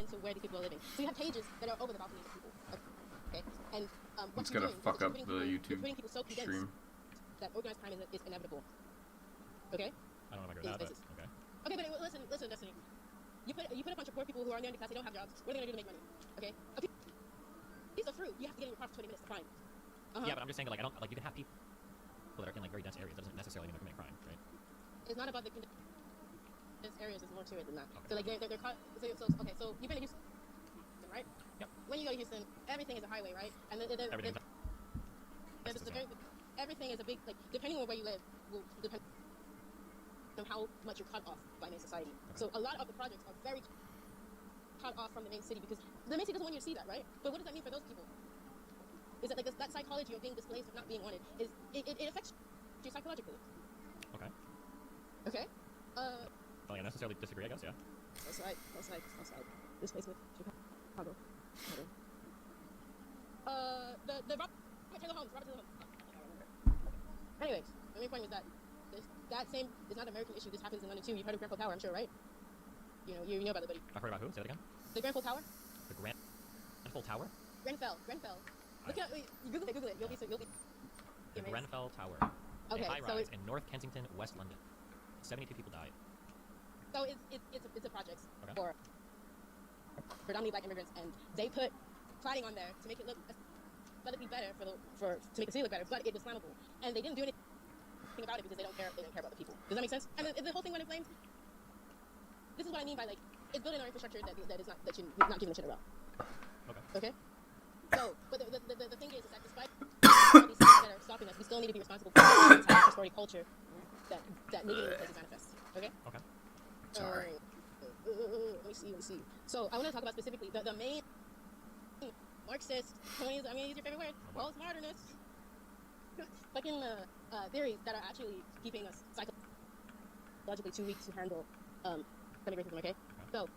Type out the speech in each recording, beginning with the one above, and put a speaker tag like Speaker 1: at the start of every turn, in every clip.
Speaker 1: into where these people are living. So you have cages that are over the balconies of people. Okay, and what
Speaker 2: It's
Speaker 1: you're
Speaker 2: gonna
Speaker 1: doing
Speaker 2: fuck
Speaker 1: is
Speaker 2: up
Speaker 1: you're
Speaker 2: the
Speaker 1: putting
Speaker 2: YouTube
Speaker 1: people so condensed
Speaker 2: stream.
Speaker 1: that organized crime is inevitable. Okay.
Speaker 3: I don't know if I agree with that, but okay.
Speaker 1: Okay, but listen, Destiny. You put a bunch of poor people who are on the underclass, they don't have jobs. What are they gonna do to make money? Okay. A piece of fruit, you have to get in your car for 20 minutes to find.
Speaker 3: Yeah, but I'm just saying that, like, I don't, like, you can have people that are in, like, very dense areas. That doesn't necessarily mean they're committing crime, right?
Speaker 1: It's not about the dense areas, there's more to it than that.
Speaker 3: Okay.
Speaker 1: So, like, they're caught, so you've been to Houston, right?
Speaker 3: Yep.
Speaker 1: When you go to Houston, everything is a highway, right? And everything is a big, like, depending on where you live, will depend on how much you're cut off by main society. Okay. So a lot of the projects are very cut off from the main city because the main city doesn't want you to see that, right? But what does that mean for those people? Is that like that psychology of being displaced, of not being wanted, is it affects you psychologically?
Speaker 3: Okay.
Speaker 1: Okay.
Speaker 3: Well, I necessarily disagree, I guess. Yeah.
Speaker 1: Outside. Displacement. Chicago. The Robert Taylor Holmes. Anyways, the main point was that that same is not an American issue. This happens in London too. You've heard of Grenfell Tower, I'm sure, right? You know about it, buddy.
Speaker 3: I've heard about who? Say that again.
Speaker 1: The Grenfell Tower.
Speaker 3: The Grenfell Tower.
Speaker 1: Grenfell. Look at Google it. You'll be.
Speaker 3: The Grenfell Tower.
Speaker 1: Okay,
Speaker 3: a high
Speaker 1: so
Speaker 3: rise in North Kensington, West London. 72 people died.
Speaker 1: So it's a project
Speaker 3: Okay.
Speaker 1: for predominantly black immigrants, and they put cladding on there to make it look aesthetically better to make the city look better, but it was flammable, and they didn't do anything about it because they don't care about the people. Does that make sense? And the whole thing went in flames. This is what I mean by, like, it's building our infrastructure that you're not giving a shit about. Okay. So, but the thing is that despite all these things that are stopping us, we still need to be responsible for the entire story culture that negatively places manifest. Okay.
Speaker 2: Sorry.
Speaker 1: Let me see. So I want to talk about specifically the main Marxist, I'm going to use your favorite word, postmodernists, fucking theories that are actually keeping us psychologically too weak to handle racism, okay? So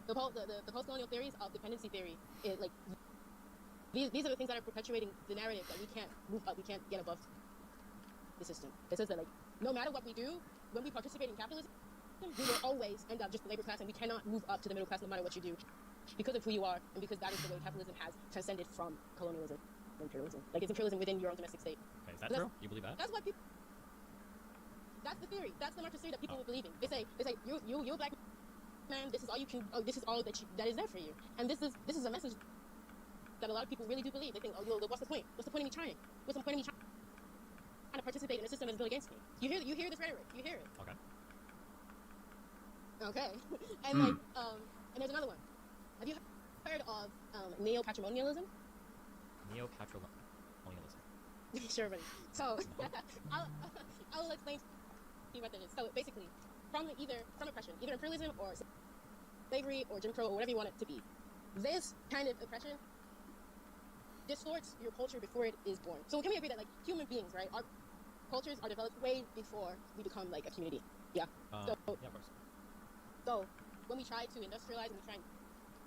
Speaker 1: the post-colonial theories of dependency theory is like these are the things that are perpetuating the narrative that we can't move up, we can't get above the system. It says that, like, no matter what we do, when we participate in capitalism, we will always end up just the labor class, and we cannot move up to the middle class no matter what you do, because of who you are, and because that is the way capitalism has transcended from colonialism and imperialism. Like, it's imperialism within your own domestic state.
Speaker 3: Okay, is that true? You believe that?
Speaker 1: That's what people. That's the theory. That's the Marxist theory that people were believing. They say you're a black man. This is all you can. This is all that is there for you. And this is a message that a lot of people really do believe. They think, what's the point? What's the point of me trying? What's the point of me trying to participate in a system that's built against me? You hear this rhetoric. You hear it. Okay. And like and there's another one. Have you heard of neo-patrimonialism? Neo-patrimonialism. Sure, buddy. So I'll explain to you what that is. So basically, from oppression, either imperialism or slavery or Jim Crow or whatever you want it to be, this kind of oppression distorts your culture before it is born. So can we agree that, like, human beings, right, our cultures are developed way before we become like a community? Yeah.
Speaker 3: Yeah, of course.
Speaker 1: So when we try to industrialize and we try and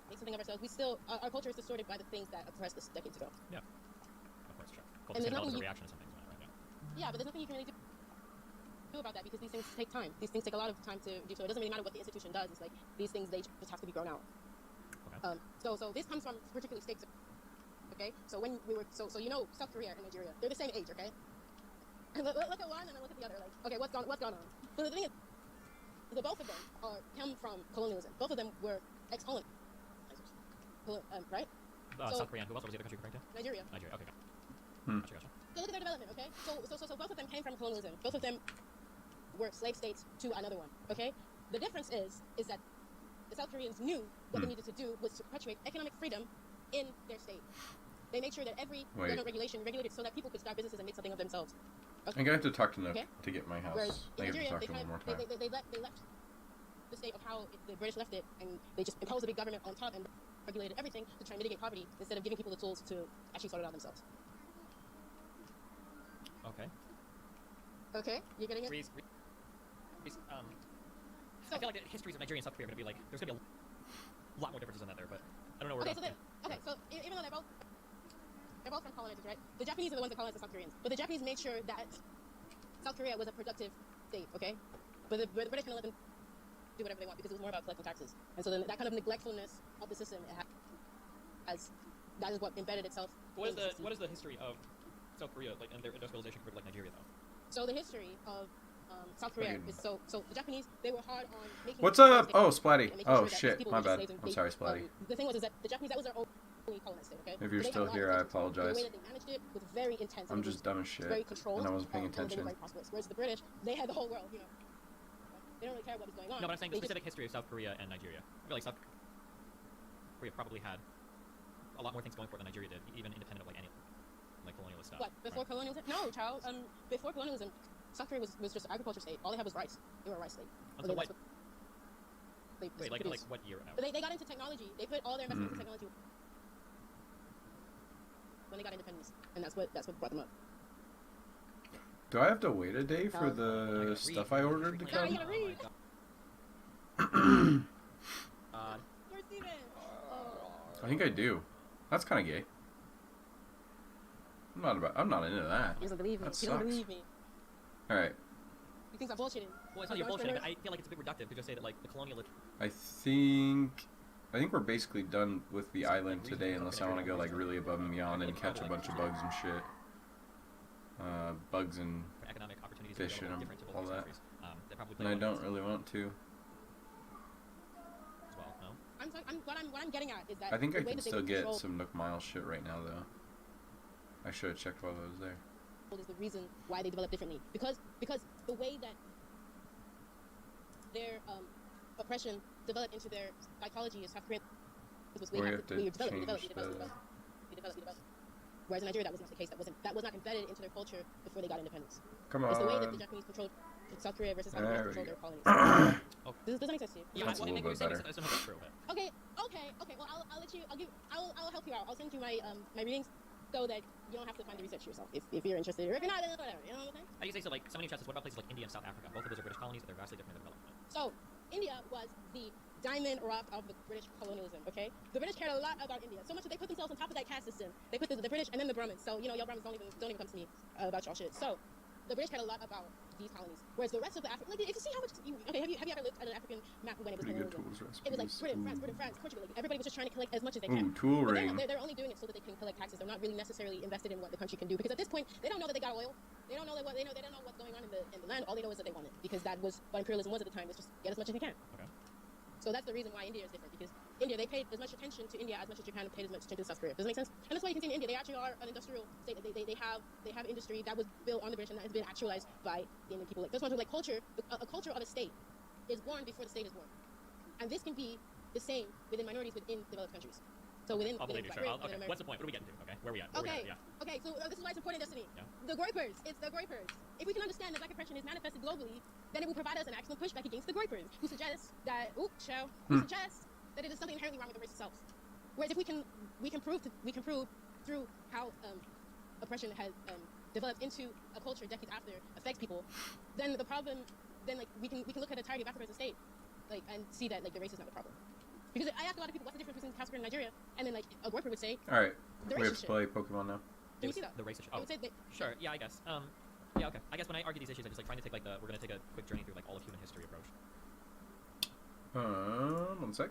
Speaker 1: make something of ourselves, we still our culture is distorted by the things that oppressed us decades ago.
Speaker 3: Yeah. Of course, sure.
Speaker 1: And there's
Speaker 3: nothing a reaction to some things, right?
Speaker 1: Yeah, but there's nothing you can really do about that because these things take time. These things take a lot of time to do. So it doesn't really matter what the institution does. It's like these things, they just have to be grown out.
Speaker 3: Okay.
Speaker 1: So this comes from particularly states. Okay. So when we were South Korea and Nigeria, they're the same age. Okay. And look at one and then look at the other. Like, okay, what's going on? So the thing is, both of them come from colonialism. Both of them were ex-colonizers. Right?
Speaker 3: South Korea. Who else? What was the other country you're referring to?
Speaker 1: Nigeria.
Speaker 3: Okay. Gotcha.
Speaker 1: So look at their development, okay? So both of them came from colonialism. Both of them were slave states to another one, okay? The difference is that the South Koreans knew what they needed to do was to perpetuate economic freedom in their state. They made sure that every government regulation regulated so that people could start businesses and make something of themselves. Okay?
Speaker 2: I'm gonna have to talk to Nook to get my house.
Speaker 1: Whereas
Speaker 2: I have to
Speaker 1: Nigeria,
Speaker 2: talk to him one more time.
Speaker 1: they left the state of how the British left it, and they just imposed a big government on top and regulated everything to try and mitigate poverty instead of giving people the tools to actually sort it out themselves. Okay, you're getting it?
Speaker 3: I feel like the histories of Nigeria and South Korea are going to be like, there's going to be a lot more differences than that there, but I don't know where
Speaker 1: so even though they're both from colonizers, right? The Japanese are the ones that colonized the South Koreans. But the Japanese made sure that South Korea was a productive state, okay? But the British kind of let them do whatever they want because it was more about collecting taxes. And so then that kind of neglectfulness of the system has that is what embedded itself.
Speaker 3: What is the history of South Korea like and their industrialization compared to like Nigeria though?
Speaker 1: So the history of South Korea is so the Japanese, they were hard on making.
Speaker 2: What's up? Oh, Splatty. Oh shit, my bad. I'm sorry, Splatty.
Speaker 1: The thing was is that the Japanese, that was their only colonized state. Okay.
Speaker 2: If you're still here, I apologize.
Speaker 1: The way that they managed it was very intense.
Speaker 2: I'm just dumb as shit,
Speaker 1: very controlled,
Speaker 2: and I wasn't paying
Speaker 1: and they
Speaker 2: attention.
Speaker 1: were very prosperous. Whereas the British, they had the whole world. You know, they don't really care what was going on.
Speaker 3: No, but I'm saying the specific history of South Korea and Nigeria. I feel like South Korea probably had a lot more things going for it than Nigeria did, even independent of like any like colonialist stuff.
Speaker 1: What before colonialism? No, child. Before colonialism, South Korea was just an agriculture state. All they had was rice. They were a rice state.
Speaker 3: Until what? Wait, like what year? No.
Speaker 1: But they got into technology. They put all their investments in technology when they got independence, and that's what brought them up.
Speaker 2: Do I have to wait a day for the stuff I ordered to
Speaker 1: No,
Speaker 2: come?
Speaker 1: you gotta read. Where's Steven?
Speaker 2: I think I do. That's kind of gay. I'm not into that.
Speaker 1: He doesn't believe me.
Speaker 2: That
Speaker 1: He doesn't
Speaker 2: sucks.
Speaker 1: believe me.
Speaker 2: All right.
Speaker 1: He thinks I'm bullshitting.
Speaker 3: Well, it's not your bullshit, but I feel like it's a bit reductive to just say that like the colonialist.
Speaker 2: I think we're basically done with the island today, unless I want to go like really above and beyond and catch a bunch of bugs and shit. Bugs and
Speaker 3: Economic opportunities
Speaker 2: fish and
Speaker 3: different to both
Speaker 2: all
Speaker 3: these
Speaker 2: that.
Speaker 3: countries. They probably
Speaker 2: And I don't really want to.
Speaker 3: as well. No.
Speaker 1: What I'm getting at is that
Speaker 2: I think
Speaker 1: the
Speaker 2: I
Speaker 1: way
Speaker 2: can
Speaker 1: that they
Speaker 2: still get
Speaker 1: control
Speaker 2: some Nook Miles shit right now though. I should have checked while I was there.
Speaker 1: is the reason why they develop differently. Because the way that their oppression developed into their psychology is South Korean was
Speaker 2: Or you have to
Speaker 1: we developed.
Speaker 2: change
Speaker 1: Whereas in Nigeria that was not the case. That was not embedded into their culture before they got independence.
Speaker 2: Come
Speaker 1: It's the way that the
Speaker 2: on.
Speaker 1: Japanese controlled South Korea versus how the
Speaker 2: There
Speaker 1: British
Speaker 2: we
Speaker 1: controlled
Speaker 2: go.
Speaker 1: their colonies.
Speaker 3: Okay.
Speaker 1: Does that make sense to you?
Speaker 3: Yeah,
Speaker 2: That's a
Speaker 3: well,
Speaker 2: little bit
Speaker 3: I
Speaker 2: better.
Speaker 3: still have true, but
Speaker 1: Okay. Well, I'll let you. I'll help you out. I'll send you my my readings so that you don't have to find the research yourself if you're interested. Or if you're not, then whatever. You know what I'm saying?
Speaker 3: I can say so. Like so many chapters. What about places like India and South Africa? Both of those are British colonies, but they're vastly different in their development.
Speaker 1: So, India was the diamond rock of the British colonialism, okay? The British cared a lot about India, so much that they put themselves on top of that caste system. They put the British and then the Brahmins. So, you know, y'all Brahmins don't even come to me about y'all shit. So, the British cared a lot about these colonies, whereas the rest of the Africa, like, if you see how much, have you ever looked at an African map when it was
Speaker 2: Pretty good
Speaker 1: colonialism?
Speaker 2: tools
Speaker 1: It was like
Speaker 2: recipes.
Speaker 1: Britain, France, Portugal. Like, everybody was just trying to collect as much as they
Speaker 2: Ooh,
Speaker 1: can.
Speaker 2: tool
Speaker 1: But
Speaker 2: ring.
Speaker 1: they're only doing it so that they can collect taxes. They're not really necessarily invested in what the country can do because at this point they don't know that they got oil. They don't know that they don't know what's going on in the land. All they know is that they want it because that was what imperialism was at the time. It's just get as much as you can.
Speaker 3: Okay.
Speaker 1: So that's the reason why India is different because India, they paid as much attention to India as much as Japan paid as much attention to South Korea. Does that make sense? And that's why you can see in India, they actually are an industrial state. They have industry that was built on the British and that has been actualized by the Indian people. Like this one, like culture, a culture of a state is born before the state is born, and this can be the same within minorities within developed countries. So within,
Speaker 3: I'll believe you, sure.
Speaker 1: within
Speaker 3: Okay. What's the point? What are we getting to? Okay. Where are we at? Where
Speaker 1: Okay.
Speaker 3: we at? Yeah.
Speaker 1: Okay, so this is why it's important, Destiny.
Speaker 3: Yeah.
Speaker 1: The Groypers. It's the Groypers. If we can understand that black oppression is manifested globally, then it will provide us an excellent pushback against the Groypers, who suggest that who suggest that it is something inherently wrong with the race itself. Whereas if we can prove through how oppression has developed into a culture decades after affects people, then the problem, like we can look at the entirety of Africa as a state, like and see that like the race is not the problem. Because I ask a lot of people what's the difference between South Korea and Nigeria, and then like a Groyper would say,
Speaker 2: All right.
Speaker 1: the
Speaker 2: We have
Speaker 1: race
Speaker 2: to
Speaker 1: is
Speaker 2: play Pokemon now.
Speaker 1: Can you see that?
Speaker 3: The race issue.
Speaker 1: I
Speaker 3: Oh,
Speaker 1: would say that
Speaker 3: sure. Yeah, I guess. Yeah, okay. I guess when I argue these issues, I'm just like trying to take like we're gonna take a quick journey through like all of human history approach.
Speaker 2: 1 sec.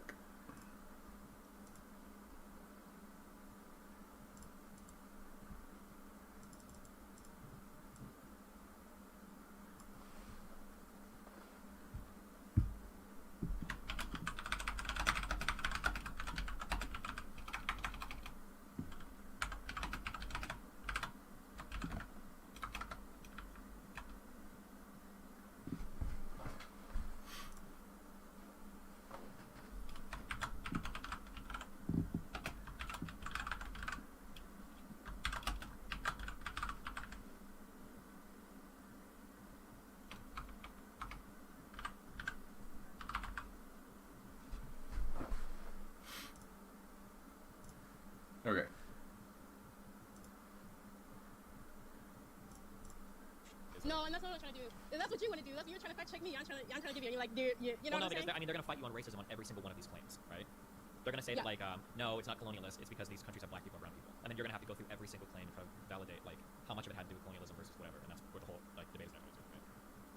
Speaker 2: Okay.
Speaker 1: no, and that's not what I'm trying to do. That's what you want to do. That's what you're trying to fact check me. I'm trying to give you. And you're like, you know
Speaker 3: Well, no,
Speaker 1: what I'm
Speaker 3: because
Speaker 1: saying?
Speaker 3: they're gonna fight you on racism on every single one of these claims, right? They're gonna say that like, no, it's not colonialist. It's because these countries have black people and brown people, and then you're gonna have to go through every single claim to validate like how much of it had to do with colonialism versus whatever, and that's where the whole like debate is going to. Right?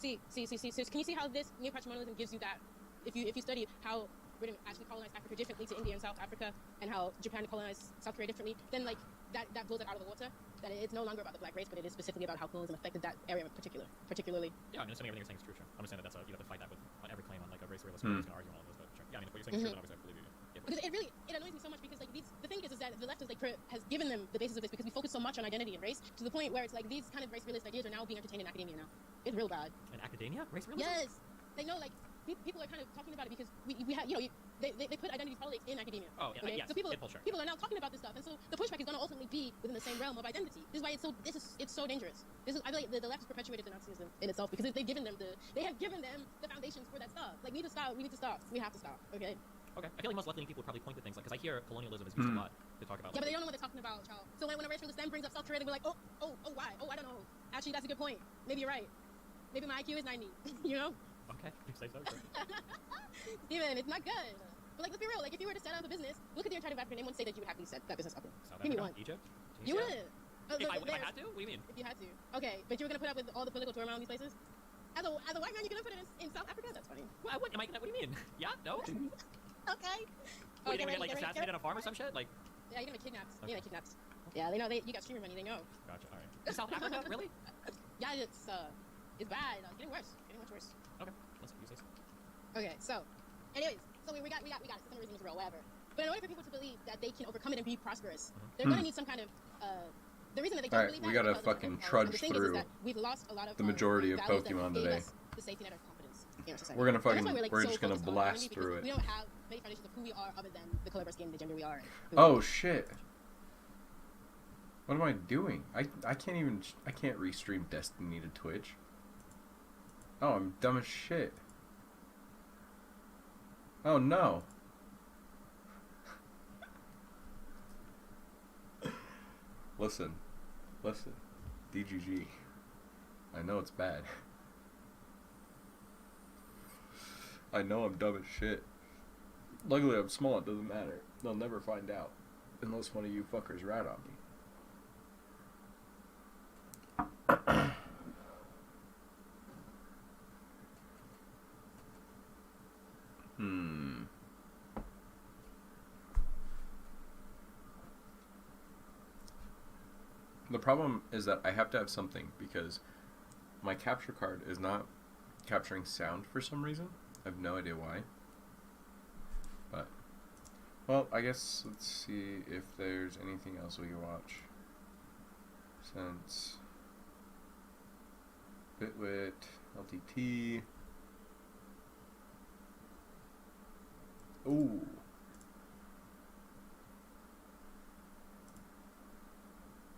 Speaker 1: See. So can you see how this neopatrimonialism gives you that if you study how Britain actually colonized Africa differently to India and South Africa, and how Japan colonized South Korea differently, then like that blows it out of the water. That it's no longer about the black race, but it is specifically about how colonialism affected that area particularly.
Speaker 3: Yeah, I mean, assuming everything you're saying is true, sure. I'm just saying that that's you have to fight that with on every claim on like a race realist who's going to argue on all of those, but sure. Yeah, I mean, if what you're saying is true, then obviously I believe you. Yeah,
Speaker 1: Because it annoys me so much because like the thing is that the left has given them the basis of this because we focus so much on identity and race to the point where it's like these kind of race realist ideas are now being entertained in academia now. It's real bad.
Speaker 3: In academia, race realism?
Speaker 1: Yes, they know like people are kind of talking about it because we have they put identity politics in academia.
Speaker 3: Oh yeah,
Speaker 1: okay?
Speaker 3: yes.
Speaker 1: So people
Speaker 3: sure.
Speaker 1: are now talking about this stuff, and so the pushback is going to ultimately be within the same realm of identity. This is why it's so dangerous. I feel like the left has perpetuated the Nazism in itself because they have given them the foundations for that stuff. Like we need to stop. We have to stop. Okay.
Speaker 3: Okay. I feel like most left-leaning people would probably point to things like, because I hear colonialism is used a lot to talk about.
Speaker 1: Yeah, but they don't know what they're talking about, child. So when a race realist then brings up South Korea, they'll be like, oh, why? Oh, I don't know. Actually, that's a good point. Maybe you're right. Maybe my IQ is 90. You know?
Speaker 3: Okay, you say so.
Speaker 1: Steven, it's not good. But like, let's be real. Like, if you were to set up a business, look at the entire Africa, name won't say that you would happily set that business up.
Speaker 3: South
Speaker 1: Give me
Speaker 3: Africa,
Speaker 1: one.
Speaker 3: Egypt?
Speaker 1: You
Speaker 3: Tunisia?
Speaker 1: would.
Speaker 3: If I had to? What do you mean?
Speaker 1: If you had to. Okay, but you were gonna put up with all the political turmoil in these places? As a white man, you're gonna put it in South Africa? That's funny.
Speaker 3: Well, what do you mean? Yeah? No?
Speaker 1: Okay.
Speaker 3: What, you're gonna get like assassinated on a farm or some shit? Like?
Speaker 1: Yeah, you're gonna get kidnapped.
Speaker 3: Okay.
Speaker 1: You're gonna get kidnapped. Yeah, they know. You got streamer money. They know.
Speaker 3: Gotcha. All right. In South Africa, really?
Speaker 1: Yeah, it's bad. Getting worse. Getting much worse.
Speaker 3: Okay. Let's use this.
Speaker 1: Okay, so, anyways, so we got it. System of reason is real, whatever. But in order for people to believe that they can overcome it and be prosperous, they're gonna need some kind of the reason that they don't believe that.
Speaker 2: We gotta
Speaker 1: is
Speaker 2: fucking
Speaker 1: because
Speaker 2: trudge
Speaker 1: the thing
Speaker 2: through
Speaker 1: is that we've lost a lot of
Speaker 2: the majority of
Speaker 1: values that
Speaker 2: Pokemon
Speaker 1: gave
Speaker 2: today.
Speaker 1: us the safety net of confidence in our society.
Speaker 2: We're gonna
Speaker 1: And that's why
Speaker 2: fucking,
Speaker 1: we're
Speaker 2: just
Speaker 1: so
Speaker 2: gonna
Speaker 1: focused on
Speaker 2: blast
Speaker 1: identity
Speaker 2: through
Speaker 1: because
Speaker 2: it.
Speaker 1: We don't have many foundations of who we are other than the color of our skin, the gender we are.
Speaker 2: Oh shit. What am I doing? I can't restream Destiny to Twitch. Oh, I'm dumb as shit. Oh no. Listen. DGG. I know it's bad. I know I'm dumb as shit. Luckily I'm small, it doesn't matter. They'll never find out. Unless one of you fuckers rat on me. The problem is that I have to have something because my capture card is not capturing sound for some reason. I have no idea why. But, well, I guess let's see if there's anything else we can watch. Since Bitwit, LTT. Ooh.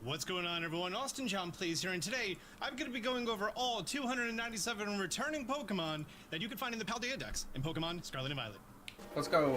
Speaker 4: What's going on, everyone? Austin John Plays here, and today I'm going to be going over all 297 returning Pokemon that you can find in the Paldea Dex in Pokemon Scarlet and Violet.
Speaker 2: Let's go.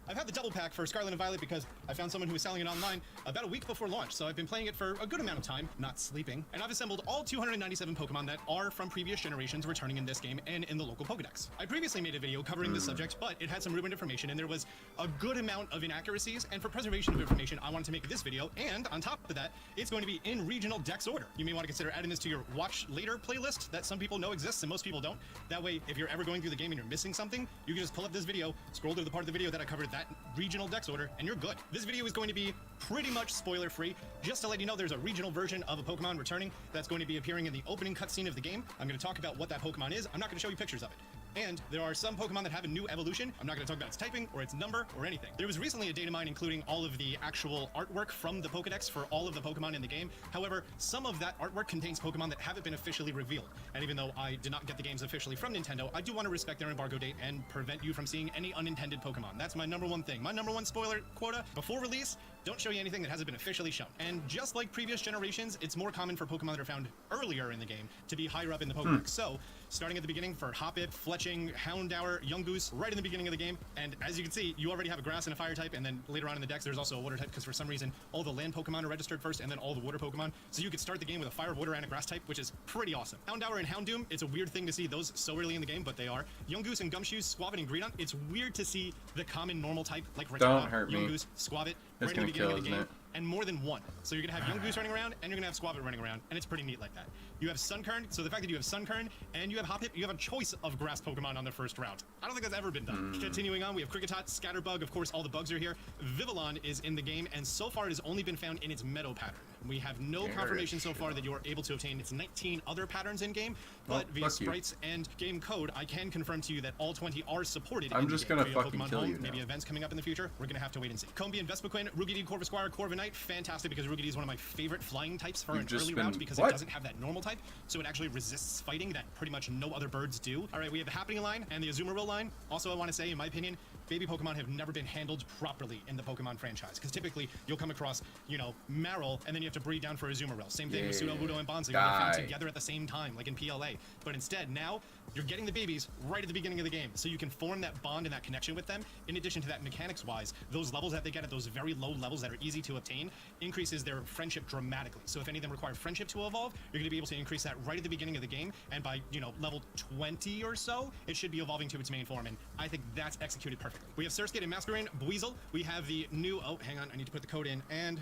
Speaker 4: I've had the double pack for Scarlet and Violet because I found someone who was selling it online about a week before launch, so I've been playing it for a good amount of time, not sleeping, and I've assembled all 297 Pokemon that are from previous generations returning in this game and in the local Pokedex. I previously made a video covering this subject, but it had some ruined information and there was a good amount of inaccuracies, and for preservation of information, I wanted to make this video, and on top of that, it's going to be in regional Dex order. You may want to consider adding this to your Watch Later playlist that some people know exists and most people don't. That way, if you're ever going through the game and you're missing something, you can just pull up this video, scroll to the part of the video that I covered that regional Dex order, and you're good. This video is going to be pretty much spoiler free. Just to let you know, there's a regional version of a Pokemon returning that's going to be appearing in the opening cutscene of the game. I'm going to talk about what that Pokemon is. I'm not going to show you pictures of it. And there are some Pokemon that have a new evolution. I'm not going to talk about its typing or its number or anything. There was recently a data mine including all of the actual artwork from the Pokedex for all of the Pokemon in the game. However, some of that artwork contains Pokemon that haven't been officially revealed. And even though I did not get the games officially from Nintendo, I do want to respect their embargo date and prevent you from seeing any unintended Pokemon. That's my number one thing. My number one spoiler quota: before release, don't show you anything that hasn't been officially shown. And just like previous generations, it's more common for Pokemon that are found earlier in the game to be higher up in the Pokedex. So, starting at the beginning for Hoppip, Fletching, Houndour, Yungoos, right in the beginning of the game. And as you can see, you already have a grass and a fire type, and then later on in the dex, there's also a water type, because for some reason, all the land Pokemon are registered first, and then all the water Pokemon. So you could start the game with a fire, water, and a grass type, which is pretty awesome. Houndour and Houndoom, it's a weird thing to see those so early in the game, but they are. Yungoos and Gumshoes, Squavit, and Greedon, it's weird to see the common normal type, like
Speaker 2: Don't
Speaker 4: Rattata,
Speaker 2: hurt me.
Speaker 4: Yungoos, Squavit,
Speaker 2: It's
Speaker 4: right in the
Speaker 2: gonna
Speaker 4: beginning
Speaker 2: kill,
Speaker 4: of the
Speaker 2: isn't
Speaker 4: game.
Speaker 2: it?
Speaker 4: and more than one. So you're gonna have Young Goose running around, and you're gonna have Squabit running around, and it's pretty neat like that. You have Sunkern, so the fact that you have Sunkern and you have Hoppip, you have a choice of grass Pokemon on the first route. I don't think that's ever been done. Continuing on, we have Kricketot, Scatterbug, of course all the bugs are here. Vivillon is in the game, and so far it has only been found in its meadow pattern. We have no confirmation so far that you are able to obtain its 19 other patterns in game, but via sprites and game code, I can confirm to you that all 20 are supported.
Speaker 2: I'm just gonna fucking
Speaker 4: Pokemon
Speaker 2: kill
Speaker 4: Home,
Speaker 2: you now.
Speaker 4: maybe events coming up in the future. We're gonna have to wait and see. Combee and Vespiquen, Rookidee, Corvisquire, Corviknight, fantastic because Rookidee is one of my favorite flying types for an early route because it doesn't have that normal type, so it actually resists fighting that pretty much no other birds do. All right, we have the Happening line and the Azumarill line. Also, I want to say, in my opinion, baby Pokemon have never been handled properly in the Pokemon franchise because typically you'll come across, you know, Marill and then you have to breed down for Azumarill. Same thing with Sudowoodo and Bonzi, they're found together at the same time, like in PLA. But instead, now you're getting the babies right at the beginning of the game, so you can form that bond and that connection with them. In addition to that, mechanics-wise, those levels that they get at those very low levels that are easy to obtain increases their friendship dramatically. So if any of them require friendship to evolve, you're going to be able to increase that right at the beginning of the game, and by, you know, level 20 or so, it should be evolving to its main form, and I think that's executed perfectly. We have Surskit and Masquerain, Buizel. We have the new, oh, hang on, I need to put the code in, and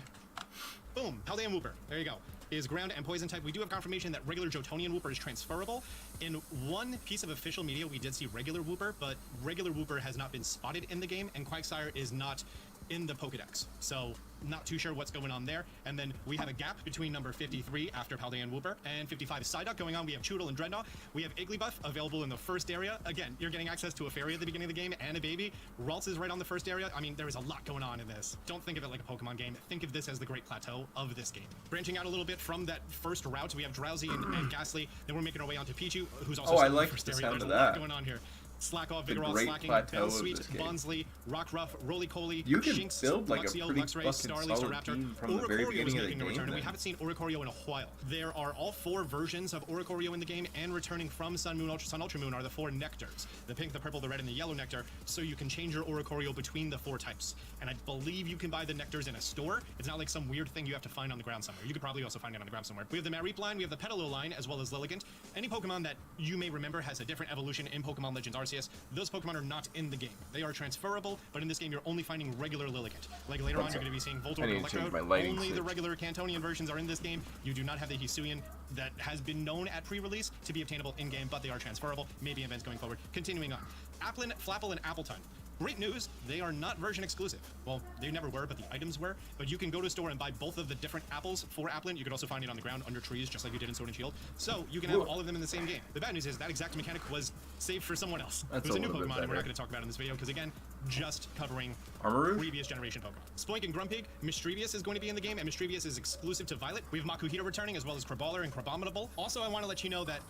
Speaker 4: boom, Paldean Wooper. There you go. Is ground and poison type. We do have confirmation that regular Jotonian Wooper is transferable. In one piece of official media, we did see regular Wooper, but regular Wooper has not been spotted in the game, and Quagsire is not in the Pokedex. So not too sure what's going on there. And then we have a gap between number 53 after Paldean Wooper and 55 Psyduck going on. We have Choodle and Dreadnought. We have Igglybuff available in the first area. Again, you're getting access to a fairy at the beginning of the game and a baby. Ralts is right on the first area. I mean, there is a lot going on in this. Don't think of it like a Pokemon game. Think of this as the great plateau of this game. Branching out a little bit from that first route, we have Drowsy and Ghastly. Then we're making our way onto Pichu, who's also
Speaker 2: I like
Speaker 4: the first
Speaker 2: the
Speaker 4: area.
Speaker 2: sound
Speaker 4: There's
Speaker 2: of
Speaker 4: a lot
Speaker 2: that.
Speaker 4: going on here. Slack Off,
Speaker 2: The
Speaker 4: Vigoroth,
Speaker 2: great
Speaker 4: Slacking,
Speaker 2: plateau of
Speaker 4: Bellsweet,
Speaker 2: this game.
Speaker 4: Bonsley, Rockruff, Roly-Poly,
Speaker 2: You can
Speaker 4: Shinx,
Speaker 2: build like a
Speaker 4: Luxio,
Speaker 2: pretty
Speaker 4: Luxray,
Speaker 2: fucking
Speaker 4: Starly,
Speaker 2: solid
Speaker 4: Staraptor.
Speaker 2: team from the very
Speaker 4: Oricorio is
Speaker 2: beginning of the
Speaker 4: making a
Speaker 2: game
Speaker 4: return, and we
Speaker 2: then.
Speaker 4: haven't seen Oricorio in a while. There are all 4 versions of Oricorio in the game, and returning from Sun, Moon, Ultra Sun, Ultra Moon are the 4 nectars. The pink, the purple, the red, and the yellow nectar, so you can change your Oricorio between the 4 types. And I believe you can buy the nectars in a store. It's not like some weird thing you have to find on the ground somewhere. You could probably also find it on the ground somewhere. We have the Mareep line, we have the Petalo line, as well as Lilligant. Any Pokemon that you may remember has a different evolution in Pokemon Legends Arceus, those Pokemon are not in the game. They are transferable, but in this game you're only finding regular Lilligant. Like later on you're going to be seeing Voltorb and Electrode. Only the regular Cantonian versions are in this game. You do not have the Hisuian that has been known at pre-release to be obtainable in-game, but they are transferable. Maybe events going forward. Continuing on. Applin, Flapple, and Appletun. Great news, they are not version exclusive. Well, they never were, but the items were. But you can go to a store and buy both of the different apples for Applin. You could also find it on the ground under trees, just like you did in Sword and Shield. So you can have all of them in the same game. The bad news is that exact mechanic was saved for someone else.
Speaker 2: That's
Speaker 4: It was a new
Speaker 2: little bit
Speaker 4: Pokemon, and we're
Speaker 2: better.
Speaker 4: not going to talk about it in this video, because again, just covering
Speaker 2: Armarouge?
Speaker 4: previous generation Pokemon. Spoink and Grumpig, Mischievous is going to be in the game, and Mischievous is exclusive to Violet. We have Makuhita returning, as well as Crabrawler and Crabominable. Also, I want to let you know that,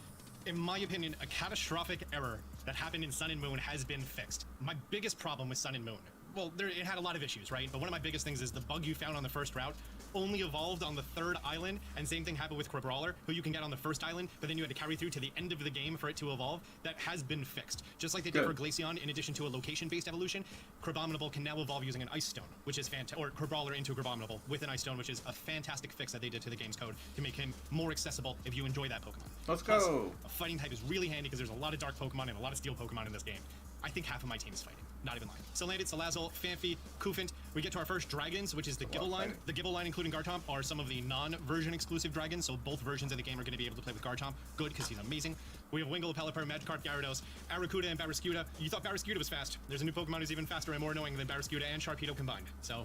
Speaker 4: in my opinion, a catastrophic error that happened in Sun and Moon has been fixed. My biggest problem with Sun and Moon, well, it had a lot of issues, right? But one of my biggest things is the bug you found on the first route only evolved on the 3rd island, and same thing happened with Crabrawler, who you can get on the 1st island, but then you had to carry through to the end of the game for it to evolve. That has been fixed. Just like they did for Glaceon, in addition to a location-based evolution, Crabominable can now evolve using an Ice Stone, which is fantastic, or Crabrawler into Crabominable with an Ice Stone, which is a fantastic fix that they did to the game's code to make him more accessible if you enjoy that Pokemon.
Speaker 2: Let's
Speaker 4: Plus,
Speaker 2: go!
Speaker 4: a fighting type is really handy because there's a lot of dark Pokemon and a lot of steel Pokemon in this game. I think half of my team is fighting. Not even lying. Salandit, Salazzle, Phanpy, Kufant. We get to our first dragons, which is the Gibble line. The Gibble line, including Garchomp, are some of the non-version exclusive dragons, so both versions of the game are going to be able to play with Garchomp. Good, because he's amazing. We have Wingull, Pelipper, Magikarp, Gyarados, Arrokuda, and Barraskewda. You thought Barraskewda was fast. There's a new Pokemon who's even faster and more annoying than Barraskewda and Sharpedo combined. So,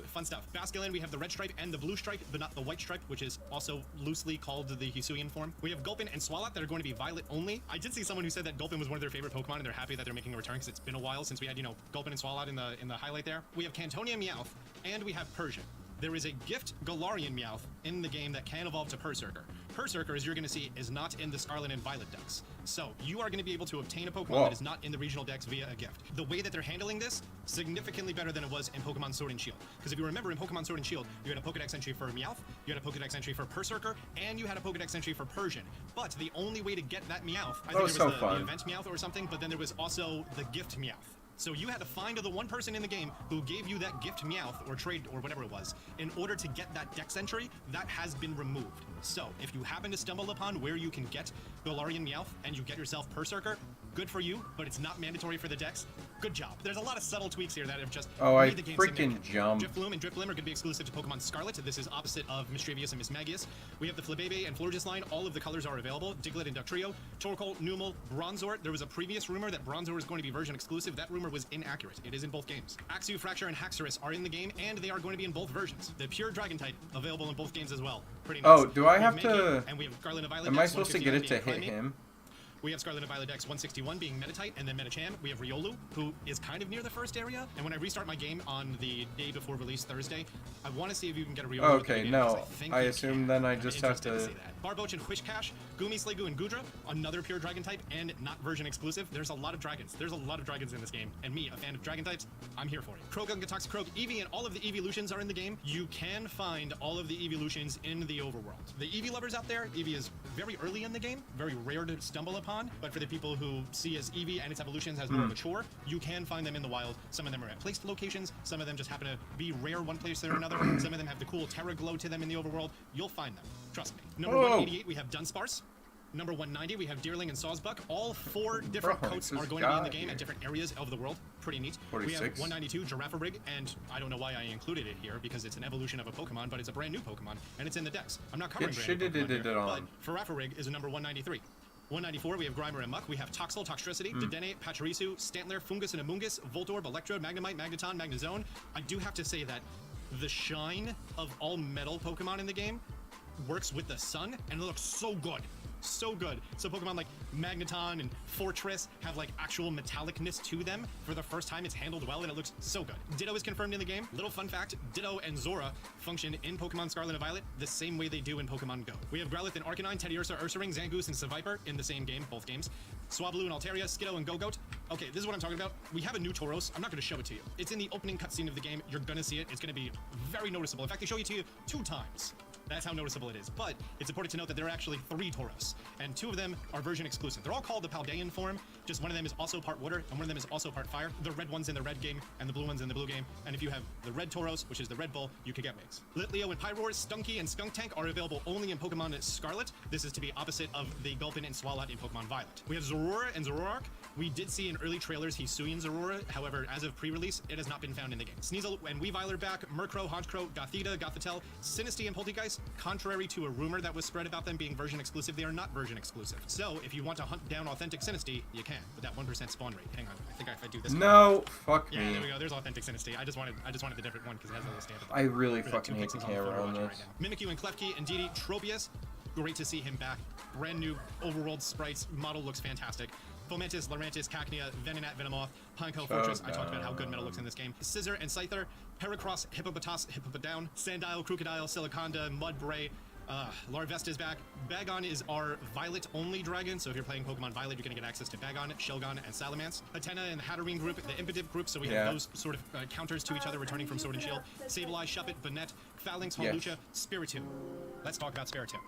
Speaker 4: fun stuff. Basculin, we have the red stripe and the blue stripe, but not the white stripe, which is also loosely called the Hisuian form. We have Gulpin and Swalot that are going to be violet only. I did see someone who said that Gulpin was one of their favorite Pokemon, and they're happy that they're making a return because it's been a while since we had, you know, Gulpin and Swalot in the highlight there. We have Cantonia Meowth, and we have Persian. There is a gift Galarian Meowth in the game that can evolve to Berserker. Berserker, as you're going to see, is not in the Scarlet and Violet decks. So you are going to be able to obtain a Pokemon that is not in the regional decks via a gift. The way that they're handling this, significantly better than it was in Pokemon Sword and Shield. Because if you remember, in Pokemon Sword and Shield, you had a Pokedex entry for Meowth, you had a Pokedex entry for Berserker, and you had a Pokedex entry for Persian. But the only way to get that Meowth, I think it was the event Meowth or something, but then there was also the gift Meowth. So you had to find the one person in the game who gave you that gift Meowth or trade or whatever it was in order to get that dex entry. That has been removed. So if you happen to stumble upon where you can get Galarian Meowth and you get yourself Berserker, good for you, but it's not mandatory for the dex. Good job. There's a lot of subtle tweaks here that have just
Speaker 2: I
Speaker 4: made the game
Speaker 2: freaking
Speaker 4: significant.
Speaker 2: jumped.
Speaker 4: Drifloon and Drifblim are going to be exclusive to Pokemon Scarlet. This is opposite of Mischievous and Mismagius. We have the Flabébé and Florges line. All of the colors are available. Diglett and Dugtrio, Torkoal, Numel, Bronzor. There was a previous rumor that Bronzor was going to be version exclusive. That rumor was inaccurate. It is in both games. Axew, Fracture, and Haxorus are in the game, and they are going to be in both versions. The pure Dragon type available in both games as well. Pretty nice.
Speaker 2: Oh, do I have
Speaker 4: Mankey,
Speaker 2: to...
Speaker 4: And we have Scarlet and Violet
Speaker 2: Am I
Speaker 4: Dex,
Speaker 2: supposed to get it to
Speaker 4: 159
Speaker 2: hit
Speaker 4: being
Speaker 2: him?
Speaker 4: We have Scarlet and Violet Dex 161 being Meditite, and then Medicham. We have Riolu, who is kind of near the first area. And when I restart my game on the day before release Thursday, I want to see if you can get a Riolu.
Speaker 2: Okay, no. I assume then I just have to...
Speaker 4: Barboach and Whiscash, Gumi, Sliggoo, and Goodra, another pure dragon type and not version exclusive. There's a lot of dragons. There's a lot of dragons in this game. And me, a fan of dragon types, I'm here for it. Croagunk, Toxicroak, Eevee, and all of the Eeveelutions are in the game. You can find all of the Eeveelutions in the overworld. The Eevee lovers out there, Eevee is very early in the game, very rare to stumble upon, but for the people who see as Eevee and its evolutions as more mature, you can find them in the wild. Some of them are at placed locations, some of them just happen to be rare one place or another, some of them have the cool Terra glow to them in the overworld. You'll find them, trust me. Number 188, we have Dunsparce. Number 190, we have Deerling and Sawsbuck. All 4 different coats are going to be in the game at different areas of the world. Pretty neat.
Speaker 2: 46.
Speaker 4: We have 192, Girafarig, and I don't know why I included it here because it's an evolution of a Pokemon, but it's a brand new Pokemon, and it's in the dex. I'm not covering brand new Pokemon here, but Girafarig is a number 193. 194, we have Grimer and Muck. We have Toxel, Toxtricity, Dedenne, Pachirisu, Stantler, Fungus and Amoongus, Voltorb, Electrode, Magnemite, Magneton, Magnezone. I do have to say that the shine of all metal Pokemon in the game works with the sun, and it looks so good. So good. So Pokemon like Magneton and Fortress have like actual metallicness to them. For the first time, it's handled well, and it looks so good. Ditto is confirmed in the game. Little fun fact, Ditto and Zora function in Pokemon Scarlet and Violet the same way they do in Pokemon Go. We have Growlithe and Arcanine, Teddiursa, Ursaring, Zangoose, and Seviper in the same game, both games. Swablu and Altaria, Skiddo and Gogoat. Okay, this is what I'm talking about. We have a new Tauros. I'm not going to show it to you. It's in the opening cutscene of the game. You're going to see it. It's going to be very noticeable. In fact, they show it to you 2 times. That's how noticeable it is. But it's important to note that there are actually 3 Tauros, and 2 of them are version exclusive. They're all called the Paldean form, just one of them is also part water, and one of them is also part fire. The red one's in the red game, and the blue one's in the blue game. And if you have the red Tauros, which is the Red Bull, you can get wings. Litleo and Pyroar, Stunky, and Skunktank are available only in Pokemon Scarlet. This is to be opposite of the Gulpin and Swalot in Pokemon Violet. We have Zorora and Zoroark. We did see in early trailers Hisuian Zorora, however, as of pre-release, it has not been found in the game. Sneasel and Weavile are back, Murkrow, Honchkrow, Gothita, Gothitelle, Sinistea, and Poltegeist. Contrary to a rumor that was spread about them being version exclusive, they are not version exclusive. So, if you want to hunt down authentic Sinistea, you can, with that 1% spawn rate. Hang on, I think if I do this
Speaker 2: No, fuck
Speaker 4: yeah,
Speaker 2: me.
Speaker 4: there we go, there's authentic Sinistea. I just wanted the different one because it has a little stamp.
Speaker 2: I really fucking hate the camera on this.
Speaker 4: Mimikyu and Klefki, Indeedee, Tropius. Great to see him back. Brand new overworld sprites. Model looks fantastic. Fomantis, Lurantis, Cacnea, Venonat, Venomoth, Pineco, Fortress. I talked about how good metal looks in this game. Scissor and Scyther, Heracross, Hippopotas, Hippopodown, Sandile, Crocodile, Siliconda, Mudbray. Larvest is back. Bagon is our Violet-only dragon, so if you're playing Pokemon Violet, you're going to get access to Bagon, Shelgon, and Salamence. Hatena and the Hatterene group, the Impidip group, so we have those sort of counters to each other returning from Sword and Shield. Sableye, Shuppet, Banette, Phalanx, Hawlucha, Spiritomb. Let's talk about Spiritomb.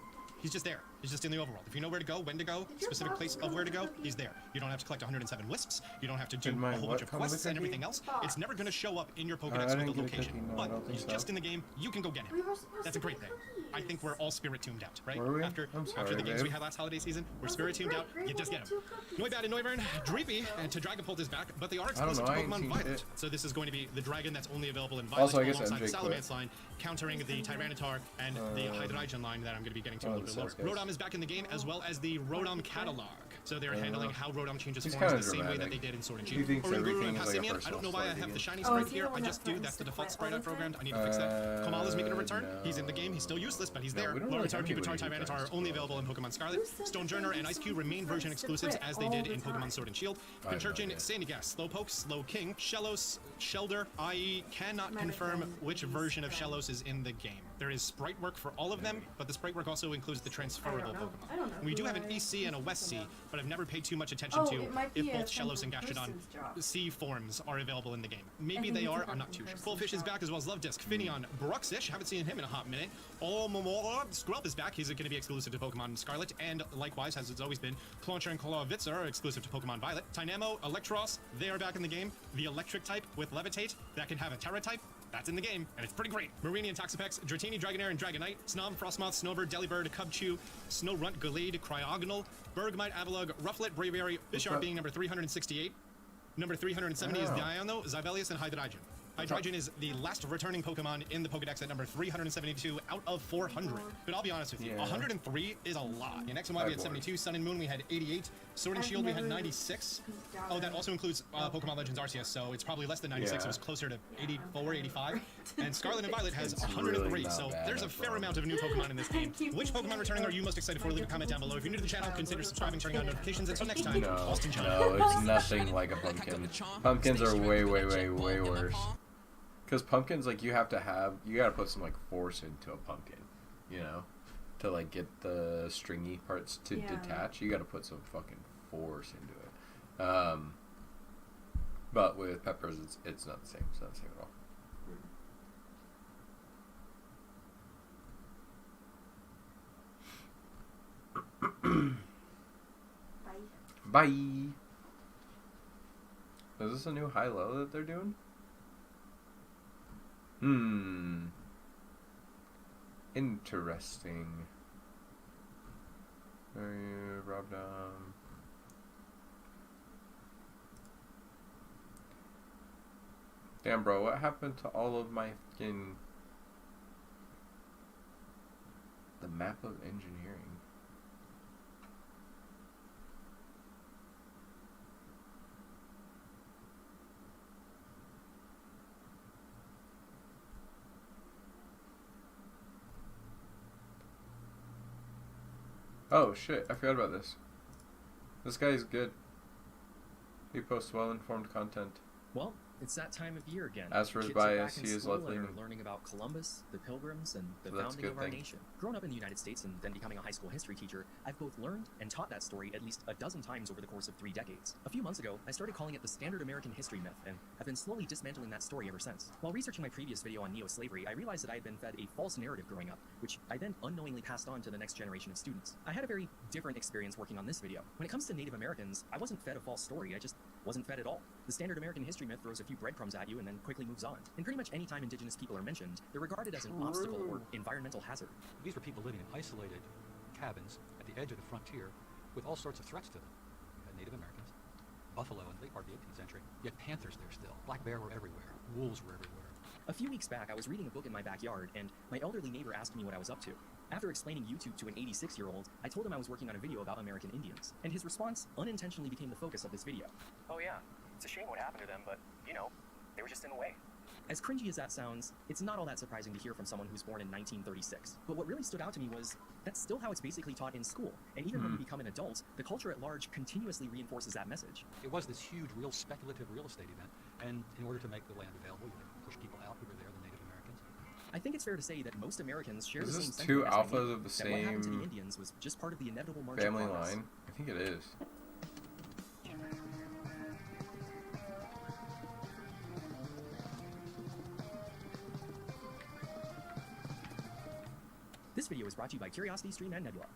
Speaker 4: He's just there. He's just in the overworld. If you know where to go, when to go, specific place of where to go, he's there. You don't have to collect 107 wisps. You don't have to do a whole bunch of quests and everything else. It's never going to show up in your Pokedex with the location. But he's just in the game. You can go get him. That's a great thing. I think we're all Spiritomb out, right? After the games we had last holiday season, we're Spiritomb out. You just get him. Noibat and Noivern, Dreepy, and Dragapult is back, but they are exclusive to Pokemon Violet. So this is going to be the dragon that's only available in Violet alongside the Salamence line, countering the Tyranitar and the Hydreigon line that I'm going to be getting to a little bit lower. Rotom is back in the game, as well as the Rotom catalog. So they're handling how Rotom changes forms the same way that they did in Sword and Shield. Oranguru and Passimian, I don't know why I have the shiny sprite here. I just do. That's the default sprite I programmed. I need to fix that. Kamal is making a return. He's in the game. He's still useless, but he's there. Larvitar, Pupitar, Tyranitar are only available in Pokemon Scarlet. Stonejourner and Ice-Cube remain version exclusives as they did in Pokemon Sword and Shield. Pincurchin, Sandygast, Slowpoke, Slowking, Shellos, Shelder, i.e. cannot confirm which version of Shellos is in the game. There is sprite work for all of them, but the sprite work also includes the transferable
Speaker 5: I don't know.
Speaker 4: Pokemon. We do have an
Speaker 5: who
Speaker 4: EC and a West C, but I've never paid too much attention
Speaker 5: Oh,
Speaker 4: to
Speaker 5: it might
Speaker 4: if
Speaker 5: be a
Speaker 4: both Shellos and
Speaker 5: central
Speaker 4: Gastrodon
Speaker 5: person's job.
Speaker 4: C forms are available in the game. Maybe
Speaker 5: think
Speaker 4: they
Speaker 5: it's
Speaker 4: are,
Speaker 5: a
Speaker 4: I'm not too
Speaker 5: person's
Speaker 4: sure. Fullfish is
Speaker 5: job.
Speaker 4: back as well as Love Disc. Finneon, Bruxish, haven't seen him in a hot minute. Scrub is back, he's going to be exclusive to Pokemon Scarlet, and likewise, as it's always been, Clauncher and Clawitzer are exclusive to Pokemon Violet. Tynamo, Electros, they are back in the game. The electric type with Levitate, that can have a Terra type, that's in the game, and it's pretty great. Marini and Toxapex, Dratini, Dragonair, and Dragonite, Snom, Frostmoth, Snowbird, Delibird, Cubchoo, Snowrunt, Gallade, Cryogonal, Bergmite, Avalugg, Rufflet, Braviary, Bisharp being number 368. Number 370 is Diano, Zybelius, and Hydreigon. Hydreigon is the last returning Pokemon in the Pokedex at number 372 out of 400. But I'll be honest with you, 103 is a lot. In X and Y we had 72, Sun and Moon we had 88, Sword and
Speaker 5: I've
Speaker 4: Shield we had
Speaker 5: never
Speaker 4: 96.
Speaker 5: done
Speaker 4: Oh, that
Speaker 5: it.
Speaker 4: also includes Pokemon Legends Arceus, so it's probably less than 96, it was closer to 84, 85. And Scarlet and Violet has
Speaker 2: It's
Speaker 4: 103,
Speaker 2: really not
Speaker 4: so
Speaker 2: bad,
Speaker 4: there's a
Speaker 2: I
Speaker 4: fair
Speaker 2: promise.
Speaker 4: amount of new Pokemon in this game.
Speaker 5: Keep
Speaker 4: Which Pokemon
Speaker 5: thinking
Speaker 4: returning are you most excited for? Leave a comment down below. If you're new to the channel, consider subscribing, turning on notifications. Until next time,
Speaker 2: No,
Speaker 4: Austin China.
Speaker 2: no, it's nothing like a pumpkin. Pumpkins are way, way, way, way worse. Because pumpkins, like, you gotta put some, like, force into a pumpkin, you know? To, like, get the stringy parts to detach, you gotta put some fucking force into it. But with peppers, it's not the same. It's not the same at all.
Speaker 5: Bye.
Speaker 2: Bye! Is this a new high-low that they're doing? Interesting. Are you Rob Dom? Damn, bro, what happened to all of my fucking... The map of engineering? Oh shit, I forgot about this. This guy is good. He posts well-informed content.
Speaker 6: Well, it's that time of year again.
Speaker 2: As for his
Speaker 6: Kids are
Speaker 2: bias,
Speaker 6: back in
Speaker 2: he is
Speaker 6: school
Speaker 2: lovely
Speaker 6: and
Speaker 2: and-
Speaker 6: are learning about Columbus, the Pilgrims, and the
Speaker 2: So that's a
Speaker 6: founding
Speaker 2: good
Speaker 6: of our
Speaker 2: thing.
Speaker 6: nation. Growing up in the United States and then becoming a high school history teacher, I've both learned and taught that story at least a dozen times over the course of 3 decades. A few months ago, I started calling it the standard American history myth, and have been slowly dismantling that story ever since. While researching my previous video on neo-slavery, I realized that I had been fed a false narrative growing up, which I then unknowingly passed on to the next generation of students. I had a very different experience working on this video. When it comes to Native Americans, I wasn't fed a false story, I just wasn't fed at all. The standard American history myth throws a few breadcrumbs at you and then quickly moves on. And pretty much any time indigenous people are mentioned, they're regarded as an obstacle or environmental hazard.
Speaker 7: These were people living in isolated cabins at the edge of the frontier with all sorts of threats to them. You had Native Americans, buffalo in the late part of the 18th century. You had panthers there still. Black bear were everywhere. Wolves were everywhere.
Speaker 6: A few weeks back, I was reading a book in my backyard, and my elderly neighbor asked me what I was up to. After explaining YouTube to an 86-year-old, I told him I was working on a video about American Indians, and his response unintentionally became the focus of this video.
Speaker 8: Oh yeah, it's a shame what happened to them, but, you know, they were just in the way.
Speaker 6: As cringy as that sounds, it's not all that surprising to hear from someone who's born in 1936. But what really stood out to me was that's still how it's basically taught in school, and even when we become an adult, the culture at large continuously reinforces that message.
Speaker 7: It was this huge, real speculative real estate event, and in order to make the land available, you had to push people out who were there, the Native Americans.
Speaker 6: I think it's fair to say that most Americans share
Speaker 2: Is
Speaker 6: the
Speaker 2: this
Speaker 6: same
Speaker 2: two
Speaker 6: sentiment as my
Speaker 2: alphas
Speaker 6: neighbor,
Speaker 2: of the
Speaker 6: that what happened to the
Speaker 2: same
Speaker 6: Indians was just part of the inevitable march of
Speaker 2: family
Speaker 6: progress.
Speaker 2: line? I think it is.
Speaker 6: This video is brought to you by Curiosity Stream and Nebula.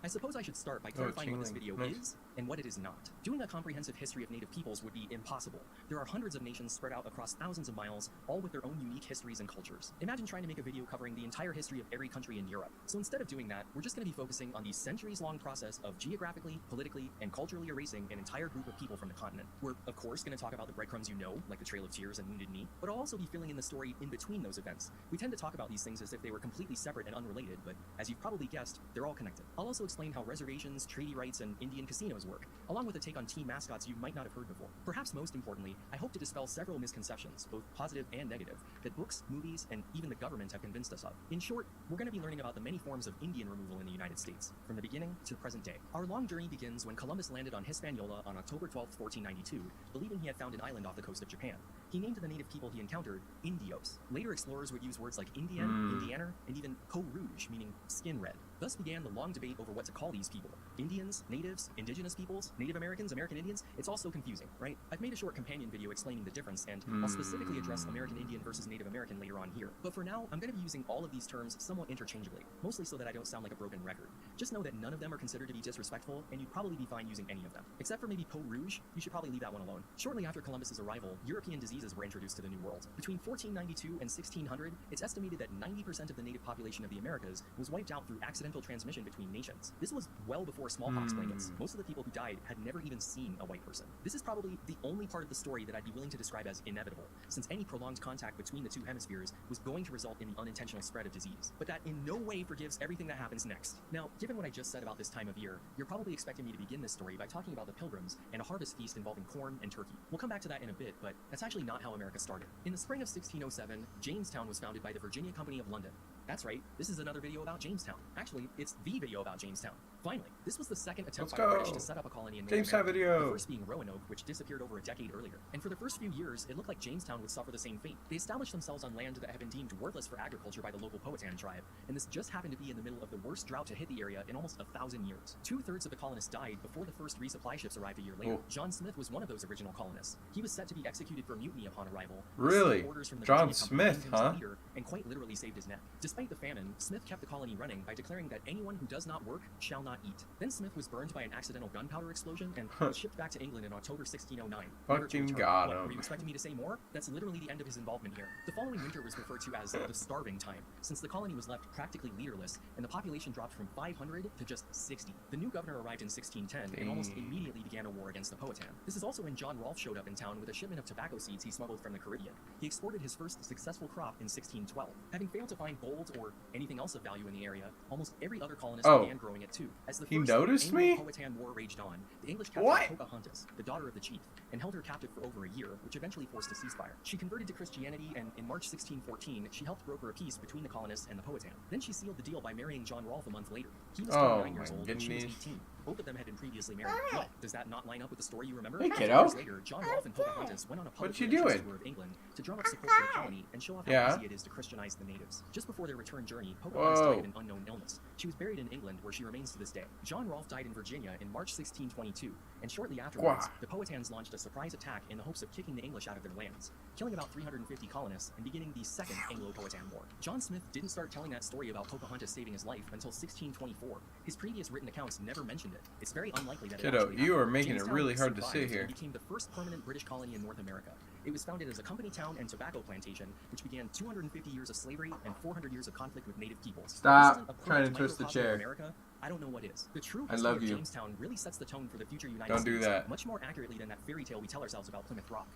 Speaker 6: I suppose I should start by clarifying what this video
Speaker 2: Nice.
Speaker 6: is and what it is not. Doing a comprehensive history of native peoples would be impossible. There are hundreds of nations spread out across thousands of miles, all with their own unique histories and cultures. Imagine trying to make a video covering the entire history of every country in Europe. So instead of doing that, we're just going to be focusing on the centuries-long process of geographically, politically, and culturally erasing an entire group of people from the continent. We're, of course, going to talk about the breadcrumbs you know, like the Trail of Tears and Wounded Knee, but I'll also be filling in the story in between those events. We tend to talk about these things as if they were completely separate and unrelated, but as you've probably guessed, they're all connected. I'll also explain how reservations, treaty rights, and Indian casinos work, along with a take on team mascots you might not have heard before. Perhaps most importantly, I hope to dispel several misconceptions, both positive and negative, that books, movies, and even the government have convinced us of. In short, we're going to be learning about the many forms of Indian removal in the United States, from the beginning to the present day. Our long journey begins when Columbus landed on Hispaniola on October 12, 1492, believing he had found an island off the coast of Japan. He named the native people he encountered Indios. Later explorers would use words like Indian, Indianer, and even peau rouge, meaning skin red. Thus began the long debate over what to call these people. Indians, natives, indigenous peoples, Native Americans, American Indians. It's all so confusing, right? I've made a short companion video explaining the difference, and I'll specifically address American Indian versus Native American later on here. But for now, I'm going to be using all of these terms somewhat interchangeably, mostly so that I don't sound like a broken record. Just know that none of them are considered to be disrespectful, and you'd probably be fine using any of them. Except for maybe peau rouge, you should probably leave that one alone. Shortly after Columbus's arrival, European diseases were introduced to the New World. Between 1492 and 1600, it's estimated that 90% of the native population of the Americas was wiped out through accidental transmission between nations. This was well before smallpox blankets. Most of the people who died had never even seen a white person. This is probably the only part of the story that I'd be willing to describe as inevitable, since any prolonged contact between the two hemispheres was going to result in the unintentional spread of disease. But that in no way forgives everything that happens next. Now, given what I just said about this time of year, you're probably expecting me to begin this story by talking about the Pilgrims and a harvest feast involving corn and turkey. We'll come back to that in a bit, but that's actually not how America started. In the spring of 1607, Jamestown was founded by the Virginia Company of London. That's right, this is another video about Jamestown. Actually, it's the video about Jamestown. Finally, this was the second attempt by the British to set up a colony in North
Speaker 2: Jamestown
Speaker 6: America,
Speaker 2: video.
Speaker 6: the first being Roanoke, which disappeared over a decade earlier. And for the first few years, it looked like Jamestown would suffer the same fate. They established themselves on land that had been deemed worthless for agriculture by the local Powhatan tribe, and this just happened to be in the middle of the worst drought to hit the area in almost 1,000 years. 2/3 of the colonists died before the first resupply ships arrived a year later.
Speaker 2: Oh.
Speaker 6: John Smith was one of those original colonists. He was set to be executed for mutiny upon arrival.
Speaker 2: Really?
Speaker 6: Orders from the
Speaker 2: John
Speaker 6: Virginia Company
Speaker 2: Smith,
Speaker 6: made him his
Speaker 2: huh?
Speaker 6: leader, and quite literally saved his neck. Despite the famine, Smith kept the colony running by declaring that anyone who does not work shall not eat. Then Smith was burned by an accidental gunpowder explosion and was shipped back to England in October 1609. never to
Speaker 2: Fucking
Speaker 6: return.
Speaker 2: got
Speaker 6: What,
Speaker 2: him.
Speaker 6: were you expecting me to say more? That's literally the end of his involvement here. The following winter was referred to as the starving time, since the colony was left practically leaderless and the population dropped from 500 to just 60. The new governor arrived in 1610 and almost immediately began a war against the Powhatan. This is also when John Rolfe showed up in town with a shipment of tobacco seeds he smuggled from the Caribbean. He exported his first successful crop in 1612. Having failed to find gold or anything else of value in the area, almost every other colonist began growing it too. As the
Speaker 2: He
Speaker 6: first
Speaker 2: noticed me?
Speaker 6: Anglo-Powhatan War raged on, the English captured
Speaker 2: What?
Speaker 6: Pocahontas, the daughter of the chief, and held her captive for over a year, which eventually forced a ceasefire. She converted to Christianity, and in March 1614, she helped broker a peace between the colonists and the Powhatan. Then she sealed the deal by marrying John Rolfe a month later. He was 29 years old, and she was 18. Both of them had been previously married. What? Does that not line up with the story you remember?
Speaker 2: Hey,
Speaker 6: 2
Speaker 2: kiddo.
Speaker 6: years later, John Rolfe and Pocahontas went on a public
Speaker 2: What you
Speaker 6: relations
Speaker 2: doing?
Speaker 6: tour of England to drum up support for the colony and show off how
Speaker 2: Yeah.
Speaker 6: easy it is to Christianize the natives. Just before their return journey, Pocahontas died of an unknown illness. She was buried in England, where she remains to this day. John Rolfe died in Virginia in March 1622, and shortly afterwards, the Powhatans launched a surprise attack in the hopes of kicking the English out of their lands, killing about 350 colonists and beginning the Second Anglo-Powhatan War. John Smith didn't start telling that story about Pocahontas saving his life until 1624. His previous written accounts never mentioned it. It's very unlikely that it
Speaker 2: Kiddo,
Speaker 6: actually
Speaker 2: you
Speaker 6: happened.
Speaker 2: are making it
Speaker 6: Jamestown
Speaker 2: really hard to
Speaker 6: survived
Speaker 2: sit
Speaker 6: and
Speaker 2: here.
Speaker 6: became the first permanent British colony in North America. It was founded as a company town and tobacco plantation, which began 250 years of slavery and 400 years of conflict with native peoples.
Speaker 2: Stop
Speaker 6: If this isn't a
Speaker 2: trying to
Speaker 6: perfect
Speaker 2: twist the
Speaker 6: microcosm of
Speaker 2: chair.
Speaker 6: America, I don't know what is. The true
Speaker 2: I
Speaker 6: history
Speaker 2: love
Speaker 6: of
Speaker 2: you.
Speaker 6: Jamestown really sets the tone for the future United
Speaker 2: Don't
Speaker 6: States,
Speaker 2: do that.
Speaker 6: much more accurately than that fairy tale we tell ourselves about Plymouth Rock.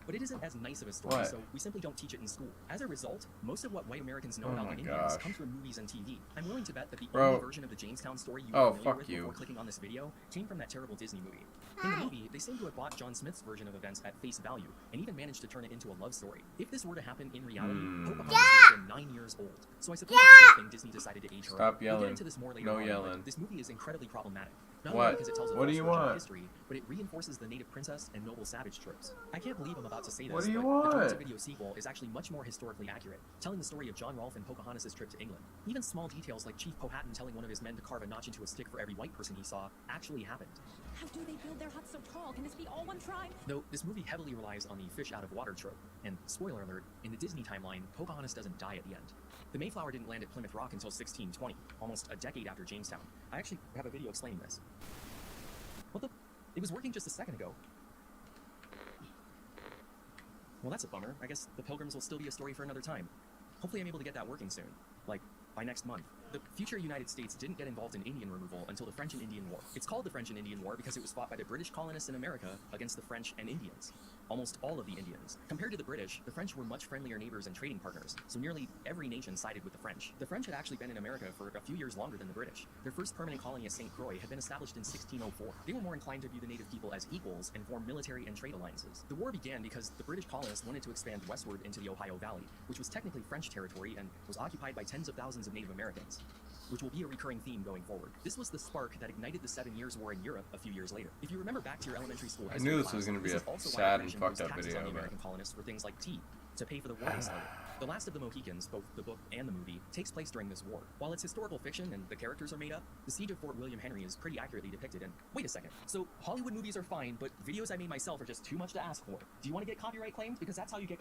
Speaker 6: But it isn't as nice of a story,
Speaker 2: What?
Speaker 6: so we simply don't teach it in school. As a result, most of what white Americans know
Speaker 2: Oh
Speaker 6: about
Speaker 2: my
Speaker 6: the Indians
Speaker 2: gosh.
Speaker 6: comes from movies and TV. I'm willing to bet that the
Speaker 2: Bro.
Speaker 6: only version of the Jamestown story you
Speaker 2: Oh,
Speaker 6: were familiar
Speaker 2: fuck
Speaker 6: with
Speaker 2: you.
Speaker 6: before clicking on this video came from that terrible Disney movie. In the movie, they seem to have bought John Smith's version of events at face value and even managed to turn it into a love story. If this were to happen in reality, Pocahontas would have been 9 years old. So I suppose it's a good thing Disney decided to age her.
Speaker 2: Stop
Speaker 6: We'll
Speaker 2: yelling.
Speaker 6: get into this more later
Speaker 2: No
Speaker 6: on,
Speaker 2: yelling.
Speaker 6: but this movie is incredibly problematic. Not
Speaker 2: What?
Speaker 6: only because it tells a
Speaker 2: What do
Speaker 6: false
Speaker 2: you
Speaker 6: version of
Speaker 2: want?
Speaker 6: history, but it reinforces the native princess and noble savage tropes. I can't believe I'm about to say this,
Speaker 2: What do you
Speaker 6: but the
Speaker 2: want?
Speaker 6: direct-to-video sequel is actually much more historically accurate, telling the story of John Rolfe and Pocahontas' trip to England. Even small details like Chief Powhatan telling one of his men to carve a notch into a stick for every white person he saw actually happened.
Speaker 5: How do they build their huts so tall? Can this be all one tribe?
Speaker 6: Though this movie heavily relies on the fish out of water trope, and spoiler alert, in the Disney timeline, Pocahontas doesn't die at the end. The Mayflower didn't land at Plymouth Rock until 1620, almost a decade after Jamestown. I actually have a video explaining this. What the? It was working just a second ago. Well, that's a bummer. I guess the Pilgrims will still be a story for another time. Hopefully I'm able to get that working soon. Like, by next month. The future United States didn't get involved in Indian removal until the French and Indian War. It's called the French and Indian War because it was fought by the British colonists in America against the French and Indians. almost all of the Indians. Compared to the British, the French were much friendlier neighbors and trading partners, so nearly every nation sided with the French. The French had actually been in America for a few years longer than the British. Their first permanent colony at St. Croix had been established in 1604. They were more inclined to view the native people as equals and form military and trade alliances. The war began because the British colonists wanted to expand westward into the Ohio Valley, which was technically French territory and was occupied by tens of thousands of Native Americans, which will be a recurring theme going forward. This was the spark that ignited the 7 Years' War in Europe a few years later. If you remember back to your elementary school history
Speaker 2: knew this
Speaker 6: class,
Speaker 2: was going to be
Speaker 6: this
Speaker 2: a
Speaker 6: is also why
Speaker 2: sad and
Speaker 6: British
Speaker 2: fucked
Speaker 6: imposed
Speaker 2: up
Speaker 6: taxes
Speaker 2: video,
Speaker 6: on the
Speaker 2: but
Speaker 6: American colonists for things like tea, to pay for the war they started. The Last of the Mohicans, both the book and the movie, takes place during this war. While it's historical fiction and the characters are made up, the siege of Fort William Henry is pretty accurately depicted. And wait a second, so Hollywood movies are fine, but videos I made myself are just too much to ask for. Do you want to get copyright claimed? Because that's how you get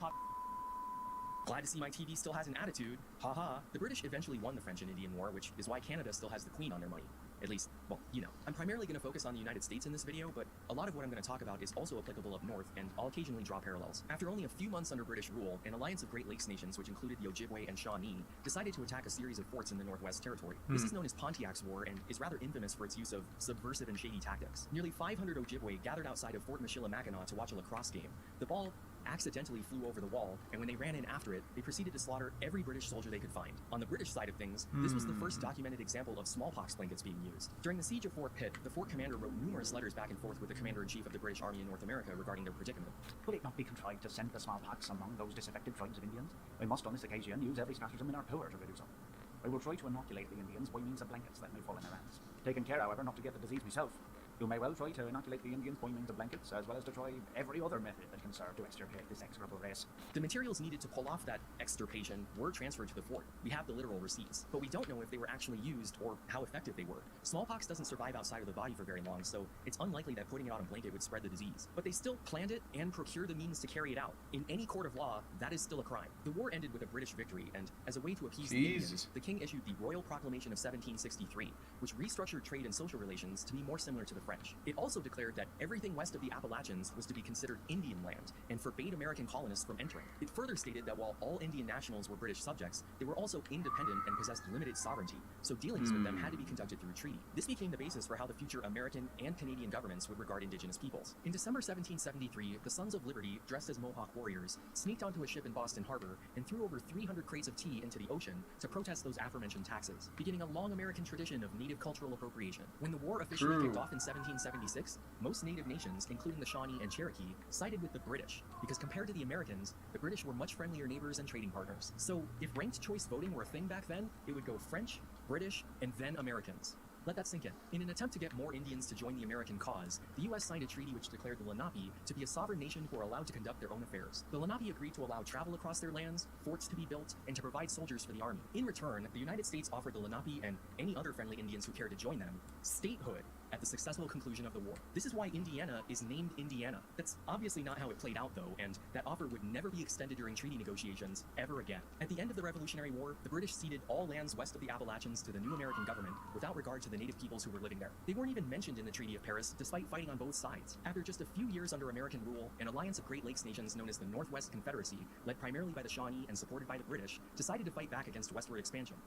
Speaker 6: Glad to see my TV still has an attitude. Haha. The British eventually won the French and Indian War, which is why Canada still has the Queen on their money. At least, well, you know. I'm primarily going to focus on the United States in this video, but a lot of what I'm going to talk about is also applicable up north, and I'll occasionally draw parallels. After only a few months under British rule, an alliance of Great Lakes nations, which included the Ojibwe and Shawnee, decided to attack a series of forts in the Northwest Territory. This is known as Pontiac's War, and is rather infamous for its use of subversive and shady tactics. Nearly 500 Ojibwe gathered outside of Fort Michilimackinac to watch a lacrosse game. The ball accidentally flew over the wall, and when they ran in after it, they proceeded to slaughter every British soldier they could find. On the British side of things, this was the first documented example of smallpox blankets being used. During the siege of Fort Pitt, the fort commander wrote numerous letters back and forth with the commander-in-chief of the British Army in North America regarding their predicament.
Speaker 9: Could it not be contrived to send the smallpox among those disaffected tribes of Indians? We must on this occasion use every stratagem in our power to reduce them. I will try to inoculate the Indians by means of blankets that may fall in their hands. Taking care, however, not to get the disease myself. You may well try to inoculate the Indians by means of blankets, as well as to try every other method that can serve to extirpate this execrable race.
Speaker 6: The materials needed to pull off that extirpation were transferred to the fort. We have the literal receipts, but we don't know if they were actually used or how effective they were. Smallpox doesn't survive outside of the body for very long, so it's unlikely that putting it on a blanket would spread the disease. But they still planned it and procured the means to carry it out. In any court of law, that is still a crime. The war ended with a British victory, and as a way to appease the Indians, the king issued the Royal Proclamation of 1763, which restructured trade and social relations to be more similar to the French. It also declared that everything west of the Appalachians was to be considered Indian land, and forbade American colonists from entering. It further stated that while all Indian nationals were British subjects, they were also independent and possessed limited sovereignty, so dealings with them had to be conducted through treaty. This became the basis for how the future American and Canadian governments would regard indigenous peoples. In December 1773, the Sons of Liberty, dressed as Mohawk warriors, sneaked onto a ship in Boston Harbor and threw over 300 crates of tea into the ocean to protest those aforementioned taxes, beginning a long American tradition of native cultural appropriation. When the war officially kicked off in 1776, most native nations, including the Shawnee and Cherokee, sided with the British, because compared to the Americans, the British were much friendlier neighbors and trading partners. So, if ranked choice voting were a thing back then, it would go French, British, and then Americans. Let that sink in. In an attempt to get more Indians to join the American cause, the U.S. signed a treaty which declared the Lenape to be a sovereign nation who are allowed to conduct their own affairs. The Lenape agreed to allow travel across their lands, forts to be built, and to provide soldiers for the army. In return, the United States offered the Lenape and any other friendly Indians who cared to join them statehood at the successful conclusion of the war. This is why Indiana is named Indiana. That's obviously not how it played out, though, and that offer would never be extended during treaty negotiations ever again. At the end of the Revolutionary War, the British ceded all lands west of the Appalachians to the new American government without regard to the native peoples who were living there. They weren't even mentioned in the Treaty of Paris, despite fighting on both sides. After just a few years under American rule, an alliance of Great Lakes nations known as the Northwest Confederacy, led primarily by the Shawnee and supported by the British, decided to fight back against westward expansion.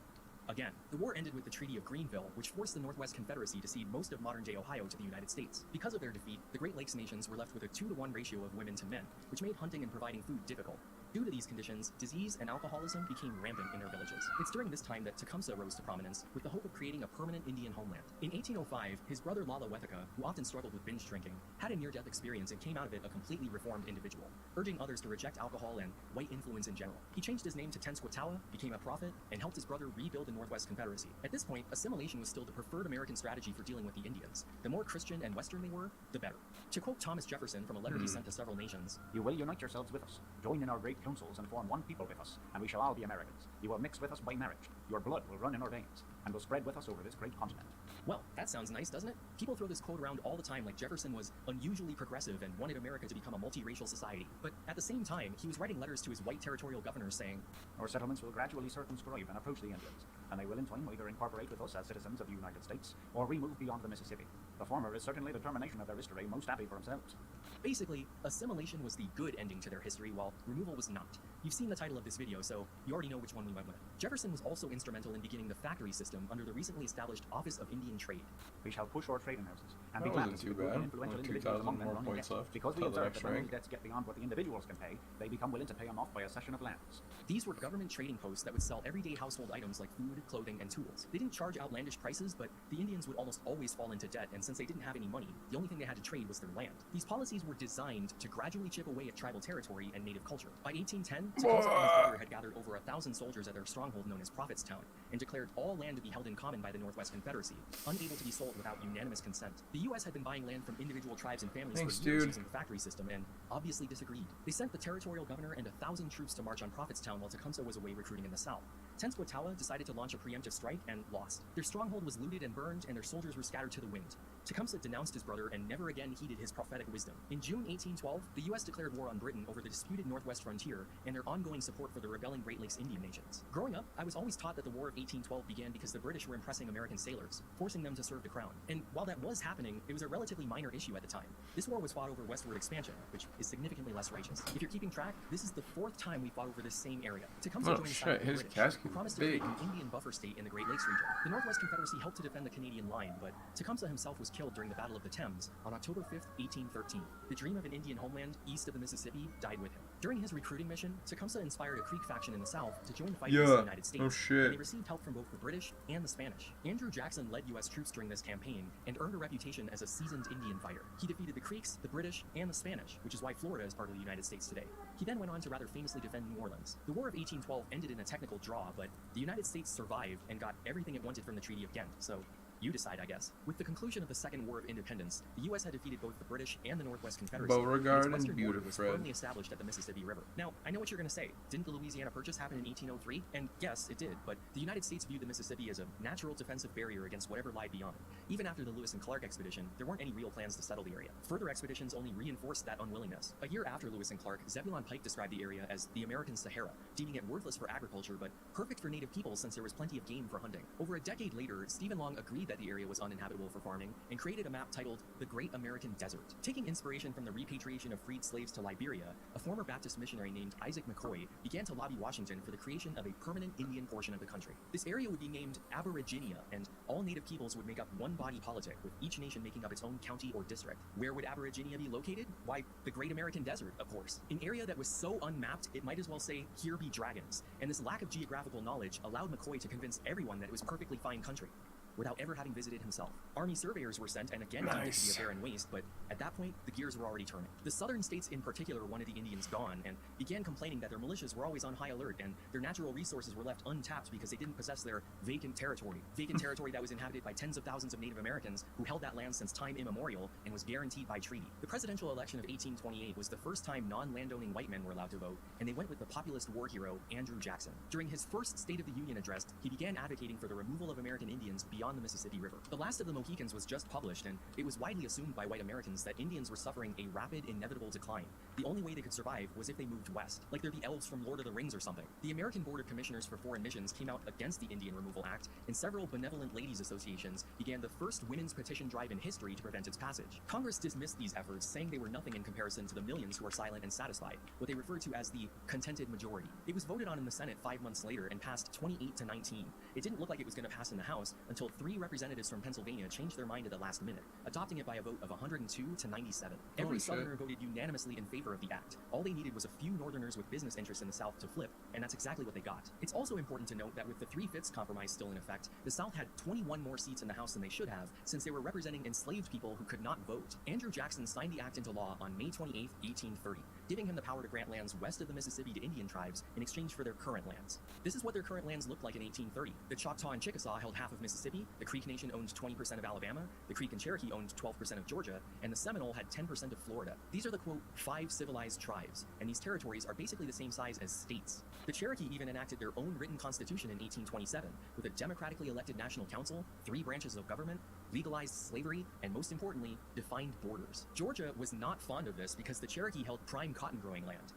Speaker 6: Again, the war ended with the Treaty of Greenville, which forced the Northwest Confederacy to cede most of modern-day Ohio to the United States. Because of their defeat, the Great Lakes nations were left with a 2-to-1 ratio of women to men, which made hunting and providing food difficult. Due to these conditions, disease and alcoholism became rampant in their villages. It's during this time that Tecumseh rose to prominence with the hope of creating a permanent Indian homeland. In 1805, his brother Lalawetheka, who often struggled with binge drinking, had a near-death experience and came out of it a completely reformed individual, urging others to reject alcohol and white influence in general. He changed his name to Tenskwatawa, became a prophet, and helped his brother rebuild the Northwest Confederacy. At this point, assimilation was still the preferred American strategy for dealing with the Indians. The more Christian and Western they were, the better. To quote Thomas Jefferson from a letter he sent to several nations,
Speaker 9: You will unite yourselves with us, join in our great councils, and form one people with us, and we shall all be Americans. You will mix with us by marriage. Your blood will run in our veins, and will spread with us over this great continent.
Speaker 6: Well, that sounds nice, doesn't it? People throw this quote around all the time like Jefferson was unusually progressive and wanted America to become a multiracial society. But at the same time, he was writing letters to his white territorial governors saying,
Speaker 9: Our settlements will gradually circumscribe and approach the Indians, and they will in time either incorporate with us as citizens of the United States, or remove beyond the Mississippi. The former is certainly the termination of their history most happy for themselves.
Speaker 6: Basically, assimilation was the good ending to their history, while removal was not. You've seen the title of this video, so you already know which one we went with. Jefferson was also instrumental in beginning the factory system under the recently established Office of Indian Trade.
Speaker 9: We shall push our trading houses and
Speaker 2: That
Speaker 9: be glad to
Speaker 2: wasn't
Speaker 9: see
Speaker 2: too
Speaker 9: the good and
Speaker 2: bad.
Speaker 9: influential
Speaker 2: Only
Speaker 9: individuals
Speaker 2: 2,000
Speaker 9: among them
Speaker 2: more
Speaker 9: run in
Speaker 2: points
Speaker 9: debt.
Speaker 2: left
Speaker 9: Because we
Speaker 2: till the
Speaker 9: observe
Speaker 2: next
Speaker 9: that when those
Speaker 2: rank.
Speaker 9: debts get beyond what the individuals can pay, they become willing to pay them off by a cession of lands.
Speaker 6: These were government trading posts that would sell everyday household items like food, clothing, and tools. They didn't charge outlandish prices, but the Indians would almost always fall into debt, and since they didn't have any money, the only thing they had to trade was their land. These policies were designed to gradually chip away at tribal territory and native culture. By 1810, Tecumseh and his brother had gathered over 1,000 soldiers at their stronghold known as Prophetstown, and declared all land to be held in common by the Northwest Confederacy, unable to be sold without unanimous consent. The U.S. had been buying land from individual tribes and families
Speaker 2: Thanks,
Speaker 6: for years
Speaker 2: dude.
Speaker 6: using the factory system, and obviously disagreed. They sent the territorial governor and 1,000 troops to march on Prophetstown while Tecumseh was away recruiting in the South. Tenskwatawa decided to launch a preemptive strike and lost. Their stronghold was looted and burned, and their soldiers were scattered to the wind. Tecumseh denounced his brother and never again heeded his prophetic wisdom. In June 1812, the U.S. declared war on Britain over the disputed Northwest frontier and their ongoing support for the rebelling Great Lakes Indian nations. Growing up, I was always taught that the War of 1812 began because the British were impressing American sailors, forcing them to serve the crown. And while that was happening, it was a relatively minor issue at the time. This war was fought over westward expansion, which is significantly less righteous. If you're keeping track, this is the 4th time we fought over this same area. Tecumseh
Speaker 2: Oh
Speaker 6: joined the side
Speaker 2: shit,
Speaker 6: of the
Speaker 2: his
Speaker 6: British,
Speaker 2: casket
Speaker 6: who
Speaker 2: is
Speaker 6: promised to
Speaker 2: big.
Speaker 6: create an Indian buffer state in the Great Lakes region. The Northwest Confederacy helped to defend the Canadian line, but Tecumseh himself was killed during the Battle of the Thames on October 5th, 1813. The dream of an Indian homeland east of the Mississippi died with him. During his recruiting mission, Tecumseh inspired a Creek faction in the South to join the fight against the United States.
Speaker 2: Oh shit.
Speaker 6: And they received help from both the British and the Spanish. Andrew Jackson led U.S. troops during this campaign and earned a reputation as a seasoned Indian fighter. He defeated the Creeks, the British, and the Spanish, which is why Florida is part of the United States today. He then went on to rather famously defend New Orleans. The War of 1812 ended in a technical draw, but the United States survived and got everything it wanted from the Treaty of Ghent, so you decide, I guess. With the conclusion of the Second War of Independence, the U.S. had defeated both the British and the Northwest Confederacy.
Speaker 2: Beauregard
Speaker 6: and its
Speaker 2: and
Speaker 6: western border was
Speaker 2: Butefred.
Speaker 6: firmly established at the Mississippi River. Now, I know what you're going to say. Didn't the Louisiana Purchase happen in 1803? And yes, it did, but the United States viewed the Mississippi as a natural defensive barrier against whatever lied beyond. Even after the Lewis and Clark expedition, there weren't any real plans to settle the area. Further expeditions only reinforced that unwillingness. A year after Lewis and Clark, Zebulon Pike described the area as the American Sahara, deeming it worthless for agriculture, but perfect for native peoples since there was plenty of game for hunting. Over a decade later, Stephen Long agreed that the area was uninhabitable for farming and created a map titled The Great American Desert. Taking inspiration from the repatriation of freed slaves to Liberia, a former Baptist missionary named Isaac McCoy began to lobby Washington for the creation of a permanent Indian portion of the country. This area would be named Aboriginia, and all native peoples would make up one body politic, with each nation making up its own county or district. Where would Aboriginia be located? Why, the Great American Desert, of course. An area that was so unmapped, it might as well say, here be dragons. And this lack of geographical knowledge allowed McCoy to convince everyone that it was perfectly fine country, without ever having visited himself. Army surveyors were sent and again deemed it to be a barren waste, but at that point, the gears were already turning. The southern states in particular wanted the Indians gone and began complaining that their militias were always on high alert and their natural resources were left untapped because they didn't possess their vacant territory. Vacant territory that was inhabited by tens of thousands of Native Americans who held that land since time immemorial and was guaranteed by treaty. The presidential election of 1828 was the first time non-landowning white men were allowed to vote, and they went with the populist war hero, Andrew Jackson. During his first State of the Union address, he began advocating for the removal of American Indians beyond the Mississippi River. The Last of the Mohicans was just published, and it was widely assumed by white Americans that Indians were suffering a rapid, inevitable decline. The only way they could survive was if they moved west, like they're the elves from Lord of the Rings or something. The American Board of Commissioners for Foreign Missions came out against the Indian Removal Act, and several benevolent ladies' associations began the first women's petition drive in history to prevent its passage. Congress dismissed these efforts, saying they were nothing in comparison to the millions who are silent and satisfied, what they referred to as the contented majority. It was voted on in the Senate 5 months later and passed 28 to 19. It didn't look like it was going to pass in the House until 3 representatives from Pennsylvania changed their mind at the last minute, adopting it by a vote of 102 to 97. Every Southerner voted unanimously in favor of the act. All they needed was a few Northerners with business interests in the South to flip, and that's exactly what they got. It's also important to note that with the 3/5 compromise still in effect, the South had 21 more seats in the House than they should have, since they were representing enslaved people who could not vote. Andrew Jackson signed the act into law on May 28, 1830, giving him the power to grant lands west of the Mississippi to Indian tribes in exchange for their current lands. This is what their current lands looked like in 1830. The Choctaw and Chickasaw held half of Mississippi, the Creek Nation owned 20% of Alabama, the Creek and Cherokee owned 12% of Georgia, and the Seminole had 10% of Florida. These are the, quote, 5 civilized tribes, and these territories are basically the same size as states. The Cherokee even enacted their own written constitution in 1827, with a democratically elected national council, 3 branches of government, legalized slavery, and most importantly, defined borders. Georgia was not fond of this because the Cherokee held prime cotton growing land.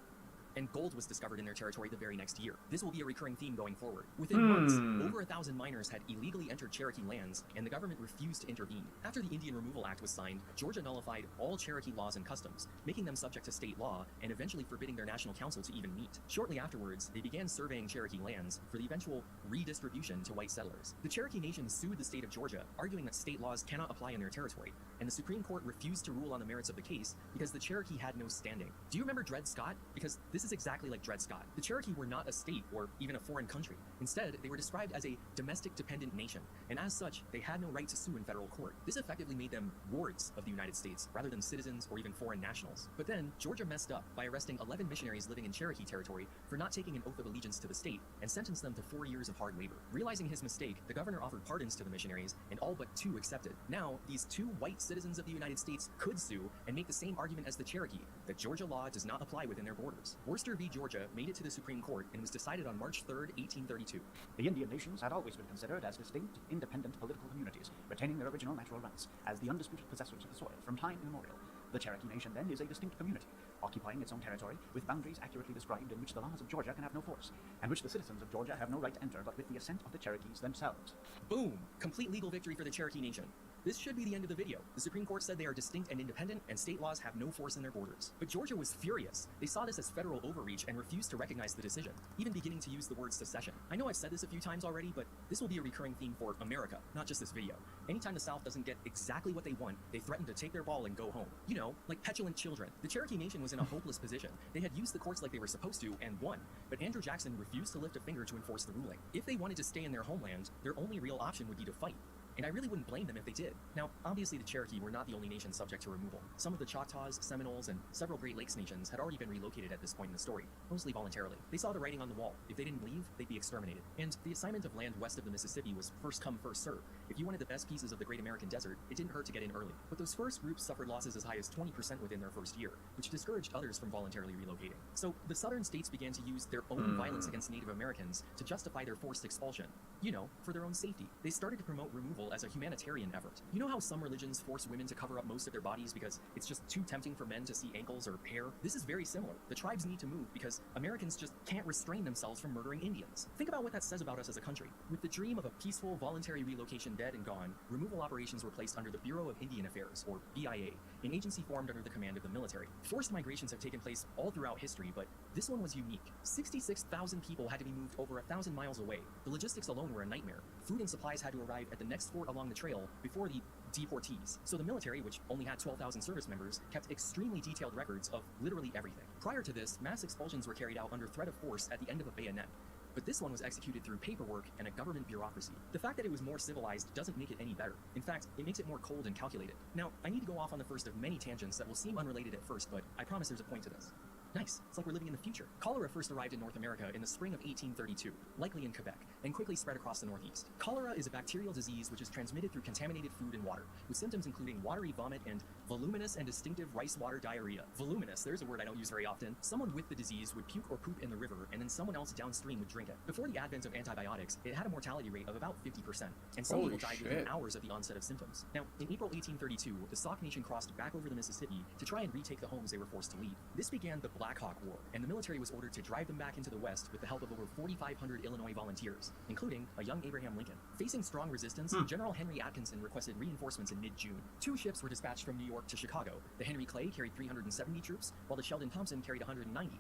Speaker 6: and gold was discovered in their territory the very next year. This will be a recurring theme going forward. Within months, over 1,000 miners had illegally entered Cherokee lands, and the government refused to intervene. After the Indian Removal Act was signed, Georgia nullified all Cherokee laws and customs, making them subject to state law and eventually forbidding their national council to even meet. Shortly afterwards, they began surveying Cherokee lands for the eventual redistribution to white settlers. The Cherokee Nation sued the state of Georgia, arguing that state laws cannot apply in their territory, and the Supreme Court refused to rule on the merits of the case because the Cherokee had no standing. Do you remember Dred Scott? Because this is exactly like Dred Scott. The Cherokee were not a state or even a foreign country. Instead, they were described as a domestic dependent nation, and as such, they had no right to sue in federal court. This effectively made them wards of the United States rather than citizens or even foreign nationals. But then, Georgia messed up by arresting 11 missionaries living in Cherokee territory for not taking an oath of allegiance to the state and sentenced them to 4 years of hard labor. Realizing his mistake, the governor offered pardons to the missionaries, and all but 2 accepted. Now, these 2 white citizens of the United States could sue and make the same argument as the Cherokee, that Georgia law does not apply within their borders. Worcester v. Georgia made it to the Supreme Court and was decided on March 3, 1832.
Speaker 9: The Indian nations had always been considered as distinct, independent political communities, retaining their original natural rights as the undisputed possessors of the soil from time immemorial. The Cherokee Nation, then, is a distinct community, occupying its own territory with boundaries accurately described in which the laws of Georgia can have no force, and which the citizens of Georgia have no right to enter but with the assent of the Cherokees themselves.
Speaker 6: Boom! Complete legal victory for the Cherokee Nation. This should be the end of the video. The Supreme Court said they are distinct and independent, and state laws have no force in their borders. But Georgia was furious. They saw this as federal overreach and refused to recognize the decision, even beginning to use the word secession. I know I've said this a few times already, but this will be a recurring theme for America, not just this video. Anytime the South doesn't get exactly what they want, they threaten to take their ball and go home. You know, like petulant children. The Cherokee Nation was in a hopeless position. They had used the courts like they were supposed to and won, but Andrew Jackson refused to lift a finger to enforce the ruling. If they wanted to stay in their homeland, their only real option would be to fight. And I really wouldn't blame them if they did. Now, obviously the Cherokee were not the only nation subject to removal. Some of the Choctaws, Seminoles, and several Great Lakes nations had already been relocated at this point in the story, mostly voluntarily. They saw the writing on the wall. If they didn't leave, they'd be exterminated. And the assignment of land west of the Mississippi was first come, first served. If you wanted the best pieces of the Great American Desert, it didn't hurt to get in early. But those first groups suffered losses as high as 20% within their first year, which discouraged others from voluntarily relocating. So the southern states began to use their own violence against Native Americans to justify their forced expulsion. You know, for their own safety. They started to promote removal as a humanitarian effort. You know how some religions force women to cover up most of their bodies because it's just too tempting for men to see ankles or hair? This is very similar. The tribes need to move because Americans just can't restrain themselves from murdering Indians. Think about what that says about us as a country. With the dream of a peaceful, voluntary relocation dead and gone, removal operations were placed under the Bureau of Indian Affairs, or BIA, an agency formed under the command of the military. Forced migrations have taken place all throughout history, but this one was unique. 66,000 people had to be moved over 1,000 miles away. The logistics alone were a nightmare. Food and supplies had to arrive at the next fort along the trail before the deportees. So the military, which only had 12,000 service members, kept extremely detailed records of literally everything. Prior to this, mass expulsions were carried out under threat of force at the end of a bayonet. But this one was executed through paperwork and a government bureaucracy. The fact that it was more civilized doesn't make it any better. In fact, it makes it more cold and calculated. Now, I need to go off on the first of many tangents that will seem unrelated at first, but I promise there's a point to this. Nice. It's like we're living in the future. Cholera first arrived in North America in the spring of 1832, likely in Quebec, and quickly spread across the Northeast. Cholera is a bacterial disease which is transmitted through contaminated food and water, with symptoms including watery vomit and voluminous and distinctive rice water diarrhea. Voluminous, there's a word I don't use very often. Someone with the disease would puke or poop in the river, and then someone else downstream would drink it. Before the advent of antibiotics, it had a mortality rate of about 50%, and some people died within hours of the onset of symptoms. Now, in April 1832, the Sauk Nation crossed back over the Mississippi to try and retake the homes they were forced to leave. This began the Black Hawk War, and the military was ordered to drive them back into the West with the help of over 4,500 Illinois volunteers, including a young Abraham Lincoln. Facing strong resistance, General Henry Atkinson requested reinforcements in mid-June. 2 ships were dispatched from New York to Chicago. The Henry Clay carried 370 troops, while the Sheldon Thompson carried 190.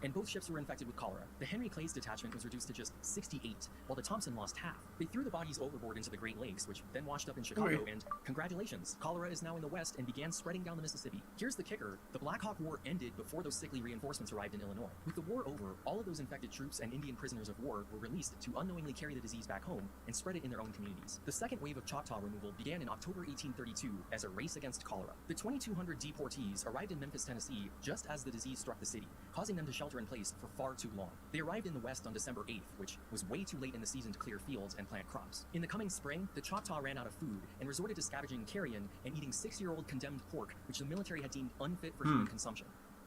Speaker 6: And both ships were infected with cholera. The Henry Clay's detachment was reduced to just 68, while the Thompson lost half. They threw the bodies overboard into the Great Lakes, which then washed up in Chicago, and congratulations, cholera is now in the West and began spreading down the Mississippi. Here's the kicker, the Black Hawk War ended before those sickly reinforcements arrived in Illinois. With the war over, all of those infected troops and Indian prisoners of war were released to unknowingly carry the disease back home and spread it in their own communities. The second wave of Choctaw removal began in October 1832 as a race against cholera. The 2,200 deportees arrived in Memphis, Tennessee, just as the disease struck the city, causing them to shelter in place for far too long. They arrived in the West on December 8th, which was way too late in the season to clear fields and plant crops. In the coming spring, the Choctaw ran out of food and resorted to scavenging carrion and eating 6-year-old condemned pork, which the military had deemed unfit for human consumption.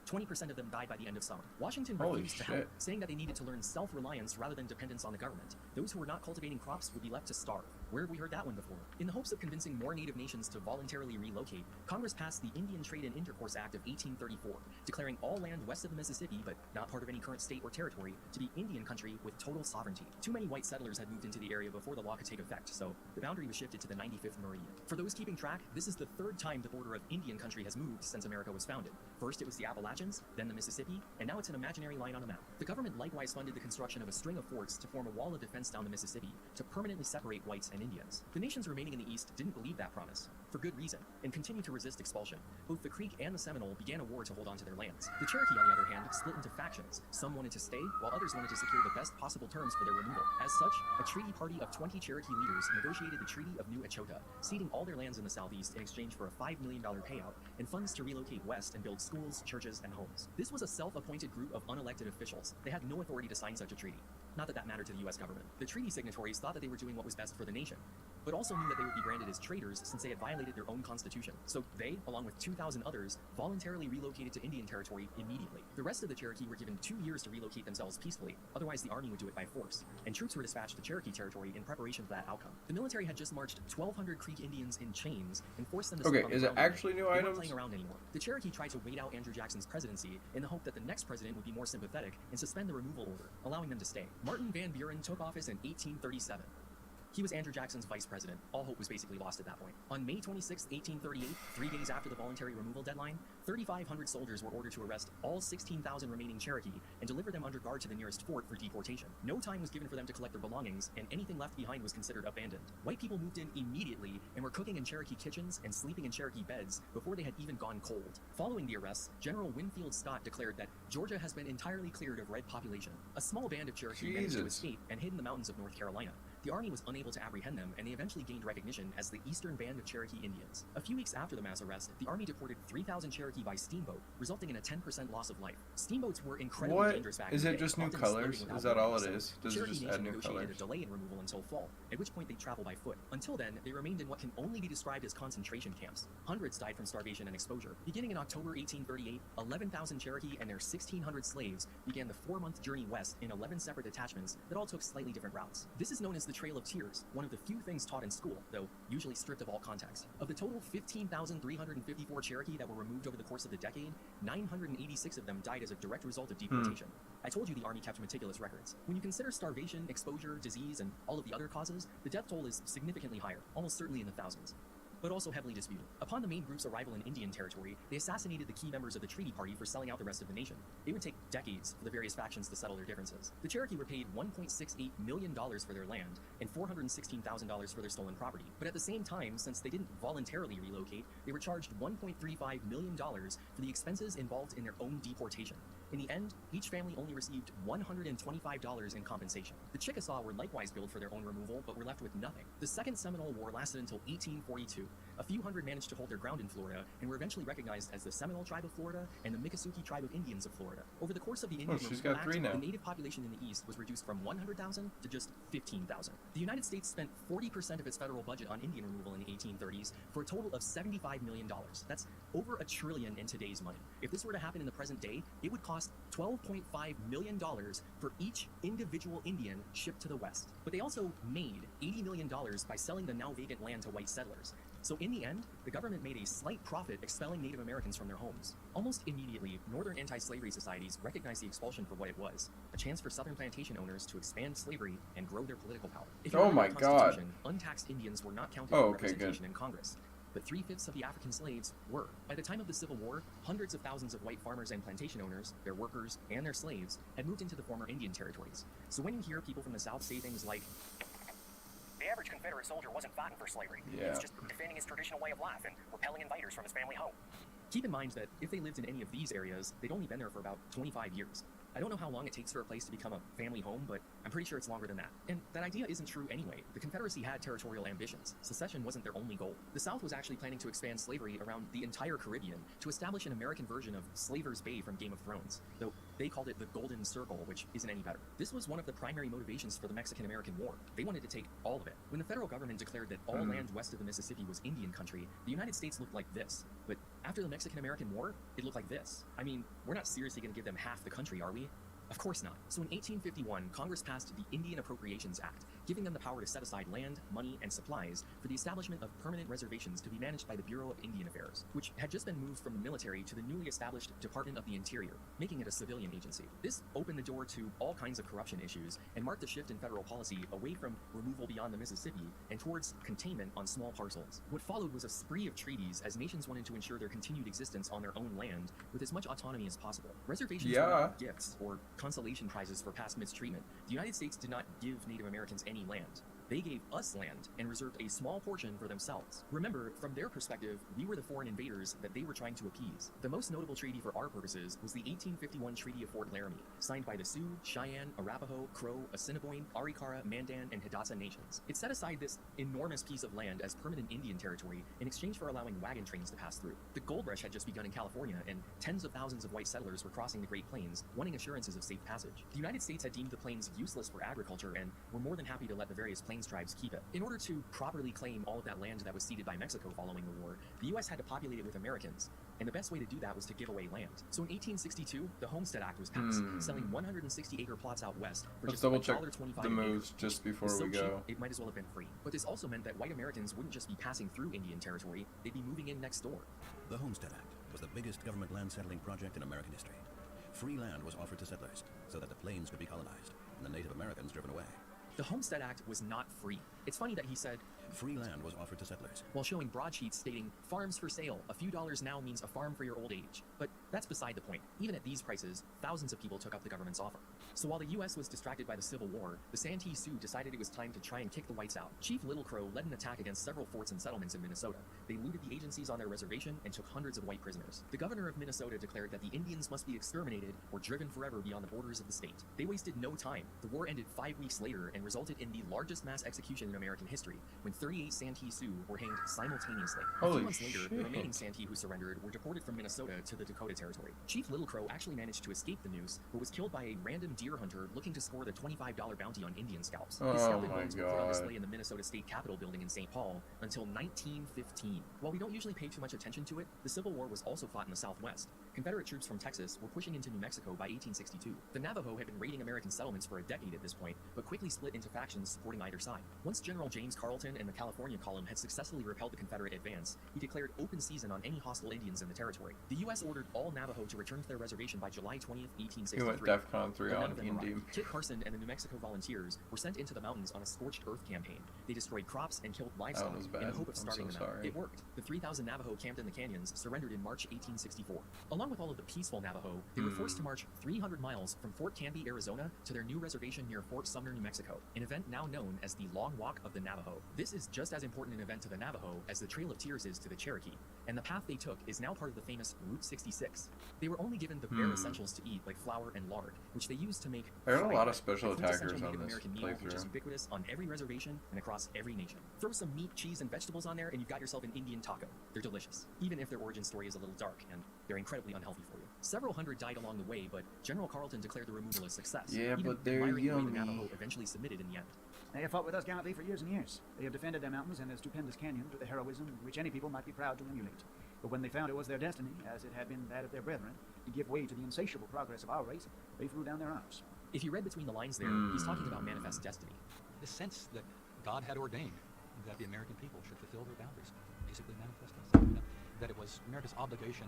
Speaker 6: 20% of them died by the end of summer. Washington refused to help, saying that they needed to learn self-reliance rather than dependence on the government. Those who were not cultivating crops would be left to starve. Where have we heard that one before? In the hopes of convincing more native nations to voluntarily relocate, Congress passed the Indian Trade and Intercourse Act of 1834, declaring all land west of the Mississippi, but not part of any current state or territory, to be Indian country with total sovereignty. Too many white settlers had moved into the area before the law could take effect, so the boundary was shifted to the 95th meridian. For those keeping track, this is the third time the border of Indian country has moved since America was founded. First it was the Appalachians, then the Mississippi, and now it's an imaginary line on a map. The government likewise funded the construction of a string of forts to form a wall of defense down the Mississippi to permanently separate whites and Indians. The nations remaining in the East didn't believe that promise, for good reason, and continued to resist expulsion. Both the Creek and the Seminole began a war to hold on to their lands. The Cherokee, on the other hand, split into factions. Some wanted to stay, while others wanted to secure the best possible terms for their removal. As such, a treaty party of 20 Cherokee leaders negotiated the Treaty of New Echota, ceding all their lands in the southeast in exchange for a $5 million payout and funds to relocate west and build schools, churches, and homes. This was a self-appointed group of unelected officials. They had no authority to sign such a treaty. Not that that mattered to the U.S. government. The treaty signatories thought that they were doing what was best for the nation, but also knew that they would be branded as traitors since they had violated their own constitution. So they, along with 2,000 others, voluntarily relocated to Indian Territory immediately. The rest of the Cherokee were given 2 years to relocate themselves peacefully, otherwise the army would do it by force, and troops were dispatched to Cherokee Territory in preparation for that outcome. The military had just marched 1,200 Creek Indians in chains and forced them to sleep on the
Speaker 2: is it
Speaker 6: ground.
Speaker 2: actually new
Speaker 6: They weren't
Speaker 2: items?
Speaker 6: playing around anymore. The Cherokee tried to wait out Andrew Jackson's presidency in the hope that the next president would be more sympathetic and suspend the removal order, allowing them to stay. Martin Van Buren took office in 1837. He was Andrew Jackson's vice president. All hope was basically lost at that point. On May 26, 1838, 3 days after the voluntary removal deadline, 3,500 soldiers were ordered to arrest all 16,000 remaining Cherokee and deliver them under guard to the nearest fort for deportation. No time was given for them to collect their belongings, and anything left behind was considered abandoned. White people moved in immediately and were cooking in Cherokee kitchens and sleeping in Cherokee beds before they had even gone cold. Following the arrests, General Winfield Scott declared that Georgia has been entirely cleared of red population. A small band of Cherokee managed to escape and hid in the mountains of North Carolina. The Army was unable to apprehend them, and they eventually gained recognition as the Eastern Band of Cherokee Indians. A few weeks after the mass arrest, the Army deported 3,000 Cherokee by steamboat, resulting in a 10% loss of life. Steamboats were incredibly dangerous back in
Speaker 2: Is
Speaker 6: the
Speaker 2: it
Speaker 6: day,
Speaker 2: just new
Speaker 6: often
Speaker 2: colors?
Speaker 6: floating
Speaker 2: Is
Speaker 6: without
Speaker 2: that all
Speaker 6: water,
Speaker 2: it is?
Speaker 6: so
Speaker 2: Does it
Speaker 6: Cherokee
Speaker 2: just
Speaker 6: Nation
Speaker 2: add new
Speaker 6: negotiated
Speaker 2: colors?
Speaker 6: a delay in removal until fall, at which point they travel by foot. Until then, they remained in what can only be described as concentration camps. Hundreds died from starvation and exposure. Beginning in October 1838, 11,000 Cherokee and their 1,600 slaves began the 4-month journey west in 11 separate detachments that all took slightly different routes. This is known as the Trail of Tears, one of the few things taught in school, though usually stripped of all context. Of the total 15,354 Cherokee that were removed over the course of the decade, 986 of them died as a direct result of deportation. I told you the Army kept meticulous records. When you consider starvation, exposure, disease, and all of the other causes, the death toll is significantly higher, almost certainly in the thousands, but also heavily disputed. Upon the main group's arrival in Indian Territory, they assassinated the key members of the treaty party for selling out the rest of the nation. It would take decades for the various factions to settle their differences. The Cherokee were paid $1.68 million for their land and $416,000 for their stolen property. But at the same time, since they didn't voluntarily relocate, they were charged $1.35 million for the expenses involved in their own deportation. In the end, each family only received $125 in compensation. The Chickasaw were likewise billed for their own removal, but were left with nothing. The Second Seminole War lasted until 1842. A few hundred managed to hold their ground in Florida and were eventually recognized as the Seminole Tribe of Florida and the Miccosukee Tribe of Indians of Florida. Over the course of the Indian Removal Act, the native population in the East was reduced from 100,000 to just 15,000. The United States spent 40% of its federal budget on Indian removal in the 1830s for a total of $75 million. That's over $1 trillion in today's money. If this were to happen in the present day, it would cost $12.5 million for each individual Indian shipped to the West. But they also made $80 million by selling the now vacant land to white settlers. So in the end, the government made a slight profit expelling Native Americans from their homes. Almost immediately, Northern anti-slavery societies recognized the expulsion for what it was, a chance for Southern plantation owners to expand slavery and grow their political power. If you remember the Constitution, untaxed Indians were not counted for representation in Congress, but 3/5 of the African slaves were. By the time of the Civil War, hundreds of thousands of white farmers and plantation owners, their workers, and their slaves had moved into the former Indian territories. So when you hear people from the South say things like,
Speaker 8: the average Confederate soldier wasn't fighting for slavery. He was just defending his traditional way of life and repelling invaders from his family home.
Speaker 6: Keep in mind that if they lived in any of these areas, they'd only been there for about 25 years. I don't know how long it takes for a place to become a family home, but I'm pretty sure it's longer than that. And that idea isn't true anyway. The Confederacy had territorial ambitions. Secession wasn't their only goal. The South was actually planning to expand slavery around the entire Caribbean to establish an American version of Slaver's Bay from Game of Thrones, though they called it the Golden Circle, which isn't any better. This was one of the primary motivations for the Mexican-American War. They wanted to take all of it. When the federal government declared that all land west of the Mississippi was Indian country, the United States looked like this. But after the Mexican-American War, it looked like this. I mean, we're not seriously going to give them half the country, are we? Of course not. So in 1851, Congress passed the Indian Appropriations Act, giving them the power to set aside land, money, and supplies for the establishment of permanent reservations to be managed by the Bureau of Indian Affairs, which had just been moved from the military to the newly established Department of the Interior, making it a civilian agency. This opened the door to all kinds of corruption issues and marked a shift in federal policy away from removal beyond the Mississippi and towards containment on small parcels. What followed was a spree of treaties as nations wanted to ensure their continued existence on their own land with as much autonomy as possible. Reservations were not gifts or consolation prizes for past mistreatment. The United States did not give Native Americans any land. They gave us land and reserved a small portion for themselves. Remember, from their perspective, we were the foreign invaders that they were trying to appease. The most notable treaty for our purposes was the 1851 Treaty of Fort Laramie, signed by the Sioux, Cheyenne, Arapaho, Crow, Assiniboine, Arikara, Mandan, and Hidatsa nations. It set aside this enormous piece of land as permanent Indian territory in exchange for allowing wagon trains to pass through. The gold rush had just begun in California, and tens of thousands of white settlers were crossing the Great Plains, wanting assurances of safe passage. The United States had deemed the plains useless for agriculture and were more than happy to let the various plains tribes keep it. In order to properly claim all of that land that was ceded by Mexico following the war, the U.S. had to populate it with Americans, and the best way to do that was to give away land. So in 1862, the Homestead Act was passed, selling 160-acre plots out west for just $1.25
Speaker 2: the moves just before we go.
Speaker 6: Cheap, it might as well have been free. But this also meant that white Americans wouldn't just be passing through Indian territory, they'd be moving in next door.
Speaker 10: The Homestead Act was the biggest government land settling project in American history. Free land was offered to settlers so that the plains could be colonized and the Native Americans driven away.
Speaker 6: The Homestead Act was not free. It's funny that he said,
Speaker 10: free land was offered to settlers,
Speaker 6: while showing broadsheets stating, farms for sale, a few dollars now means a farm for your old age. But that's beside the point. Even at these prices, thousands of people took up the government's offer. So while the U.S. was distracted by the Civil War, the Santee Sioux decided it was time to try and kick the whites out. Chief Little Crow led an attack against several forts and settlements in Minnesota. They looted the agencies on their reservation and took hundreds of white prisoners. The governor of Minnesota declared that the Indians must be exterminated or driven forever beyond the borders of the state. They wasted no time. The war ended 5 weeks later and resulted in the largest mass execution in American history, when 38 Santee Sioux were hanged simultaneously. A few months later, the remaining Santee who surrendered were deported from Minnesota to the Dakota Territory. Chief Little Crow actually managed to escape the noose, but was killed by a random deer hunter looking to score the $25 bounty on Indian scalps. His skeleton bones were put on display in the Minnesota State Capitol building in St. Paul until 1915. While we don't usually pay too much attention to it, the Civil War was also fought in the Southwest. Confederate troops from Texas were pushing into New Mexico by 1862. The Navajo had been raiding American settlements for a decade at this point, but quickly split into factions supporting either side. Once General James Carleton and the California column had successfully repelled the Confederate advance, he declared open season on any hostile Indians in the territory. The U.S. ordered all Navajo to return to their reservation by July 20th, 1863.
Speaker 2: He went DEFCON 3 on Indian.
Speaker 6: Kit Carson and the New Mexico Volunteers were sent into the mountains on a scorched earth campaign. They destroyed crops and killed livestock in the hope of starving them out. It worked. The 3,000 Navajo camped in the canyons surrendered in March 1864. Along with all of the peaceful Navajo, they were forced to march 300 miles from Fort Canby, Arizona to their new reservation near Fort Sumner, New Mexico, an event now known as the Long Walk of the Navajo. This is just as important an event to the Navajo as the Trail of Tears is to the Cherokee, and the path they took is now part of the famous Route 66. They were only given the bare essentials to eat, like flour and lard, which they used to make
Speaker 2: there are a lot of special attackers on
Speaker 6: Native
Speaker 2: this
Speaker 6: American meal, which is ubiquitous on every reservation and across every nation. Throw some meat, cheese, and vegetables on there, and you've got yourself an Indian taco. They're delicious, even if their origin story is a little dark, and they're incredibly unhealthy for you. Several hundred died along the way, but General Carleton declared the removal a success.
Speaker 2: Yeah,
Speaker 6: even
Speaker 2: but they're
Speaker 6: admiring the way
Speaker 2: yummy.
Speaker 6: the Navajo eventually submitted in the end.
Speaker 9: They have fought with us gallantly for years and years. They have defended their mountains and their stupendous canyons with a heroism which any people might be proud to emulate. But when they found it was their destiny, as it had been that of their brethren, to give way to the insatiable progress of our race, they threw down their arms.
Speaker 6: If you read between the lines there, he's talking about manifest destiny.
Speaker 7: The sense that God had ordained that the American people should fulfill their boundaries, basically manifest destiny. That it was America's obligation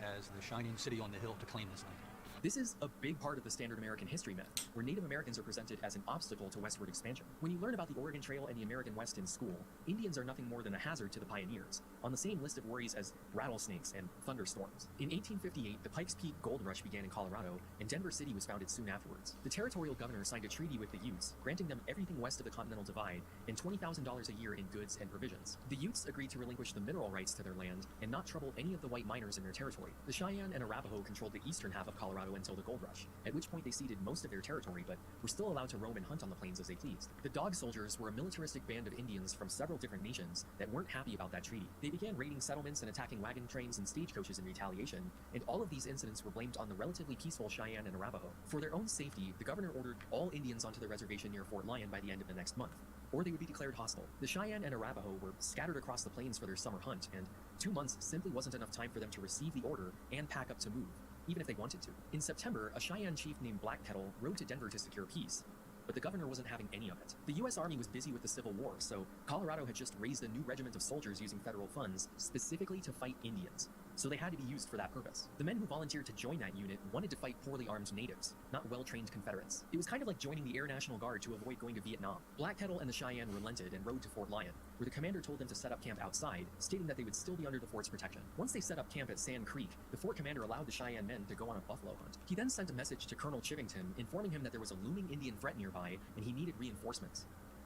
Speaker 7: as the shining city on the hill to claim this land.
Speaker 6: This is a big part of the standard American history myth, where Native Americans are presented as an obstacle to westward expansion. When you learn about the Oregon Trail and the American West in school, Indians are nothing more than a hazard to the pioneers, on the same list of worries as rattlesnakes and thunderstorms. In 1858, the Pikes Peak Gold Rush began in Colorado, and Denver City was founded soon afterwards. The territorial governor signed a treaty with the Utes, granting them everything west of the Continental Divide and $20,000 a year in goods and provisions. The Utes agreed to relinquish the mineral rights to their land and not trouble any of the white miners in their territory. The Cheyenne and Arapaho controlled the eastern half of Colorado until the Gold Rush, at which point they ceded most of their territory but were still allowed to roam and hunt on the plains as they pleased. The Dog Soldiers were a militaristic band of Indians from several different nations that weren't happy about that treaty. They began raiding settlements and attacking wagon trains and stagecoaches in retaliation, and all of these incidents were blamed on the relatively peaceful Cheyenne and Arapaho. For their own safety, the governor ordered all Indians onto the reservation near Fort Lyon by the end of the next month, or they would be declared hostile. The Cheyenne and Arapaho were scattered across the plains for their summer hunt, and 2 months simply wasn't enough time for them to receive the order and pack up to move. even if they wanted to. In September, a Cheyenne chief named Black Kettle rode to Denver to secure peace, but the governor wasn't having any of it. The U.S. Army was busy with the Civil War, so Colorado had just raised a new regiment of soldiers using federal funds specifically to fight Indians. So they had to be used for that purpose. The men who volunteered to join that unit wanted to fight poorly armed natives, not well-trained Confederates. It was kind of like joining the Air National Guard to avoid going to Vietnam. Black Kettle and the Cheyenne relented and rode to Fort Lyon, where the commander told them to set up camp outside, stating that they would still be under the fort's protection. Once they set up camp at Sand Creek, the fort commander allowed the Cheyenne men to go on a buffalo hunt. He then sent a message to Colonel Chivington, informing him that there was a looming Indian threat nearby and he needed reinforcements.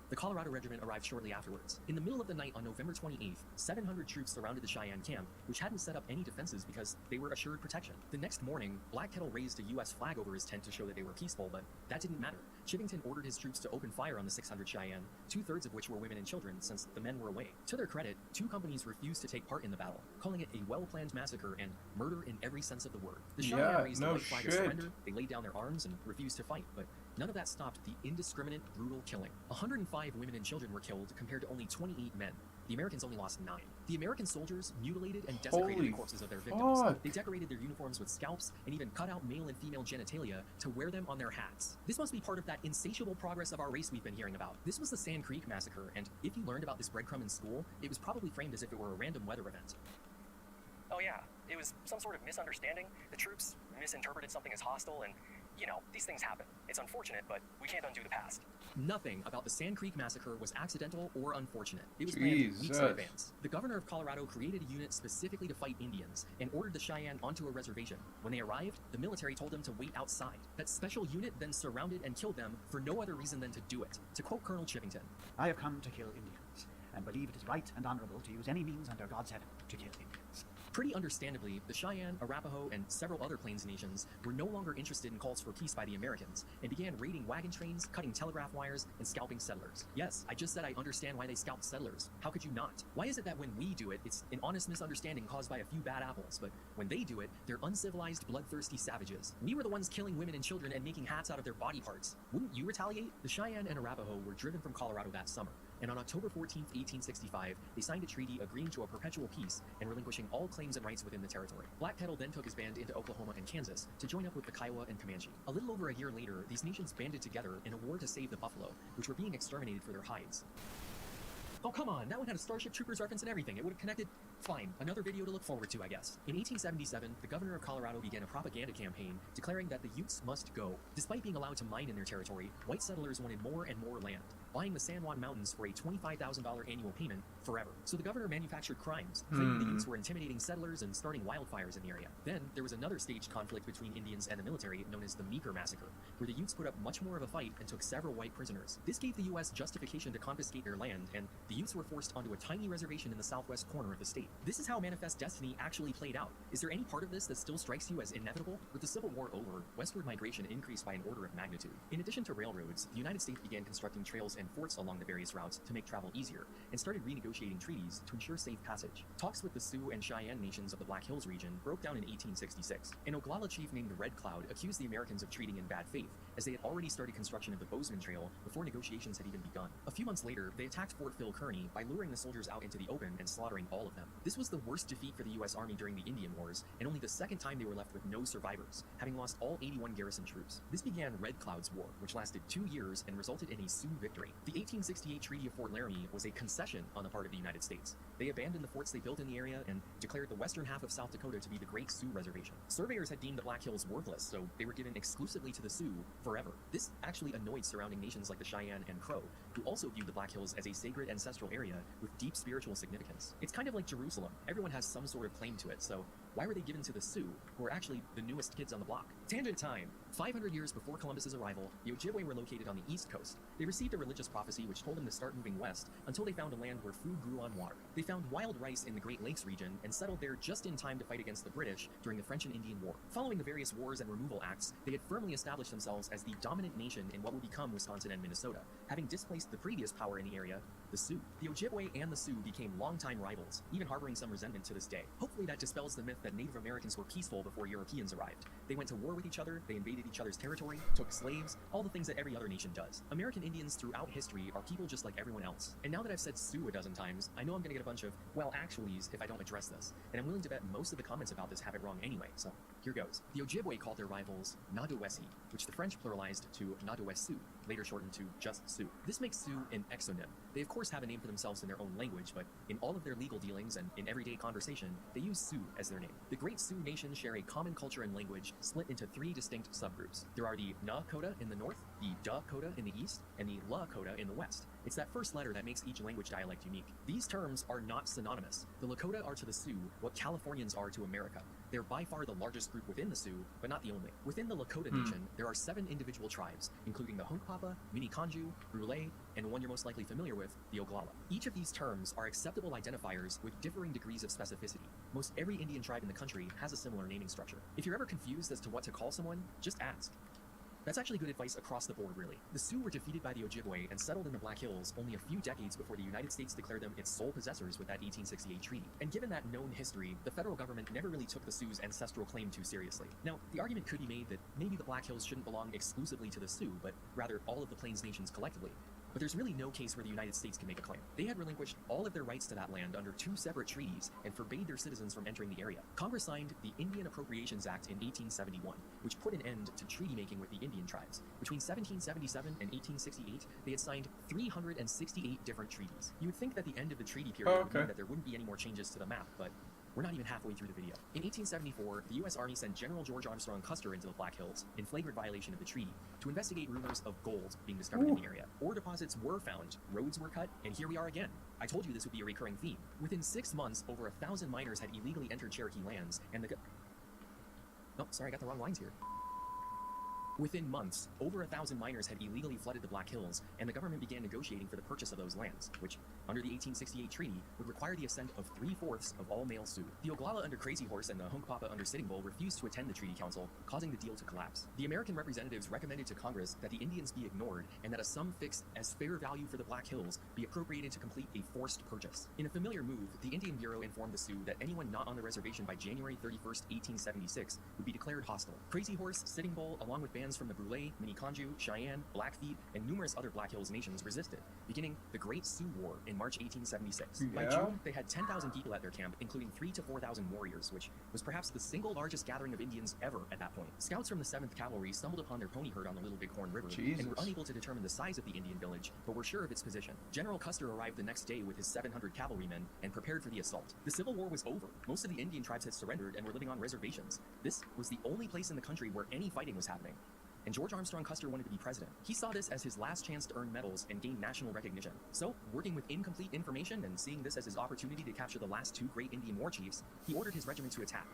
Speaker 6: The Colorado Regiment arrived shortly afterwards. In the middle of the night on November 28th, 700 troops surrounded the Cheyenne camp, which hadn't set up any defenses because they were assured protection. The next morning, Black Kettle raised a U.S. flag over his tent to show that they were peaceful, but that didn't matter. Chivington ordered his troops to open fire on the 600 Cheyenne, 2/3 of which were women and children, since the men were away. To their credit, 2 companies refused to take part in the battle, calling it a well-planned massacre and murder in every sense of the word. The Cheyenne raised a white flag of surrender, they laid down their arms and refused to fight, but none of that stopped the indiscriminate, brutal killing. 105 women and children were killed compared to only 28 men. The Americans only lost 9. The American soldiers mutilated and desecrated the corpses of their victims. They decorated their uniforms with scalps and even cut out male and female genitalia to wear them on their hats. This must be part of that insatiable progress of our race we've been hearing about. This was the Sand Creek Massacre, and if you learned about this breadcrumb in school, it was probably framed as if it were a random weather event.
Speaker 8: Oh yeah, it was some sort of misunderstanding. The troops misinterpreted something as hostile, and, you know, these things happen. It's unfortunate, but we can't undo the past.
Speaker 6: Nothing about the Sand Creek Massacre was accidental or unfortunate. It was planned weeks in advance. The governor of Colorado created a unit specifically to fight Indians and ordered the Cheyenne onto a reservation. When they arrived, the military told them to wait outside. That special unit then surrounded and killed them for no other reason than to do it. To quote Colonel Chivington,
Speaker 9: I have come to kill Indians, and believe it is right and honorable to use any means under God's heaven to kill Indians.
Speaker 6: Pretty understandably, the Cheyenne, Arapaho, and several other Plains nations were no longer interested in calls for peace by the Americans and began raiding wagon trains, cutting telegraph wires, and scalping settlers. Yes, I just said I understand why they scalped settlers. How could you not? Why is it that when we do it, it's an honest misunderstanding caused by a few bad apples, but when they do it, they're uncivilized, bloodthirsty savages? We were the ones killing women and children and making hats out of their body parts. Wouldn't you retaliate? The Cheyenne and Arapaho were driven from Colorado that summer, and on October 14, 1865, they signed a treaty agreeing to a perpetual peace and relinquishing all claims and rights within the territory. Black Kettle then took his band into Oklahoma and Kansas to join up with the Kiowa and Comanche. A little over a year later, these nations banded together in a war to save the buffalo, which were being exterminated for their hides. Oh, come on, that one had a Starship Troopers reference and everything. It would have connected. Fine, another video to look forward to, I guess. In 1877, the governor of Colorado began a propaganda campaign declaring that the Utes must go. Despite being allowed to mine in their territory, white settlers wanted more and more land, buying the San Juan Mountains for a $25,000 annual payment forever. So the governor manufactured crimes, claiming the Utes were intimidating settlers and starting wildfires in the area. Then there was another staged conflict between Indians and the military known as the Meeker Massacre, where the Utes put up much more of a fight and took several white prisoners. This gave the U.S. justification to confiscate their land, and the Utes were forced onto a tiny reservation in the southwest corner of the state. This is how Manifest Destiny actually played out. Is there any part of this that still strikes you as inevitable? With the Civil War over, westward migration increased by an order of magnitude. In addition to railroads, the United States began constructing trails and forts along the various routes to make travel easier, and started renegotiating treaties to ensure safe passage. Talks with the Sioux and Cheyenne nations of the Black Hills region broke down in 1866. An Oglala chief named Red Cloud accused the Americans of treating in bad faith, as they had already started construction of the Bozeman Trail before negotiations had even begun. A few months later, they attacked Fort Phil Kearny by luring the soldiers out into the open and slaughtering all of them. This was the worst defeat for the U.S. Army during the Indian Wars, and only the second time they were left with no survivors, having lost all 81 garrison troops. This began Red Cloud's War, which lasted 2 years and resulted in a Sioux victory. The 1868 Treaty of Fort Laramie was a concession on the part of the United States. They abandoned the forts they built in the area and declared the western half of South Dakota to be the Great Sioux Reservation. Surveyors had deemed the Black Hills worthless, so they were given exclusively to the Sioux forever. This actually annoyed surrounding nations like the Cheyenne and Crow, who also viewed the Black Hills as a sacred ancestral area with deep spiritual significance. It's kind of like Jerusalem. Everyone has some sort of claim to it, so why were they given to the Sioux, who are actually the newest kids on the block? Tangent time! 500 years before Columbus's arrival, the Ojibwe were located on the east coast. They received a religious prophecy which told them to start moving west until they found a land where food grew on water. They found wild rice in the Great Lakes region and settled there just in time to fight against the British during the French and Indian War. Following the various wars and removal acts, they had firmly established themselves as the dominant nation in what would become Wisconsin and Minnesota, having displaced the previous power in the area the Sioux. The Ojibwe and the Sioux became longtime rivals, even harboring some resentment to this day. Hopefully that dispels the myth that Native Americans were peaceful before Europeans arrived. They went to war with each other, they invaded each other's territory, took slaves, all the things that every other nation does. American Indians throughout history are people just like everyone else. And now that I've said Sioux a dozen times, I know I'm gonna get a bunch of, well, actuallys if I don't address this. And I'm willing to bet most of the comments about this have it wrong anyway, so here goes. The Ojibwe called their rivals Nadowesi, which the French pluralized to Nadowesiu, later shortened to just Sioux. This makes Sioux an exonym. They of course have a name for themselves in their own language, but in all of their legal dealings and in everyday conversation, they use Sioux as their name. The Great Sioux Nation share a common culture and language split into 3 distinct subgroups. There are the Nakota in the north, the Dakota in the east, and the Lakota in the west. It's that first letter that makes each language dialect unique. These terms are not synonymous. The Lakota are to the Sioux what Californians are to America. They're by far the largest group within the Sioux, but not the only. Within the Lakota Nation, there are 7 individual tribes, including the Hunkpapa, Miniconjou, Brule, and one you're most likely familiar with, the Oglala. Each of these terms are acceptable identifiers with differing degrees of specificity. Most every Indian tribe in the country has a similar naming structure. If you're ever confused as to what to call someone, just ask. That's actually good advice across the board, really. The Sioux were defeated by the Ojibwe and settled in the Black Hills only a few decades before the United States declared them its sole possessors with that 1868 treaty. And given that known history, the federal government never really took the Sioux's ancestral claim too seriously. Now, the argument could be made that maybe the Black Hills shouldn't belong exclusively to the Sioux, but rather all of the Plains nations collectively. But there's really no case where the United States can make a claim. They had relinquished all of their rights to that land under 2 separate treaties and forbade their citizens from entering the area. Congress signed the Indian Appropriations Act in 1871, which put an end to treaty making with the Indian tribes. Between 1777 and 1868, they had signed 368 different treaties. You would think that the end of the treaty period would mean that there wouldn't be any more changes to the map, but we're not even halfway through the video. In 1874, the U.S. Army sent General George Armstrong Custer into the Black Hills, in flagrant violation of the treaty, to investigate rumors of gold being discovered in the area. Ore deposits were found, roads were cut, and here we are again. I told you this would be a recurring theme. Within 6 months, over 1,000 miners had illegally entered Cherokee lands, and oh, sorry, I got the wrong lines here. Within months, over 1,000 miners had illegally flooded the Black Hills, and the government began negotiating for the purchase of those lands, which, under the 1868 treaty, would require the assent of 3/4 of all male Sioux. The Oglala under Crazy Horse and the Hunkpapa under Sitting Bull refused to attend the treaty council, causing the deal to collapse. The American representatives recommended to Congress that the Indians be ignored and that a sum fixed as fair value for the Black Hills be appropriated to complete a forced purchase. In a familiar move, the Indian Bureau informed the Sioux that anyone not on the reservation by January 31st, 1876 would be declared hostile. Crazy Horse, Sitting Bull, along with bands from the Brule, Miniconjou, Cheyenne, Blackfeet, and numerous other Black Hills nations resisted, beginning the Great Sioux War in March 1876. By June, they had 10,000 people at their camp, including 3,000 to 4,000 warriors, which was perhaps the single largest gathering of Indians ever at that point. Scouts from the 7th Cavalry stumbled upon their pony herd on the Little Bighorn River and were unable to determine the size of the Indian village, but were sure of its position. General Custer arrived the next day with his 700 cavalrymen and prepared for the assault. The Civil War was over. Most of the Indian tribes had surrendered and were living on reservations. This was the only place in the country where any fighting was happening. And George Armstrong Custer wanted to be president. He saw this as his last chance to earn medals and gain national recognition. So, working with incomplete information and seeing this as his opportunity to capture the last 2 great Indian war chiefs, he ordered his regiment to attack.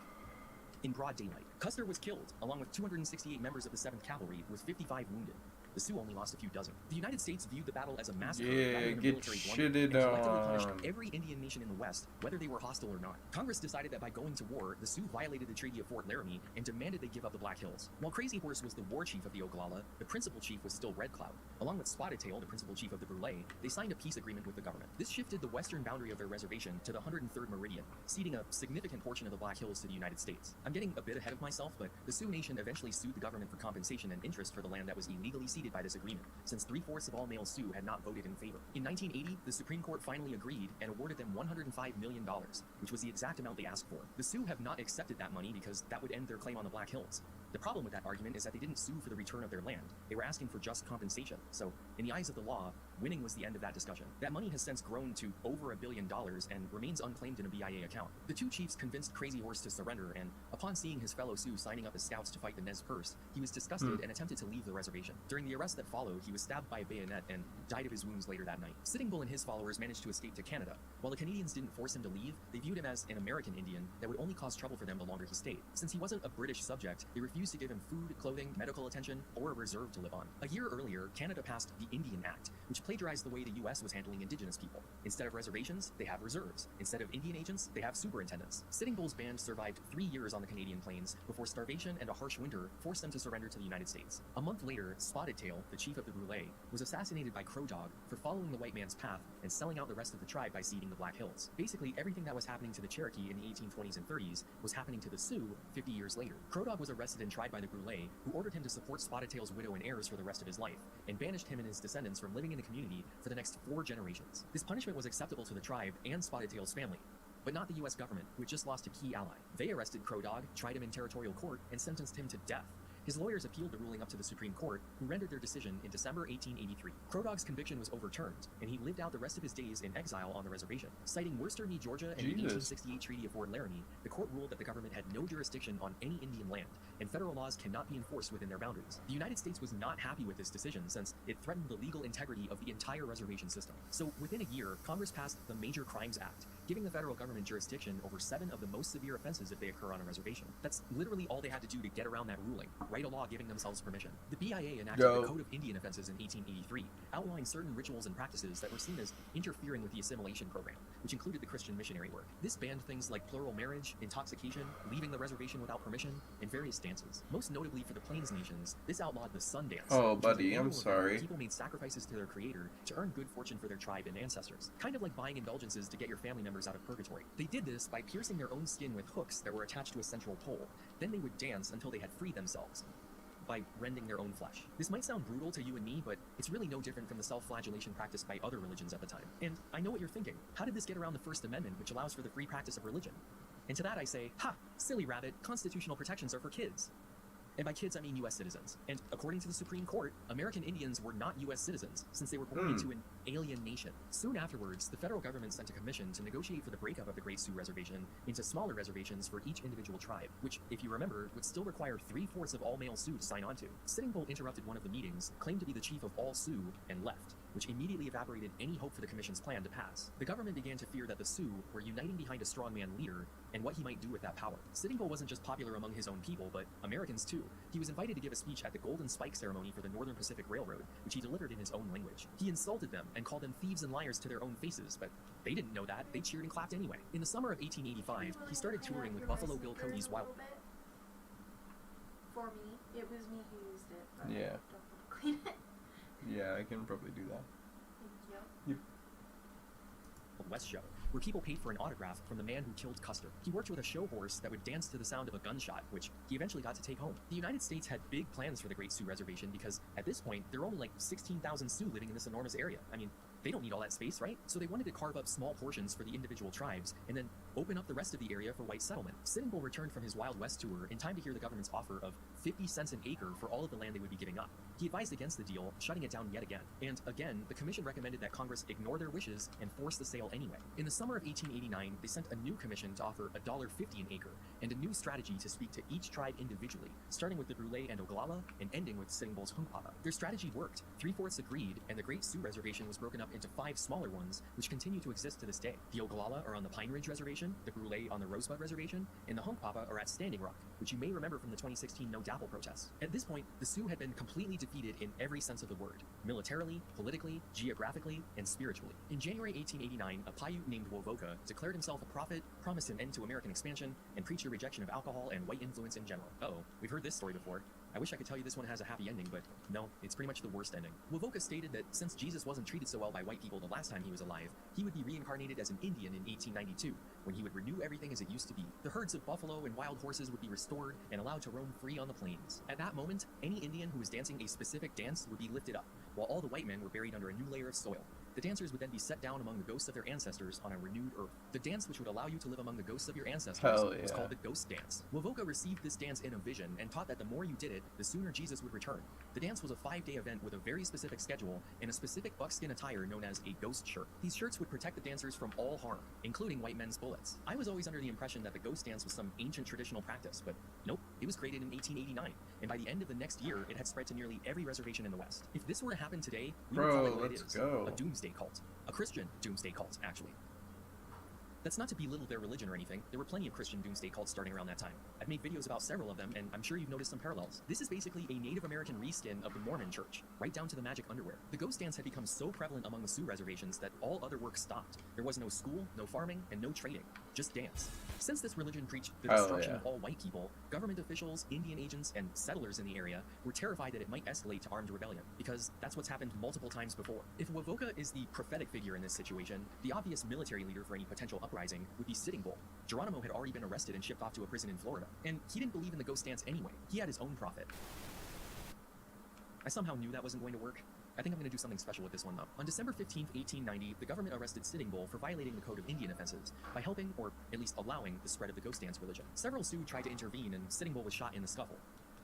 Speaker 6: In broad daylight, Custer was killed, along with 268 members of the 7th Cavalry, with 55 wounded. The Sioux only lost a few dozen. The United States viewed the battle as a massacre rather than a military blunder, and collectively punished every Indian nation in the West, whether they were hostile or not. Congress decided that by going to war, the Sioux violated the Treaty of Fort Laramie and demanded they give up the Black Hills. While Crazy Horse was the war chief of the Oglala, the principal chief was still Red Cloud. Along with Spotted Tail, the principal chief of the Brule, they signed a peace agreement with the government. This shifted the western boundary of their reservation to the 103rd meridian, ceding a significant portion of the Black Hills to the United States. I'm getting a bit ahead of myself, but the Sioux Nation eventually sued the government for compensation and interest for the land that was illegally ceded by this agreement, since 3/4 of all male Sioux had not voted in favor. In 1980, the Supreme Court finally agreed and awarded them $105 million, which was the exact amount they asked for. The Sioux have not accepted that money because that would end their claim on the Black Hills. The problem with that argument is that they didn't sue for the return of their land. They were asking for just compensation. So, in the eyes of the law, winning was the end of that discussion. That money has since grown to over $1 billion and remains unclaimed in a BIA account. The 2 chiefs convinced Crazy Horse to surrender, and upon seeing his fellow Sioux signing up as scouts to fight the Nez Perce, he was disgusted and attempted to leave the reservation. During the arrest that followed, he was stabbed by a bayonet and died of his wounds later that night. Sitting Bull and his followers managed to escape to Canada. While the Canadians didn't force him to leave, they viewed him as an American Indian that would only cause trouble for them the longer he stayed. Since he wasn't a British subject, they refused refused to give him food, clothing, medical attention, or a reserve to live on. A year earlier, Canada passed the Indian Act, which plagiarized the way the US was handling Indigenous people. Instead of reservations, they have reserves. Instead of Indian agents, they have superintendents. Sitting Bull's band survived 3 years on the Canadian plains before starvation and a harsh winter forced them to surrender to the United States. A month later, Spotted Tail, the chief of the Brule, was assassinated by Crow Dog for following the white man's path and selling out the rest of the tribe by ceding the Black Hills. Basically, everything that was happening to the Cherokee in the 1820s and 30s was happening to the Sioux 50 years later. Crow Dog was arrested and tried by the Brule, who ordered him to support Spotted Tail's widow and heirs for the rest of his life, and banished him and his descendants from living in the community for the next 4 generations. This punishment was acceptable to the tribe and Spotted Tail's family, but not the US government, who had just lost a key ally. They arrested Crow Dog, tried him in territorial court, and sentenced him to death. His lawyers appealed the ruling up to the Supreme Court, who rendered their decision in December 1883. Crow Dog's conviction was overturned, and he lived out the rest of his days in exile on the reservation. Citing Worcester v. Georgia and the 1868 Treaty of Fort Laramie, the court ruled that the government had no jurisdiction on any Indian land, and federal laws cannot be enforced within their boundaries. The United States was not happy with this decision since it threatened the legal integrity of the entire reservation system. So within a year, Congress passed the Major Crimes Act, giving the federal government jurisdiction over 7 of the most severe offenses if they occur on a reservation. That's literally all they had to do to get around that ruling, write a law giving themselves permission. The BIA enacted the Code of Indian Offenses in 1883, outlining certain rituals and practices that were seen as interfering with the assimilation program, which included the Christian missionary work. This banned things like plural marriage, intoxication, leaving the reservation without permission, and various dances. Most notably for the Plains Nations, this outlawed the sun dance.
Speaker 2: Oh, buddy, I'm sorry.
Speaker 6: People made sacrifices to their creator to earn good fortune for their tribe and ancestors, kind of like buying indulgences to get your family members out of purgatory. They did this by piercing their own skin with hooks that were attached to a central pole. Then they would dance until they had freed themselves by rending their own flesh. This might sound brutal to you and me, but it's really no different from the self-flagellation practiced by other religions at the time. And I know what you're thinking. How did this get around the First Amendment, which allows for the free practice of religion? And to that I say, ha! Silly rabbit, constitutional protections are for kids. And by kids, I mean U.S. citizens. And according to the Supreme Court, American Indians were not U.S. citizens, since they were born into an alien nation. Soon afterwards, the federal government sent a commission to negotiate for the breakup of the Great Sioux Reservation into smaller reservations for each individual tribe, which, if you remember, would still require 3/4 of all male Sioux to sign on to. Sitting Bull interrupted one of the meetings, claimed to be the chief of all Sioux, and left, which immediately evaporated any hope for the commission's plan to pass. The government began to fear that the Sioux were uniting behind a strongman leader and what he might do with that power. Sitting Bull wasn't just popular among his own people, but Americans too. He was invited to give a speech at the Golden Spike ceremony for the Northern Pacific Railroad, which he delivered in his own language. He insulted them and called them thieves and liars to their own faces, but they didn't know that. They cheered and clapped anyway. In the summer of 1885, he started touring with Buffalo Bill Cody's Wild...
Speaker 11: For me, it was me who used it, but
Speaker 2: Yeah.
Speaker 11: don't clean it.
Speaker 2: Yeah, I can probably do that.
Speaker 11: Thank you.
Speaker 6: West show, where people paid for an autograph from the man who killed Custer. He worked with a show horse that would dance to the sound of a gunshot, which he eventually got to take home. The United States had big plans for the Great Sioux Reservation because at this point, there were only like 16,000 Sioux living in this enormous area. I mean, they don't need all that space, right? So they wanted to carve up small portions for the individual tribes and then open up the rest of the area for white settlement. Sitting Bull returned from his Wild West tour in time to hear the government's offer of 50 cents an acre for all of the land they would be giving up. He advised against the deal, shutting it down yet again. And again, the commission recommended that Congress ignore their wishes and force the sale anyway. In the summer of 1889, they sent a new commission to offer $1.50 an acre and a new strategy to speak to each tribe individually, starting with the Brule and Oglala and ending with Sitting Bull's Hunkpapa. Their strategy worked. 3/4 agreed, and the Great Sioux Reservation was broken up into 5 smaller ones, which continue to exist to this day. The Oglala are on the Pine Ridge Reservation, the Brule on the Rosebud Reservation, and the Hunkpapa are at Standing Rock, which you may remember from the 2016 No Dapple protests. At this point, the Sioux had been completely defeated in every sense of the word, militarily, politically, geographically, and spiritually. In January 1889, a Paiute named Wovoka declared himself a prophet, promised an end to American expansion, and preached a rejection of alcohol and white influence in general. Uh-oh, we've heard this story before. I wish I could tell you this one has a happy ending, but no, it's pretty much the worst ending. Wovoka stated that since Jesus wasn't treated so well by white people the last time he was alive, he would be reincarnated as an Indian in 1892, when he would renew everything as it used to be. The herds of buffalo and wild horses would be restored and allowed to roam free on the plains. At that moment, any Indian who was dancing a specific dance would be lifted up, while all the white men were buried under a new layer of soil. The dancers would then be set down among the ghosts of their ancestors on a renewed earth. The dance which would allow you to live among the ghosts of your ancestors was called the ghost dance. Wovoka received this dance in a vision and taught that the more you did it, the sooner Jesus would return. The dance was a 5-day event with a very specific schedule and a specific buckskin attire known as a ghost shirt. These shirts would protect the dancers from all harm, including white men's bullets. I was always under the impression that the ghost dance was some ancient traditional practice, but nope, it was created in 1889, and by the end of the next year, it had spread to nearly every reservation in the West. If this were to happen today, we would call it what it is, a doomsday cult. A Christian doomsday cult, actually. That's not to belittle their religion or anything. There were plenty of Christian doomsday cults starting around that time. I've made videos about several of them, and I'm sure you've noticed some parallels. This is basically a Native American reskin of the Mormon church, right down to the magic underwear. The ghost dance had become so prevalent among the Sioux reservations that all other work stopped. There was no school, no farming, and no trading. Just dance. Since this religion preached the destruction of all white people, government officials, Indian agents, and settlers in the area were terrified that it might escalate to armed rebellion, because that's what's happened multiple times before. If Wovoka is the prophetic figure in this situation, the obvious military leader for any potential uprising would be Sitting Bull. Geronimo had already been arrested and shipped off to a prison in Florida, and he didn't believe in the ghost dance anyway. He had his own prophet. I somehow knew that wasn't going to work. I think I'm going to do something special with this one, though. On December 15, 1890, the government arrested Sitting Bull for violating the Code of Indian Offenses by helping, or at least allowing, the spread of the ghost dance religion. Several Sioux tried to intervene, and Sitting Bull was shot in the scuffle,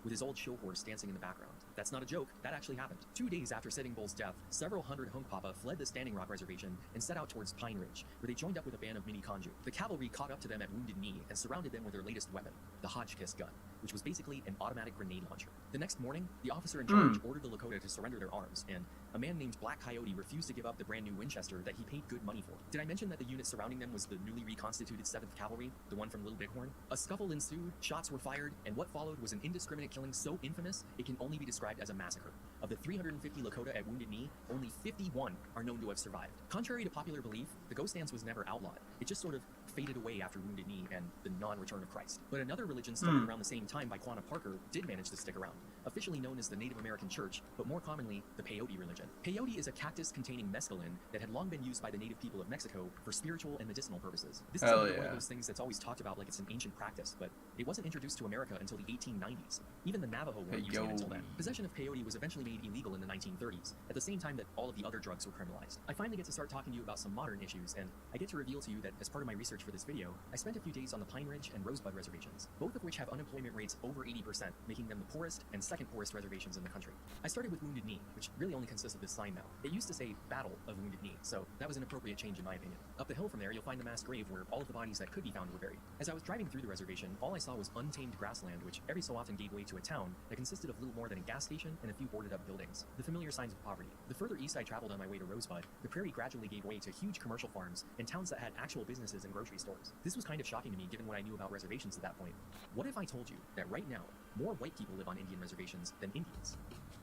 Speaker 6: with his old show horse dancing in the background. That's not a joke, that actually happened. 2 days after Sitting Bull's death, several hundred Hunkpapa fled the Standing Rock Reservation and set out towards Pine Ridge, where they joined up with a band of Mini Conju. The cavalry caught up to them at Wounded Knee and surrounded them with their latest weapon, the Hotchkiss gun, which was basically an automatic grenade launcher. The next morning, the officer in charge ordered the Lakota to surrender their arms, and a man named Black Coyote refused to give up the brand new Winchester that he paid good money for. Did I mention that the unit surrounding them was the newly reconstituted 7th Cavalry, the one from Little Bighorn? A scuffle ensued, shots were fired, and what followed was an indiscriminate killing so infamous it can only be described as a massacre. Of the 350 Lakota at Wounded Knee, only 51 are known to have survived. Contrary to popular belief, the ghost dance was never outlawed. It just sort of faded away after Wounded Knee and the non-return of Christ. But another religion started around the same time by Quanah Parker did manage to stick around, officially known as the Native American Church, but more commonly, the peyote religion. Peyote is a cactus containing mescaline that had long been used by the native people of Mexico for spiritual and medicinal purposes. This is one of those things that's always talked about like it's an ancient practice, but it wasn't introduced to America until the 1890s. Even the Navajo weren't using it until then. Possession of peyote was eventually made illegal in the 1930s, at the same time that all of the other drugs were criminalized. I finally get to start talking to you about some modern issues, and I get to reveal to you that as part of my research for this video, I spent a few days on the Pine Ridge and Rosebud reservations, both of which have unemployment rates over 80%, making them the poorest and second poorest reservations in the country. I started with Wounded Knee, which really only consists of this sign now. It used to say Battle of Wounded Knee, so that was an appropriate change in my opinion. Up the hill from there, you'll find the mass grave where all of the bodies that could be found were buried. As I was driving through the reservation, all I saw was untamed grassland, which every so often gave way to a town that consisted of little more than a gas station and a few boarded up buildings. The familiar signs of poverty. The further east I traveled on my way to Rosebud, the prairie gradually gave way to huge commercial farms and towns that had actual businesses and grocery stores. This was kind of shocking to me given what I knew about reservations at that point. What if I told you that right now, more white people live on Indian reservations than Indians?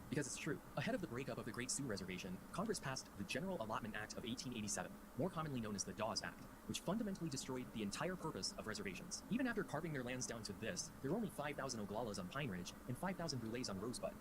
Speaker 6: Because it's true. Ahead of the breakup of the Great Sioux Reservation, Congress passed the General Allotment Act of 1887, more commonly known as the Dawes Act, which fundamentally destroyed the entire purpose of reservations. Even after carving their lands down to this, there were only 5,000 Oglalas on Pine Ridge and 5,000 Boulets on Rosebud.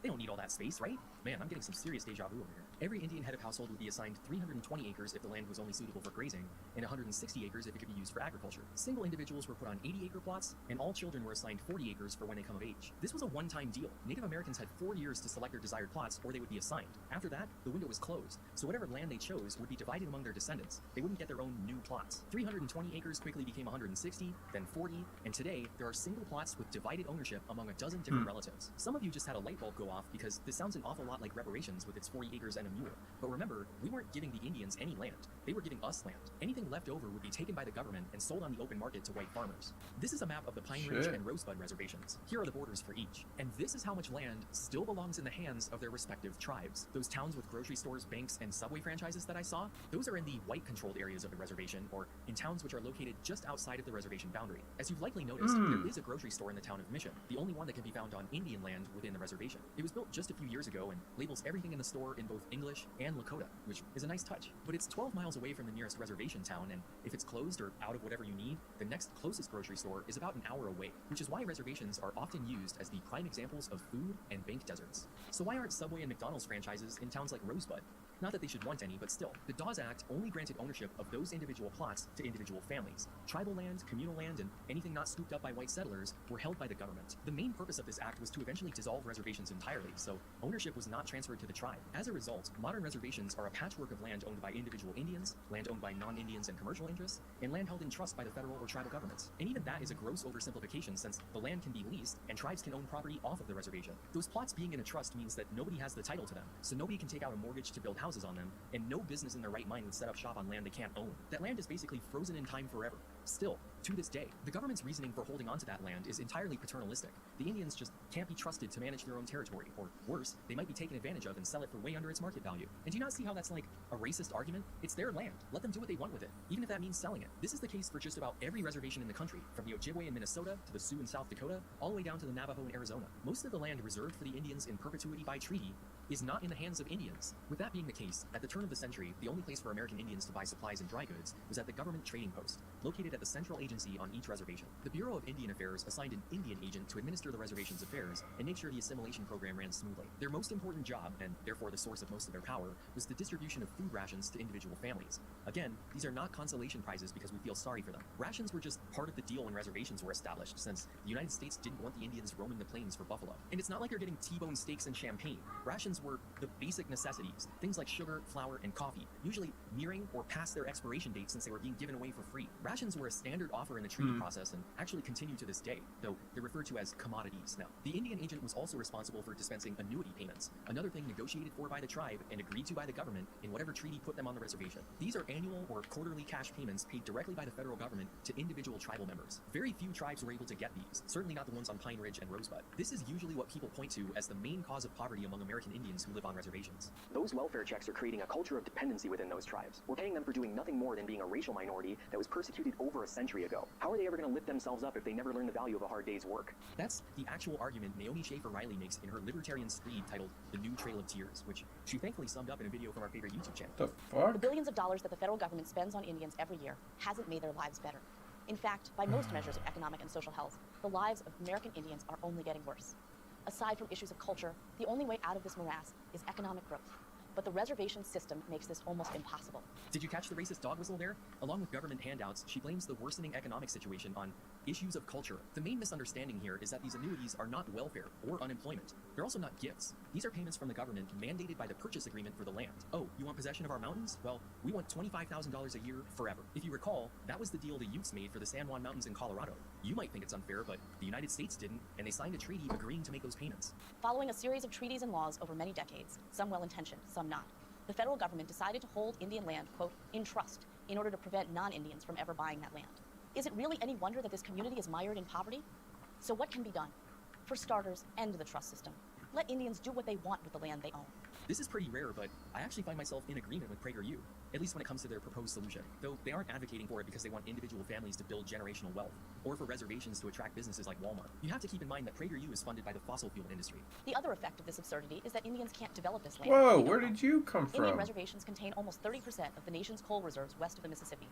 Speaker 6: They don't need all that space, right? Man, I'm getting some serious deja vu over here. Every Indian head of household would be assigned 320 acres if the land was only suitable for grazing, and 160 acres if it could be used for agriculture. Single individuals were put on 80-acre plots, and all children were assigned 40 acres for when they come of age. This was a one-time deal. Native Americans had 4 years to select their desired plots, or they would be assigned. After that, the window was closed, so whatever land they chose would be divided among their descendants. They wouldn't get their own new plots. 320 acres quickly became 160, then 40, and today, there are single plots with divided ownership among a dozen different relatives. Some of you just had a light bulb go off because this sounds an awful lot like reparations with its 40 acres and a mule. But remember, we weren't giving the Indians any land. They were giving us land. Anything left over would be taken by the government and sold on the open market to white farmers. This is a map of the Pine Ridge and Rosebud reservations. Here are the borders for each. And this is how much land still belongs in the hands of their respective tribes. Those towns with grocery stores, banks, and subway franchises that I saw, those are in the white-controlled areas of the reservation, or in towns which are located just outside of the reservation boundary. As you've likely noticed, there is a grocery store in the town of Mission, the only one that can be found on Indian land within the reservation. It was built just a few years ago and labels everything in the store in both English and Lakota, which is a nice touch. But it's 12 miles away from the nearest reservation town, and if it's closed or out of whatever you need, the next closest grocery store is about an hour away, which is why reservations are often used as the prime examples of food and bank deserts. So why aren't Subway and McDonald's franchises in towns like Rosebud? Not that they should want any, but still. The Dawes Act only granted ownership of those individual plots to individual families. Tribal land, communal land, and anything not scooped up by white settlers were held by the government. The main purpose of this act was to eventually dissolve reservations entirely, so ownership was not transferred to the tribe. As a result, modern reservations are a patchwork of land owned by individual Indians, land owned by non-Indians and commercial interests, and land held in trust by the federal or tribal governments. And even that is a gross oversimplification since the land can be leased and tribes can own property off of the reservation. Those plots being in a trust means that nobody has the title to them, so nobody can take out a mortgage to build houses on them, and no business in their right mind would set up shop on land they can't own. That land is basically frozen in time forever. Still, to this day, the government's reasoning for holding onto that land is entirely paternalistic. The Indians just can't be trusted to manage their own territory, or worse, they might be taken advantage of and sell it for way under its market value. And do you not see how that's like a racist argument? It's their land. Let them do what they want with it, even if that means selling it. This is the case for just about every reservation in the country, from the Ojibwe in Minnesota to the Sioux in South Dakota, all the way down to the Navajo in Arizona. Most of the land reserved for the Indians in perpetuity by treaty is not in the hands of Indians. With that being the case, at the turn of the century, the only place for American Indians to buy supplies and dry goods was at the government trading post, located at the central agency on each reservation. The Bureau of Indian Affairs assigned an Indian agent to administer the reservation's affairs and make sure the assimilation program ran smoothly. Their most important job, and therefore the source of most of their power, was the distribution of food rations to individual families. Again, these are not consolation prizes because we feel sorry for them. Rations were just part of the deal when reservations were established, since the United States didn't want the Indians roaming the plains for buffalo. And it's not like they're getting T-bone steaks and champagne. Rations were the basic necessities, things like sugar, flour, and coffee, usually nearing or past their expiration date since they were being given away for free. Rations were a standard offer in the treaty process and actually continue to this day, though they're referred to as commodities now. The Indian agent was also responsible for dispensing annuity payments, another thing negotiated for by the tribe and agreed to by the government in whatever treaty put them on the reservation. These are annual or quarterly cash payments paid directly by the federal government to individual tribal members. Very few tribes were able to get these, certainly not the ones on Pine Ridge and Rosebud. This is usually what people point to as the main cause of poverty among American Indians who live on reservations.
Speaker 8: Those welfare checks are creating a culture of dependency within those tribes. We're paying them for doing nothing more than being a racial minority that was persecuted over a century ago. How are they ever going to lift themselves up if they never learn the value of a hard day's work?
Speaker 6: That's the actual argument Naomi Schaefer Riley makes in her libertarian screed titled The New Trail of Tears, which she thankfully summed up in a video from our favorite YouTube channel.
Speaker 2: The fuck?
Speaker 12: The billions of dollars that the federal government spends on Indians every year hasn't made their lives better. In fact, by most measures of economic and social health, the lives of American Indians are only getting worse. Aside from issues of culture, the only way out of this morass is economic growth. But the reservation system makes this almost impossible.
Speaker 6: Did you catch the racist dog whistle there? Along with government handouts, she blames the worsening economic situation on issues of culture. The main misunderstanding here is that these annuities are not welfare or unemployment. They're also not gifts. These are payments from the government mandated by the purchase agreement for the land. Oh, you want possession of our mountains? Well, we want $25,000 a year forever. If you recall, that was the deal the Utes made for the San Juan Mountains in Colorado. You might think it's unfair, but the United States didn't, and they signed a treaty agreeing to make those payments.
Speaker 12: Following a series of treaties and laws over many decades, some well-intentioned, some not, the federal government decided to hold Indian land, quote, in trust, in order to prevent non-Indians from ever buying that land. Is it really any wonder that this community is mired in poverty? So what can be done? For starters, end the trust system. Let Indians do what they want with the land they own.
Speaker 6: This is pretty rare, but I actually find myself in agreement with PragerU, at least when it comes to their proposed solution, though they aren't advocating for it because they want individual families to build generational wealth, or for reservations to attract businesses like Walmart. You have to keep in mind that PragerU is funded by the fossil fuel industry.
Speaker 12: The other effect of this absurdity is that Indians can't develop this land.
Speaker 2: Whoa, where did you come from?
Speaker 12: Indian reservations contain almost 30% of the nation's coal reserves west of the Mississippi,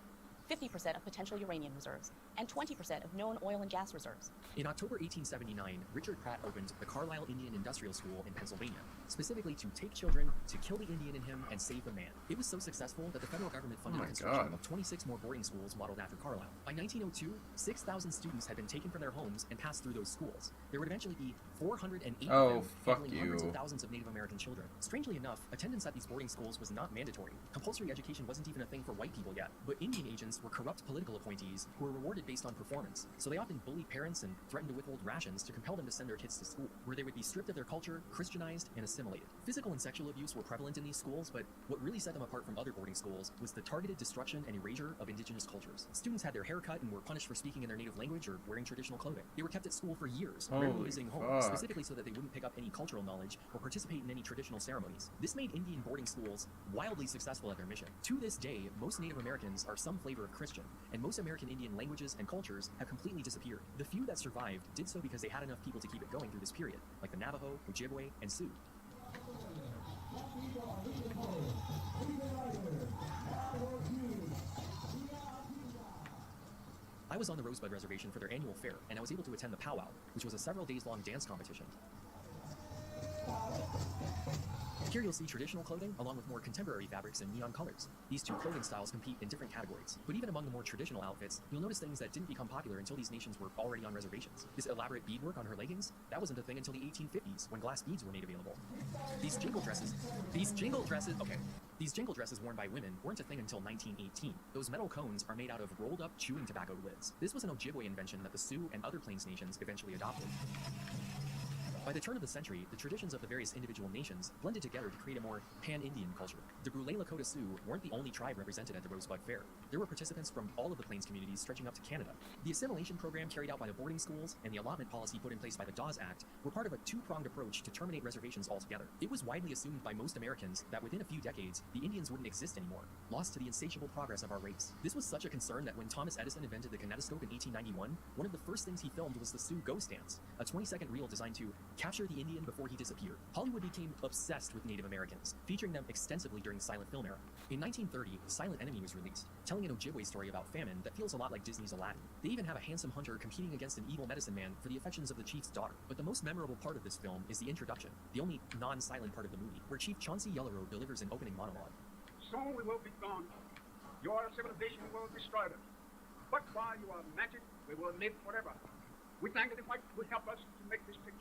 Speaker 12: 50% of potential uranium reserves, and 20% of known oil and gas reserves.
Speaker 6: In October 1879, Richard Pratt opened the Carlisle Indian Industrial School in Pennsylvania, specifically to take children, to kill the Indian in him, and save the man. It was so successful that the federal government funded the construction of 26 more boarding schools modeled after Carlisle. By 1902, 6,000 students had been taken from their homes and passed through those schools. There would eventually be 480 of them, handling hundreds of thousands of Native American children. Strangely enough, attendance at these boarding schools was not mandatory. Compulsory education wasn't even a thing for white people yet, but Indian agents were corrupt political appointees who were rewarded based on performance, so they often bullied parents and threatened to withhold rations to compel them to send their kids to school, where they would be stripped of their culture, Christianized, and assimilated. Physical and sexual abuse were prevalent in these schools, but what really set them apart from other boarding schools was the targeted destruction and erasure of indigenous cultures. Students had their hair cut and were punished for speaking in their native language or wearing traditional clothing. They were kept at school for years, rarely visiting home, specifically so that they wouldn't pick up any cultural knowledge or participate in any traditional ceremonies. This made Indian boarding schools wildly successful at their mission. To this day, most Native Americans are some flavor of Christian, and most American Indian languages and cultures have completely disappeared. The few that survived did so because they had enough people to keep it going through this period, like the Navajo, Ojibwe, and Sioux. I was on the Rosebud Reservation for their annual fair, and I was able to attend the powwow, which was a several days-long dance competition. Here you'll see traditional clothing along with more contemporary fabrics and neon colors. These two clothing styles compete in different categories, but even among the more traditional outfits, you'll notice things that didn't become popular until these nations were already on reservations. This elaborate beadwork on her leggings, that wasn't a thing until the 1850s when glass beads were made available. These jingle dresses worn by women weren't a thing until 1918. Those metal cones are made out of rolled up chewing tobacco lids. This was an Ojibwe invention that the Sioux and other Plains nations eventually adopted. By the turn of the century, the traditions of the various individual nations blended together to create a more pan-Indian culture. The Brule Lakota Sioux weren't the only tribe represented at the Rosebud Fair. There were participants from all of the Plains communities stretching up to Canada. The assimilation program carried out by the boarding schools and the allotment policy put in place by the Dawes Act were part of a two-pronged approach to terminate reservations altogether. It was widely assumed by most Americans that within a few decades, the Indians wouldn't exist anymore, lost to the insatiable progress of our race. This was such a concern that when Thomas Edison invented the kinetoscope in 1891, one of the first things he filmed was the Sioux Ghost Dance, a 20-second reel designed to capture the Indian before he disappeared. Hollywood became obsessed with Native Americans, featuring them extensively during the silent film era. In 1930, Silent Enemy was released, telling an Ojibwe story about famine that feels a lot like Disney's Aladdin. They even have a handsome hunter competing against an evil medicine man for the affections of the chief's daughter. But the most memorable part of this film is the introduction, the only non-silent part of the movie, where Chief Chauncey Yellowrobe delivers an opening monologue.
Speaker 13: Soon we will be gone. Your civilization will destroy us. But while you are magic, we will live forever. We thank the white who help us to make this picture.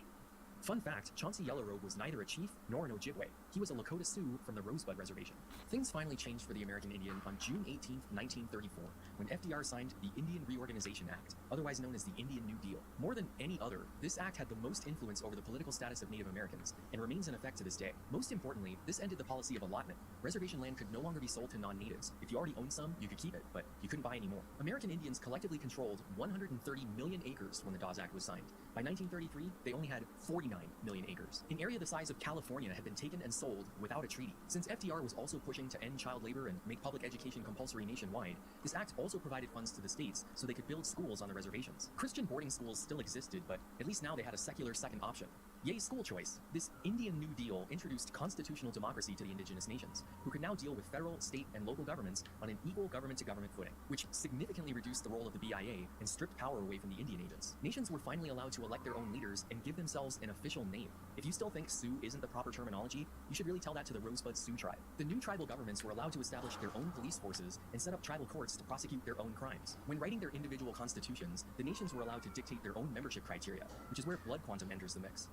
Speaker 6: Fun fact, Chauncey Yellowrobe was neither a chief nor an Ojibwe. He was a Lakota Sioux from the Rosebud Reservation. Things finally changed for the American Indian on June 18, 1934, when FDR signed the Indian Reorganization Act, otherwise known as the Indian New Deal. More than any other, this act had the most influence over the political status of Native Americans, and remains in effect to this day. Most importantly, this ended the policy of allotment. Reservation land could no longer be sold to non-natives. If you already owned some, you could keep it, but you couldn't buy any more. American Indians collectively controlled 130 million acres when the Dawes Act was signed. By 1933, they only had 49 million acres. An area the size of California had been taken and sold without a treaty. Since FDR was also pushing to end child labor and make public education compulsory nationwide, this act also provided funds to the states so they could build schools on the reservations. Christian boarding schools still existed, but at least now they had a secular second option. Yay, school choice! This Indian New Deal introduced constitutional democracy to the indigenous nations, who could now deal with federal, state, and local governments on an equal government-to-government footing, which significantly reduced the role of the BIA and stripped power away from the Indian agents. Nations were finally allowed to elect their own leaders and give themselves an official name. If you still think Sioux isn't the proper terminology, you should really tell that to the Rosebud Sioux tribe. The new tribal governments were allowed to establish their own police forces and set up tribal courts to prosecute their own crimes. When writing their individual constitutions, the nations were allowed to dictate their own membership criteria, which is where blood quantum enters the mix.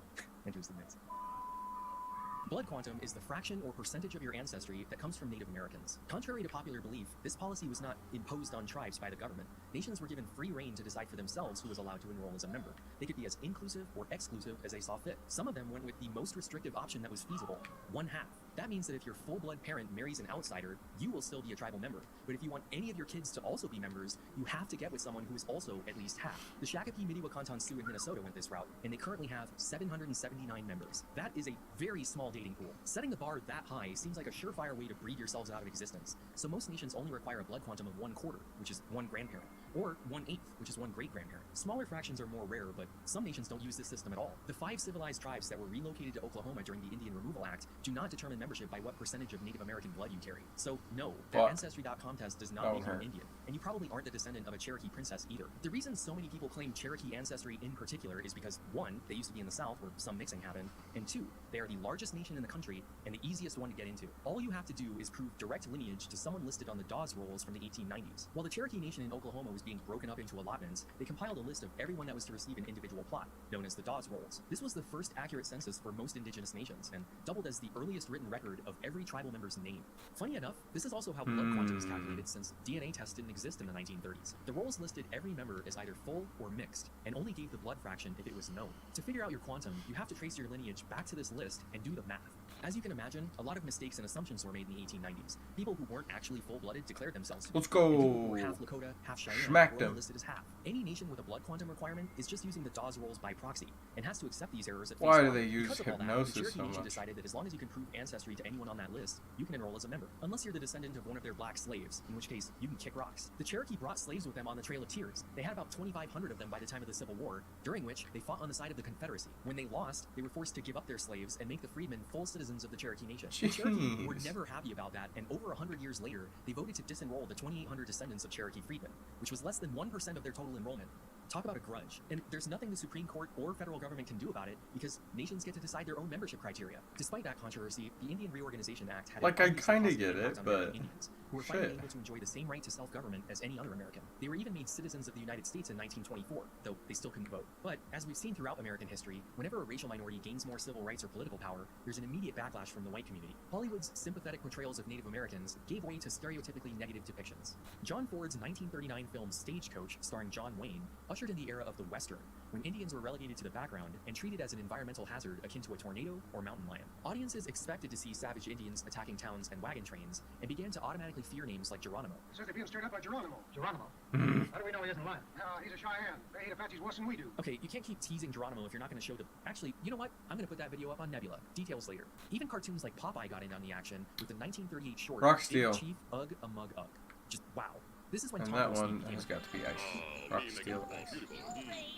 Speaker 6: Blood quantum is the fraction or percentage of your ancestry that comes from Native Americans. Contrary to popular belief, this policy was not imposed on tribes by the government. Nations were given free rein to decide for themselves who was allowed to enroll as a member. They could be as inclusive or exclusive as they saw fit. Some of them went with the most restrictive option that was feasible, one half. That means that if your full-blood parent marries an outsider, you will still be a tribal member. But if you want any of your kids to also be members, you have to get with someone who is also at least half. The Shakopee Mdewakanton Sioux in Minnesota went this route, and they currently have 779 members. That is a very small dating pool. Setting the bar that high seems like a surefire way to breed yourselves out of existence. So most nations only require a blood quantum of 1/4, which is one grandparent, or 1/8, which is one great-grandparent. Smaller fractions are more rare, but some nations don't use this system at all. The 5 civilized tribes that were relocated to Oklahoma during the Indian Removal Act do not determine membership by what percentage of Native American blood you carry. So no, that Ancestry.com test does not make you an Indian, and you probably aren't the descendant of a Cherokee princess either. The reason so many people claim Cherokee ancestry in particular is because 1, they used to be in the South where some mixing happened, and 2, they are the largest nation in the country and the easiest one to get into. All you have to do is prove direct lineage to someone listed on the Dawes rolls from the 1890s. While the Cherokee Nation in Oklahoma was being broken up into allotments, they compiled a list of everyone that was to receive an individual plot, known as the Dawes rolls. This was the first accurate census for most indigenous nations, and doubled as the earliest written record of every tribal member's name. Funny enough, this is also how blood quantum is calculated, since DNA tests didn't exist in the 1930s. The rolls listed every member as either full or mixed, and only gave the blood fraction if it was known. To figure out your quantum, you have to trace your lineage back to this list and do the math. As you can imagine, a lot of mistakes and assumptions were made in the 1890s. People who weren't actually full-blooded declared themselves to be.
Speaker 2: Let's go.
Speaker 6: And people who were half Lakota, half Cheyenne
Speaker 2: Smacked
Speaker 6: were
Speaker 2: him.
Speaker 6: only listed as half. Any nation with a blood quantum requirement is just using the Dawes rolls by proxy, and has to accept these errors at face
Speaker 2: Why do
Speaker 6: value.
Speaker 2: they use
Speaker 6: Because of all that,
Speaker 2: hypnosis
Speaker 6: the Cherokee
Speaker 2: so
Speaker 6: Nation
Speaker 2: much?
Speaker 6: decided that as long as you can prove ancestry to anyone on that list, you can enroll as a member. Unless you're the descendant of one of their black slaves, in which case you can kick rocks. The Cherokee brought slaves with them on the Trail of Tears. They had about 2,500 of them by the time of the Civil War, during which they fought on the side of the Confederacy. When they lost, they were forced to give up their slaves and make the freedmen full citizens of the Cherokee Nation. The Cherokee were never happy about that, and over 100 years later, they voted to disenroll the 2,800 descendants of Cherokee freedmen, which was less than 1% of their total enrollment. Talk about a grudge. And there's nothing the Supreme Court or federal government can do about it, because nations get to decide their own membership criteria. Despite that controversy, the Indian Reorganization Act had
Speaker 2: Like,
Speaker 6: an
Speaker 2: I
Speaker 6: obviously
Speaker 2: kinda
Speaker 6: positive
Speaker 2: get it,
Speaker 6: impact on
Speaker 2: but
Speaker 6: American Indians, who were finally
Speaker 2: shit.
Speaker 6: able to enjoy the same right to self-government as any other American. They were even made citizens of the United States in 1924, though they still couldn't vote. But, as we've seen throughout American history, whenever a racial minority gains more civil rights or political power, there's an immediate backlash from the white community. Hollywood's sympathetic portrayals of Native Americans gave way to stereotypically negative depictions. John Ford's 1939 film Stagecoach, starring John Wayne, ushered in the era of the Western, when Indians were relegated to the background and treated as an environmental hazard akin to a tornado or mountain lion. Audiences expected to see savage Indians attacking towns and wagon trains and began to automatically fear names like Geronimo.
Speaker 13: Says they're being stirred up by Geronimo.
Speaker 9: Geronimo?
Speaker 2: Mm-hmm.
Speaker 13: How do we know he isn't lying? He's a Cheyenne. They hate Apaches worse than we do.
Speaker 6: Okay, you can't keep teasing Geronimo if you're not going to show the... Actually, you know what? I'm going to put that video up on Nebula. Details later. Even cartoons like Popeye got in on the action with the 1938 short
Speaker 2: Rock
Speaker 6: Big
Speaker 2: Steel.
Speaker 6: Chief Ugg a Mug Ugg. Just wow. This is when
Speaker 2: And
Speaker 6: Tom
Speaker 2: that
Speaker 6: Wilson
Speaker 2: one
Speaker 6: became
Speaker 2: has got to be Ice. Rock Steel Ice.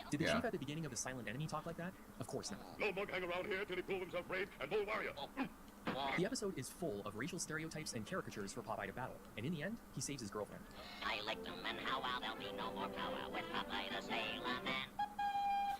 Speaker 6: Did the
Speaker 2: Yeah.
Speaker 6: chief at the beginning of the Silent Enemy talk like that? Of course not.
Speaker 14: No bug hang around here till he prove himself brave and bull warrior.
Speaker 6: The episode is full of racial stereotypes and caricatures for Popeye to battle, and in the end, he saves his girlfriend.
Speaker 15: I licked them and how well there'll be no more power with Popeye the Sailor Man.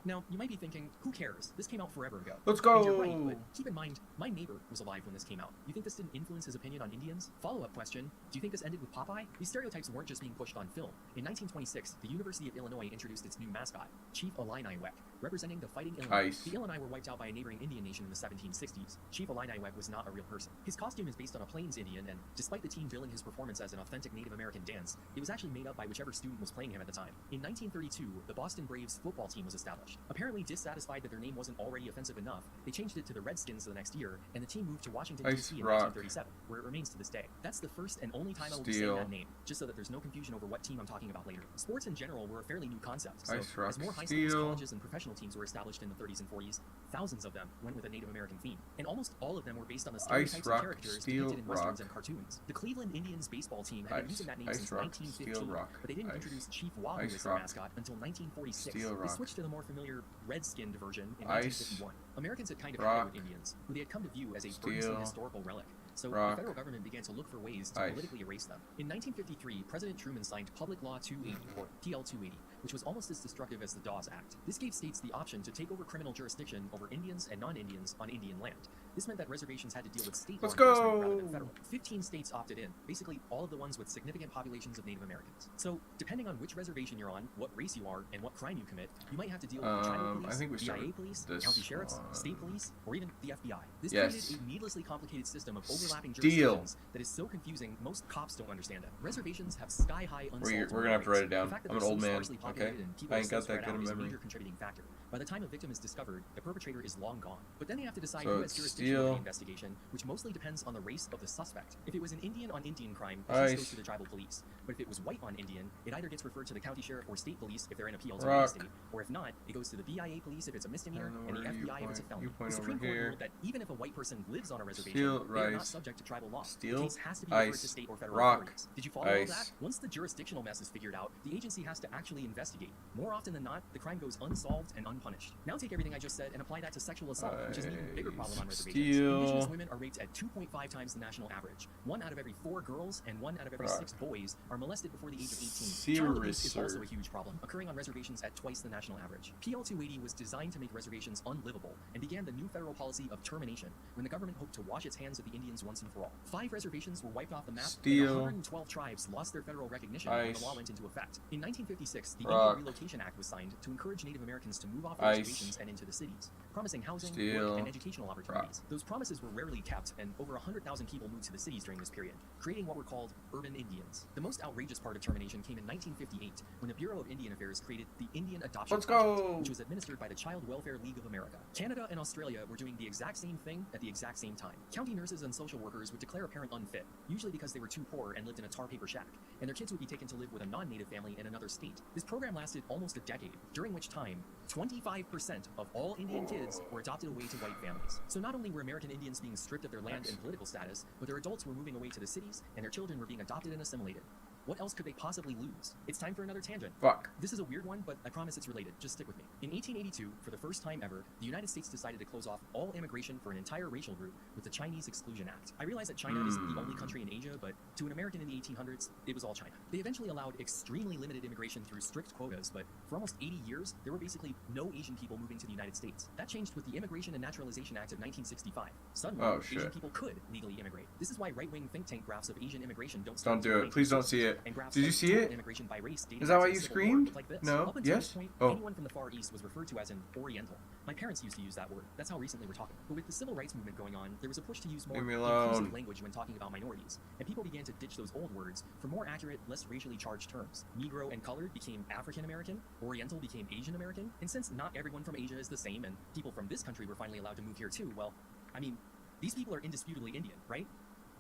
Speaker 6: Now, you might be thinking, who cares? This came out forever ago.
Speaker 2: Let's
Speaker 6: And you're
Speaker 2: go!
Speaker 6: right, but keep in mind, my neighbor was alive when this came out. You think this didn't influence his opinion on Indians? Follow-up question, do you think this ended with Popeye? These stereotypes weren't just being pushed on film. In 1926, the University of Illinois introduced its new mascot, Chief Illini Weck, representing the Fighting Illini.
Speaker 2: Ice.
Speaker 6: The Illini were wiped out by a neighboring Indian nation in the 1760s. Chief Illini Weck was not a real person. His costume is based on a Plains Indian, and despite the team billing his performance as an authentic Native American dance, it was actually made up by whichever student was playing him at the time. In 1932, the Boston Braves football team was established. Apparently dissatisfied that their name wasn't already offensive enough, they changed it to the Redskins the next year, and the team moved to Washington,
Speaker 2: Ice
Speaker 6: D.C. in
Speaker 2: Rock.
Speaker 6: 1937, where it remains to this day. That's the first and only time I will be saying
Speaker 2: Steel.
Speaker 6: that name, just so that there's no confusion over what team I'm talking about later. Sports in general were a fairly new concept, so
Speaker 2: Ice Rock.
Speaker 6: as more high schools,
Speaker 2: Steel.
Speaker 6: colleges, and professional teams were established in the 30s and 40s, thousands of them went with a Native American theme, and almost all of them were based on the stereotypes
Speaker 2: Rock,
Speaker 6: and characters
Speaker 2: Steel
Speaker 6: depicted in westerns
Speaker 2: Rock.
Speaker 6: and cartoons. The Cleveland Indians baseball team had been
Speaker 2: Ice-
Speaker 6: using that name
Speaker 2: Ice
Speaker 6: since
Speaker 2: Rock,
Speaker 6: 1915,
Speaker 2: Steel Rock,
Speaker 6: but they didn't
Speaker 2: Ice-
Speaker 6: introduce Chief Wahoo
Speaker 2: Ice
Speaker 6: as their
Speaker 2: Rock,
Speaker 6: mascot until 1946.
Speaker 2: Steel
Speaker 6: They
Speaker 2: Rock.
Speaker 6: switched to the more familiar red-skinned version in
Speaker 2: Ice
Speaker 6: 1951. Americans had kind of
Speaker 2: Rock,
Speaker 6: had it with Indians, who they had come to view as a burdensome
Speaker 2: Steel
Speaker 6: historical relic. So
Speaker 2: Rock,
Speaker 6: the federal government began to look for ways to
Speaker 2: Ice.
Speaker 6: politically erase them. In 1953, President Truman signed Public Law 280, or PL 280, which was almost as destructive as the Dawes Act. This gave states the option to take over criminal jurisdiction over Indians and non-Indians on Indian land. This meant that reservations had to deal with state law
Speaker 2: Let's
Speaker 6: enforcement rather
Speaker 2: go!
Speaker 6: than federal. 15 states opted in, basically all of the ones with significant populations of Native Americans. So, depending on which reservation you're on, what race you are, and what crime you commit, you might have to deal with the tribal
Speaker 2: I
Speaker 6: police,
Speaker 2: think we
Speaker 6: BIA
Speaker 2: started
Speaker 6: police,
Speaker 2: this
Speaker 6: county sheriffs,
Speaker 2: one.
Speaker 6: state police, or even the FBI. This
Speaker 2: Yes.
Speaker 6: created a needlessly complicated system of overlapping
Speaker 2: Steel.
Speaker 6: jurisdictions that is so confusing most cops don't understand it. Reservations have sky-high unsolved
Speaker 2: We're gonna have to write it down.
Speaker 6: The fact that
Speaker 2: I'm an
Speaker 6: they're
Speaker 2: old
Speaker 6: so
Speaker 2: man,
Speaker 6: sparsely populated
Speaker 2: okay?
Speaker 6: and people
Speaker 2: I
Speaker 6: are
Speaker 2: ain't
Speaker 6: so
Speaker 2: got that
Speaker 6: spread
Speaker 2: good
Speaker 6: out
Speaker 2: of
Speaker 6: is a
Speaker 2: memory.
Speaker 6: major contributing factor. By the time a victim is discovered, the perpetrator is long gone. But then they have to decide
Speaker 2: So
Speaker 6: who has
Speaker 2: it's
Speaker 6: jurisdiction over
Speaker 2: Steel.
Speaker 6: the investigation, which mostly depends on the race of the suspect. If it was an Indian on Indian crime, the
Speaker 2: Ice.
Speaker 6: case goes to the tribal police. But if it was white on Indian, it either gets referred to the county sheriff or state police if they're in a PL
Speaker 2: Rock.
Speaker 6: state, or if not, it goes to the BIA police if it's a misdemeanor,
Speaker 2: And
Speaker 6: and the
Speaker 2: where you
Speaker 6: FBI if it's a
Speaker 2: point-
Speaker 6: felony.
Speaker 2: you point
Speaker 6: The Supreme
Speaker 2: over
Speaker 6: Court
Speaker 2: here.
Speaker 6: ruled that even if a white person lives on a reservation,
Speaker 2: Steel,
Speaker 6: they are not
Speaker 2: rice.
Speaker 6: subject to tribal law.
Speaker 2: Steel,
Speaker 6: The case has to be referred to
Speaker 2: ice,
Speaker 6: state or federal
Speaker 2: rock,
Speaker 6: authorities. Did you follow all
Speaker 2: ice.
Speaker 6: that? Once the jurisdictional mess is figured out, the agency has to actually investigate. More often than not, the crime goes unsolved and unpunished. Now take everything I just said and apply that to sexual assault, which is an even bigger problem on reservations.
Speaker 2: Steel.
Speaker 6: Indigenous women are raped at 2.5 times the national average. 1 out of every 4 girls and 1 out of every
Speaker 2: Rock.
Speaker 6: 6 boys are molested before the age of 18. Child abuse is
Speaker 2: Seriouser.
Speaker 6: also a huge problem, occurring on reservations at twice the national average. PL 280 was designed to make reservations unlivable and began the new federal policy of termination when the government hoped to wash its hands of the Indians once and for all. 5 reservations were wiped off the map,
Speaker 2: Steel.
Speaker 6: and 112 tribes lost their federal recognition when
Speaker 2: Ice.
Speaker 6: the law went into effect. In 1956, the
Speaker 2: Rock.
Speaker 6: Indian Relocation Act was signed to encourage Native Americans to move off
Speaker 2: Ice.
Speaker 6: reservations and into the cities, promising housing,
Speaker 2: Steel.
Speaker 6: work, and educational opportunities. Those promises were rarely kept, and over 100,000 people moved to the cities during this period, creating what were called urban Indians. The most outrageous part of termination came in 1958, when the Bureau of Indian Affairs created the Indian Adoption
Speaker 2: Let's
Speaker 6: Project,
Speaker 2: go!
Speaker 6: which was administered by the Child Welfare League of America. Canada and Australia were doing the exact same thing at the exact same time. County nurses and social workers would declare a parent unfit, usually because they were too poor and lived in a tar paper shack, and their kids would be taken to live with a non-native family in another state. This program lasted almost a decade, during which time 25% of all Indian kids were adopted away to white families. So not only were American Indians being stripped of their land and political status, but their adults were moving away to the cities, and their children were being adopted and assimilated. What else could they possibly lose? It's time for another tangent.
Speaker 2: Fuck.
Speaker 6: This is a weird one, but I promise it's related. Just stick with me. In 1882, for the first time ever, the United States decided to close off all immigration for an entire racial group with the Chinese Exclusion Act. I realize that China isn't the only country in Asia, but to an American in the 1800s, it was all China. They eventually allowed extremely limited immigration through strict quotas, but for almost 80 years, there were basically no Asian people moving to the United States. That changed with the Immigration and Naturalization Act of 1965. Suddenly,
Speaker 2: Oh,
Speaker 6: Asian
Speaker 2: shit.
Speaker 6: people could legally immigrate. This is why right-wing think tank graphs of Asian immigration don't stand
Speaker 2: Don't do
Speaker 6: for
Speaker 2: it. Please don't see it. it.
Speaker 6: And graphs
Speaker 2: Did you
Speaker 6: of
Speaker 2: see
Speaker 6: total
Speaker 2: it?
Speaker 6: immigration by race dating
Speaker 2: Is that
Speaker 6: back
Speaker 2: why
Speaker 6: to the
Speaker 2: you
Speaker 6: Civil War
Speaker 2: screamed?
Speaker 6: look like this.
Speaker 2: No?
Speaker 6: Up until
Speaker 2: Yes?
Speaker 6: this point,
Speaker 2: Oh.
Speaker 6: anyone from the Far East was referred to as an Oriental. My parents used to use that word. That's how recently we're talking. But with the civil rights movement going on, there was a push to use more
Speaker 2: Leave me alone.
Speaker 6: inclusive language when talking about minorities, and people began to ditch those old words for more accurate, less racially charged terms. Negro and colored became African American, Oriental became Asian American, and since not everyone from Asia is the same, and people from this country were finally allowed to move here too, well, I mean, these people are indisputably Indian, right?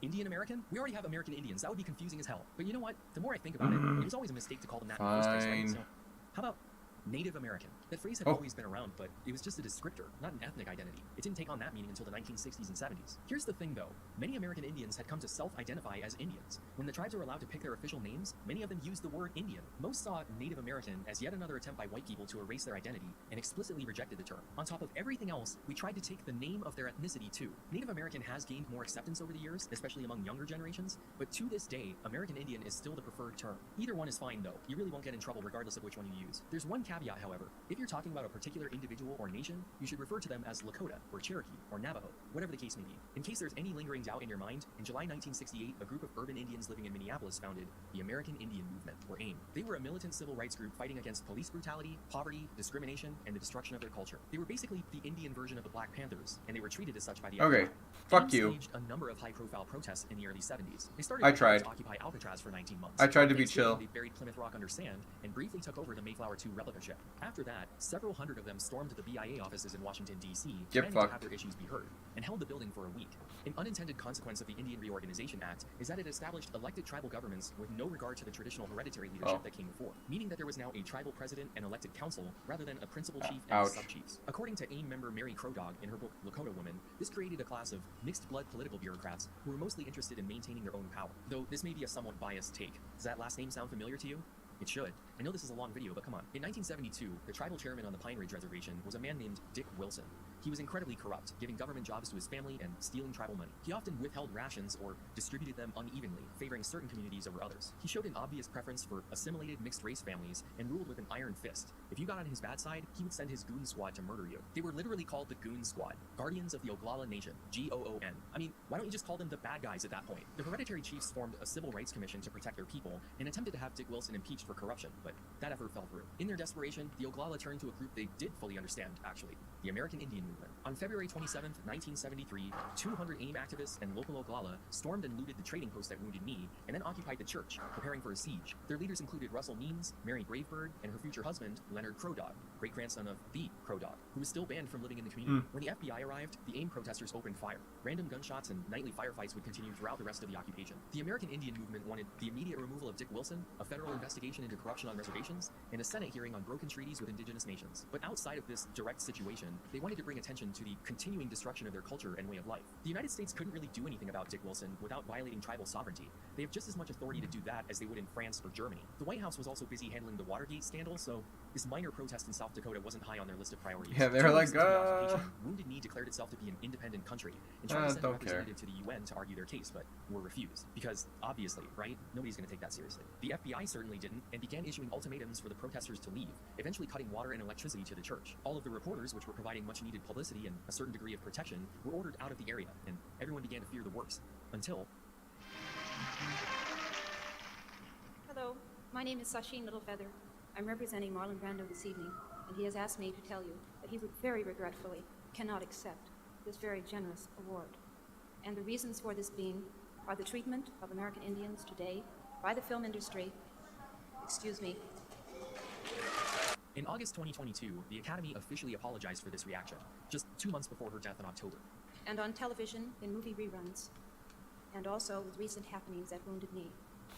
Speaker 6: Indian American? We already have American Indians. That would be confusing as hell. But you know what? The more I think about it, it was always a mistake to call them that in the first place, right?
Speaker 2: Fine.
Speaker 6: So, how about Native American? That phrase had
Speaker 2: Oh.
Speaker 6: always been around, but it was just a descriptor, not an ethnic identity. It didn't take on that meaning until the 1960s and 70s. Here's the thing though, many American Indians had come to self-identify as Indians. When the tribes were allowed to pick their official names, many of them used the word Indian. Most saw Native American as yet another attempt by white people to erase their identity, and explicitly rejected the term. On top of everything else, we tried to take the name of their ethnicity too. Native American has gained more acceptance over the years, especially among younger generations, but to this day, American Indian is still the preferred term. Either one is fine though, you really won't get in trouble regardless of which one you use. There's one caveat however, if you're talking about a particular individual or nation, you should refer to them as Lakota, or Cherokee, or Navajo, whatever the case may be. In case there's any lingering doubt in your mind, in July 1968, a group of urban Indians living in Minneapolis founded the American Indian Movement, or AIM. They were a militant civil rights group fighting against police brutality, poverty, discrimination, and the destruction of their culture. They were basically the Indian version of the Black Panthers, and they were treated as such by the
Speaker 2: Okay,
Speaker 6: FBI.
Speaker 2: fuck
Speaker 6: AIM
Speaker 2: you.
Speaker 6: staged a number of high-profile protests in the early 70s. They started
Speaker 2: I
Speaker 6: with trying
Speaker 2: tried.
Speaker 6: to occupy Alcatraz for 19 months.
Speaker 2: I tried to be
Speaker 6: Thanksgiving,
Speaker 2: chill.
Speaker 6: They buried Plymouth Rock under sand and briefly took over the Mayflower 2 replica ship. After that, several hundred of them stormed the BIA offices in Washington, D.C.,
Speaker 2: Get
Speaker 6: demanding to
Speaker 2: fucked.
Speaker 6: have their issues be heard, and held the building for a week. An unintended consequence of the Indian Reorganization Act is that it established elected tribal governments with no regard to the traditional hereditary leadership that came before, meaning that there was now a tribal president and elected council rather than a principal chief and
Speaker 2: Ouch.
Speaker 6: sub-chiefs. According to AIM member Mary Crowdog in her book Lakota Woman, this created a class of mixed-blood political bureaucrats who were mostly interested in maintaining their own power. Though this may be a somewhat biased take. Does that last name sound familiar to you? It should. I know this is a long video, but come on. In 1972, the tribal chairman on the Pine Ridge Reservation was a man named Dick Wilson. He was incredibly corrupt, giving government jobs to his family and stealing tribal money. He often withheld rations or distributed them unevenly, favoring certain communities over others. He showed an obvious preference for assimilated mixed-race families and ruled with an iron fist. If you got on his bad side, he would send his goon squad to murder you. They were literally called the Goon Squad, Guardians of the Oglala Nation, G-O-O-N. I mean, why don't you just call them the bad guys at that point? The hereditary chiefs formed a civil rights commission to protect their people and attempted to have Dick Wilson impeached for corruption, but that effort fell through. In their desperation, the Oglala turned to a group they did fully understand, actually, the American Indian Movement. On February 27, 1973, 200 AIM activists and local Oglala stormed and looted the trading post at Wounded Knee, and then occupied the church, preparing for a siege. Their leaders included Russell Means, Mary Bravebird, and her future husband, Leonard Crowdog, great-grandson of the Crowdog, who was still banned from living in the community. When the FBI arrived, the AIM protesters opened fire. Random gunshots and nightly firefights would continue throughout the rest of the occupation. The American Indian Movement wanted the immediate removal of Dick Wilson, a federal investigation into corruption on reservations, and a Senate hearing on broken treaties with indigenous nations. But outside of this direct situation, they wanted to bring attention to the continuing destruction of their culture and way of life. The United States couldn't really do anything about Dick Wilson without violating tribal sovereignty. They have just as much authority to do that as they would in France or Germany. The White House was also busy handling the Watergate scandal, so this minor protest in South Dakota wasn't high on their list of priorities.
Speaker 2: Yeah, they were
Speaker 6: 2
Speaker 2: like,
Speaker 6: weeks into the occupation, Wounded Knee declared itself to be an independent country and tried to send a
Speaker 2: don't care.
Speaker 6: representative to the UN to argue their case, but were refused. Because, obviously, right, nobody's going to take that seriously. The FBI certainly didn't, and began issuing ultimatums for the protesters to leave, eventually cutting water and electricity to the church. All of the reporters, which were providing much needed publicity and a certain degree of protection, were ordered out of the area, and everyone began to fear the worst. Until...
Speaker 16: Hello, my name is Sasheen Littlefeather. I'm representing Marlon Brando this evening, and he has asked me to tell you that he very regretfully cannot accept this very generous award. And the reasons for this being are the treatment of American Indians today by the film industry. Excuse me.
Speaker 6: In August 2022, the Academy officially apologized for this reaction, just 2 months before her death in October.
Speaker 16: And on television, in movie reruns, and also with recent happenings at Wounded Knee.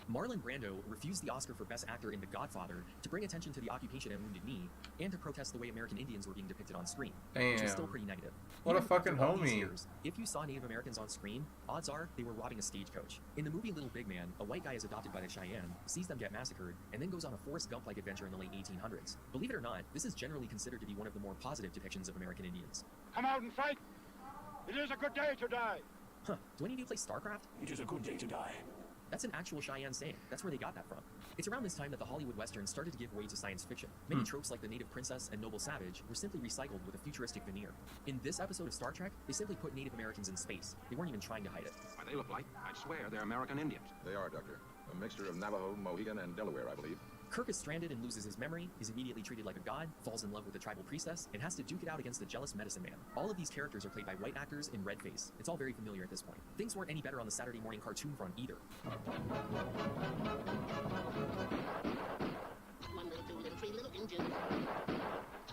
Speaker 6: Marlon Brando refused the Oscar for Best Actor in The Godfather to bring attention to the occupation at Wounded Knee and to protest the way American Indians were being depicted on screen, which was still
Speaker 2: Damn.
Speaker 6: pretty negative.
Speaker 2: What a
Speaker 6: Even
Speaker 2: fucking
Speaker 6: after all these
Speaker 2: homie.
Speaker 6: years, if you saw Native Americans on screen, odds are they were robbing a stagecoach. In the movie Little Big Man, a white guy is adopted by the Cheyenne, sees them get massacred, and then goes on a Forrest Gump-like adventure in the late 1800s. Believe it or not, this is generally considered to be one of the more positive depictions of American Indians.
Speaker 13: Come out and fight. It is a good day to die.
Speaker 6: Huh, do any of you play StarCraft?
Speaker 9: It is a good day to die.
Speaker 6: That's an actual Cheyenne saying. That's where they got that from. It's around this time that the Hollywood Western started to give way to science fiction. Many tropes like the native princess and noble savage were simply recycled with a futuristic veneer. In this episode of Star Trek, they simply put Native Americans in space. They weren't even trying to hide it.
Speaker 17: Why, they look like, I swear, they're American Indians.
Speaker 14: They are, Doctor. A mixture of Navajo, Mohegan, and Delaware, I believe.
Speaker 6: Kirk is stranded and loses his memory, is immediately treated like a god, falls in love with the tribal priestess, and has to duke it out against the jealous medicine man. All of these characters are played by white actors in red face. It's all very familiar at this point. Things weren't any better on the Saturday morning cartoon front either.
Speaker 15: 1 little, 2 little, 3 little engines.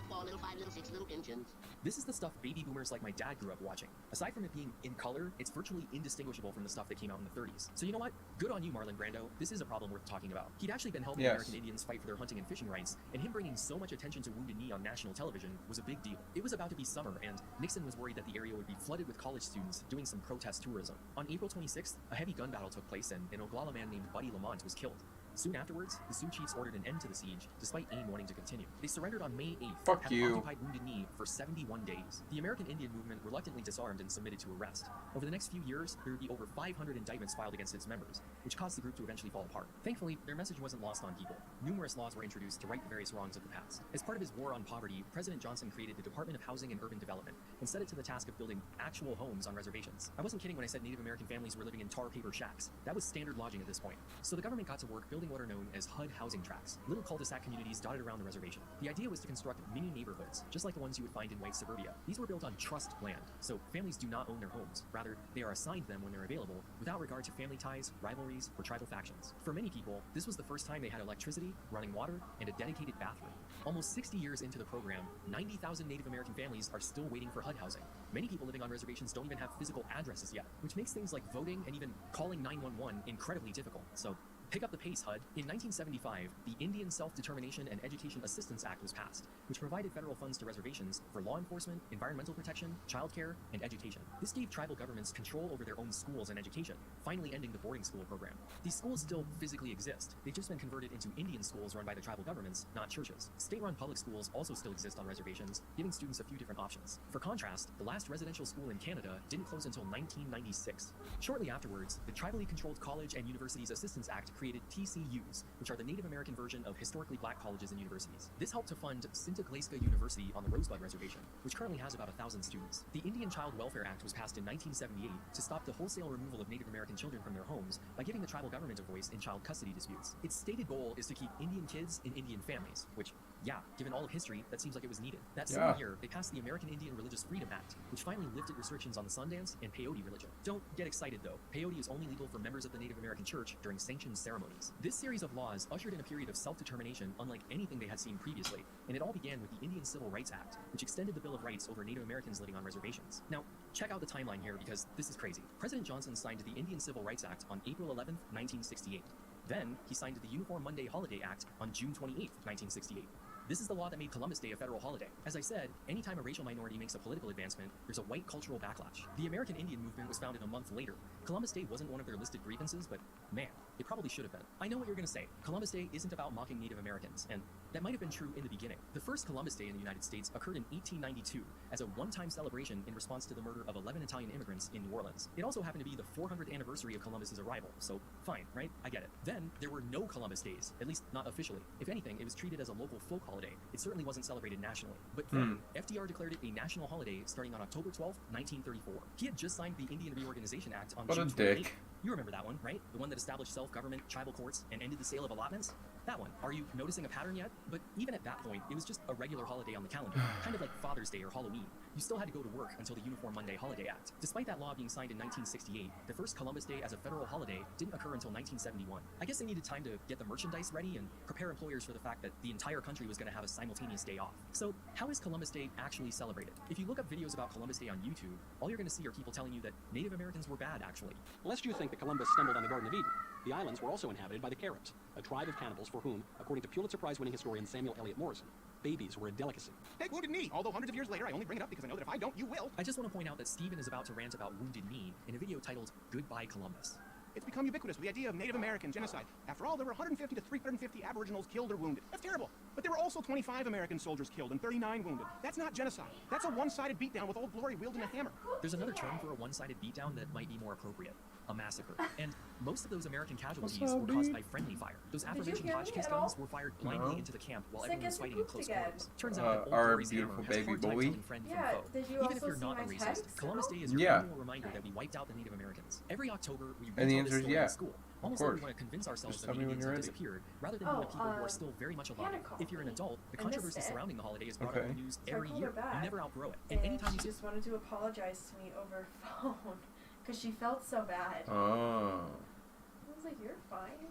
Speaker 15: 4 little, 5 little, 6 little engines.
Speaker 6: This is the stuff baby boomers like my dad grew up watching. Aside from it being in color, it's virtually indistinguishable from the stuff that came out in the 30s. So you know what? Good on you, Marlon Brando. This is a problem worth talking about. He'd actually been helping American Indians fight for their hunting and fishing rights, and him bringing so much attention to Wounded Knee on national television was a big deal. It was about to be summer, and Nixon was worried that the area would be flooded with college students doing some protest tourism. On April 26th, a heavy gun battle took place, and an Oglala man named Buddy Lamont was killed. Soon afterwards, the Sioux chiefs ordered an end to the siege, despite AIM wanting to continue. They surrendered on May 8th, having occupied Wounded Knee for 71 days. The American Indian movement reluctantly disarmed and submitted to arrest. Over the next few years, there would be over 500 indictments filed against its members, which caused the group to eventually fall apart. Thankfully, their message wasn't lost on people. Numerous laws were introduced to right the various wrongs of the past. As part of his war on poverty, President Johnson created the Department of Housing and Urban Development and set it to the task of building actual homes on reservations. I wasn't kidding when I said Native American families were living in tar paper shacks. That was standard lodging at this point. So the government got to work building what are known as HUD housing tracts, little cul-de-sac communities dotted around the reservation. The idea was to construct mini neighborhoods, just like the ones you would find in white suburbia. These were built on trust land, so families do not own their homes. Rather, they are assigned them when they're available, without regard to family ties, rivalries, or tribal factions. For many people, this was the first time they had electricity, running water, and a dedicated bathroom. Almost 60 years into the program, 90,000 Native American families are still waiting for HUD housing. Many people living on reservations don't even have physical addresses yet, which makes things like voting and even calling 911 incredibly difficult. So pick up the pace, HUD. In 1975, the Indian Self-Determination and Education Assistance Act was passed, which provided federal funds to reservations for law enforcement, environmental protection, childcare, and education. This gave tribal governments control over their own schools and education, finally ending the boarding school program. These schools still physically exist. They've just been converted into Indian schools run by the tribal governments, not churches. State-run public schools also still exist on reservations, giving students a few different options. For contrast, the last residential school in Canada didn't close until 1996. Shortly afterwards, the Tribally Controlled College and Universities Assistance Act created TCUs, which are the Native American version of historically black colleges and universities. This helped to fund Sinta Glacier University on the Rosebud Reservation, which currently has about 1,000 students. The Indian Child Welfare Act was passed in 1978 to stop the wholesale removal of Native American children from their homes by giving the tribal government a voice in child custody disputes. Its stated goal is to keep Indian kids in Indian families, which, yeah, given all of history, that seems like it was needed. That same year, they passed the American Indian Religious Freedom Act, which finally lifted restrictions on the Sundance and peyote religion. Don't get excited though. Peyote is only legal for members of the Native American Church during sanctioned ceremonies. This series of laws ushered in a period of self-determination unlike anything they had seen previously, and it all began with the Indian Civil Rights Act, which extended the Bill of Rights over Native Americans living on reservations. Now, check out the timeline here because this is crazy. President Johnson signed the Indian Civil Rights Act on April 11th, 1968. Then, he signed the Uniform Monday Holiday Act on June 28th, 1968. This is the law that made Columbus Day a federal holiday. As I said, anytime a racial minority makes a political advancement, there's a white cultural backlash. The American Indian movement was founded a month later. Columbus Day wasn't one of their listed grievances, but man, it probably should have been. I know what you're gonna say. Columbus Day isn't about mocking Native Americans, and that might have been true in the beginning. The first Columbus Day in the United States occurred in 1892 as a one-time celebration in response to the murder of 11 Italian immigrants in New Orleans. It also happened to be the 400th anniversary of Columbus's arrival, so fine, right? I get it. Then, there were no Columbus Days, at least not officially. If anything, it was treated as a local folk holiday. It certainly wasn't celebrated nationally. But then, FDR declared it a national holiday starting on October 12th, 1934. He had just signed the Indian Reorganization Act on June 28th. You remember that one, right? The one that established self-government, tribal courts, and ended the sale of allotments? That one. Are you noticing a pattern yet? But even at that point, it was just a regular holiday on the calendar, kind of like Father's Day or Halloween. You still had to go to work until the Uniform Monday Holiday Act. Despite that law being signed in 1968, the first Columbus Day as a federal holiday didn't occur until 1971. I guess they needed time to get the merchandise ready and prepare employers for the fact that the entire country was going to have a simultaneous day off. So, how is Columbus Day actually celebrated? If you look up videos about Columbus Day on YouTube, all you're going to see are people telling you that Native Americans were bad, actually.
Speaker 17: Lest you think that Columbus stumbled on the Garden of Eden, the islands were also inhabited by the Caribs, a tribe of cannibals for whom, according to Pulitzer Prize-winning historian Samuel Eliot Morison, babies were a delicacy.
Speaker 4: Take Wounded Knee, although hundreds of years later I only bring it up because I know that if I don't, you will.
Speaker 6: I just want to point out that Stephen is about to rant about Wounded Knee in a video titled Goodbye Columbus.
Speaker 4: It's become ubiquitous with the idea of Native American genocide. After all, there were 150 to 350 Aboriginals killed or wounded. That's terrible. But there were also 25 American soldiers killed and 39 wounded. That's not genocide. That's a one-sided beatdown with Old Glory wielding a hammer.
Speaker 6: There's another term for a one-sided beatdown that might be more appropriate. A massacre. And most of those American casualties were caused by friendly fire. Those aforementioned Hotchkiss guns were fired blindly into the camp while everyone was fighting in close quarters. Turns out that Old Glory's hammer has a hard time telling friend from foe. Even if you're not a racist, Columbus Day is your annual reminder that we wiped out the Native Americans. Every October, we retell this story in school. Almost like we want to convince ourselves
Speaker 2: Just
Speaker 6: that
Speaker 2: tell
Speaker 6: the
Speaker 2: me when
Speaker 6: Indians
Speaker 2: you're
Speaker 6: have
Speaker 2: ready.
Speaker 6: disappeared, rather than being the people who are still very much alive.
Speaker 11: Hannah called
Speaker 6: If you're an
Speaker 11: me.
Speaker 6: adult, the
Speaker 11: I
Speaker 6: controversy
Speaker 11: missed it.
Speaker 6: surrounding the holiday is brought up in the news
Speaker 11: So I
Speaker 6: every
Speaker 11: called
Speaker 6: year.
Speaker 11: her back,
Speaker 6: You never outgrow it. And anytime
Speaker 11: she
Speaker 6: you
Speaker 11: just wanted to apologize to me over phone because she felt so bad.
Speaker 2: Oh.
Speaker 11: I was like, "You're fine."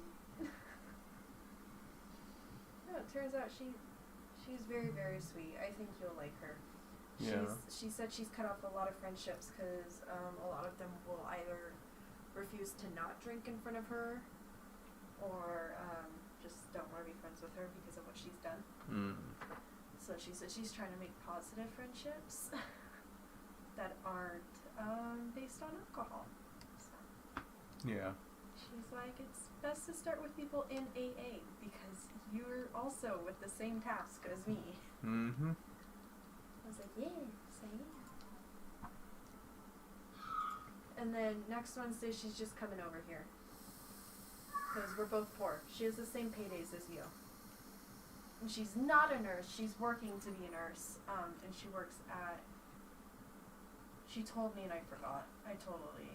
Speaker 11: No, it turns out she's very, very sweet. I think you'll like her.
Speaker 2: Yeah.
Speaker 11: She said she's cut off a lot of friendships because a lot of them will either refuse to not drink in front of her or just don't want to be friends with her because of what she's done.
Speaker 2: Mm.
Speaker 11: So she said she's trying to make positive friendships that aren't based on alcohol. So
Speaker 2: Yeah.
Speaker 11: she's like, it's best to start with people in AA because you're also with the same task as me.
Speaker 2: Mm-hmm.
Speaker 11: I was like, yeah, same. And then next Wednesday, she's just coming over here. Because we're both poor. She has the same paydays as you. And she's not a nurse. She's working to be a nurse. And she works at... She told me and I forgot. I totally...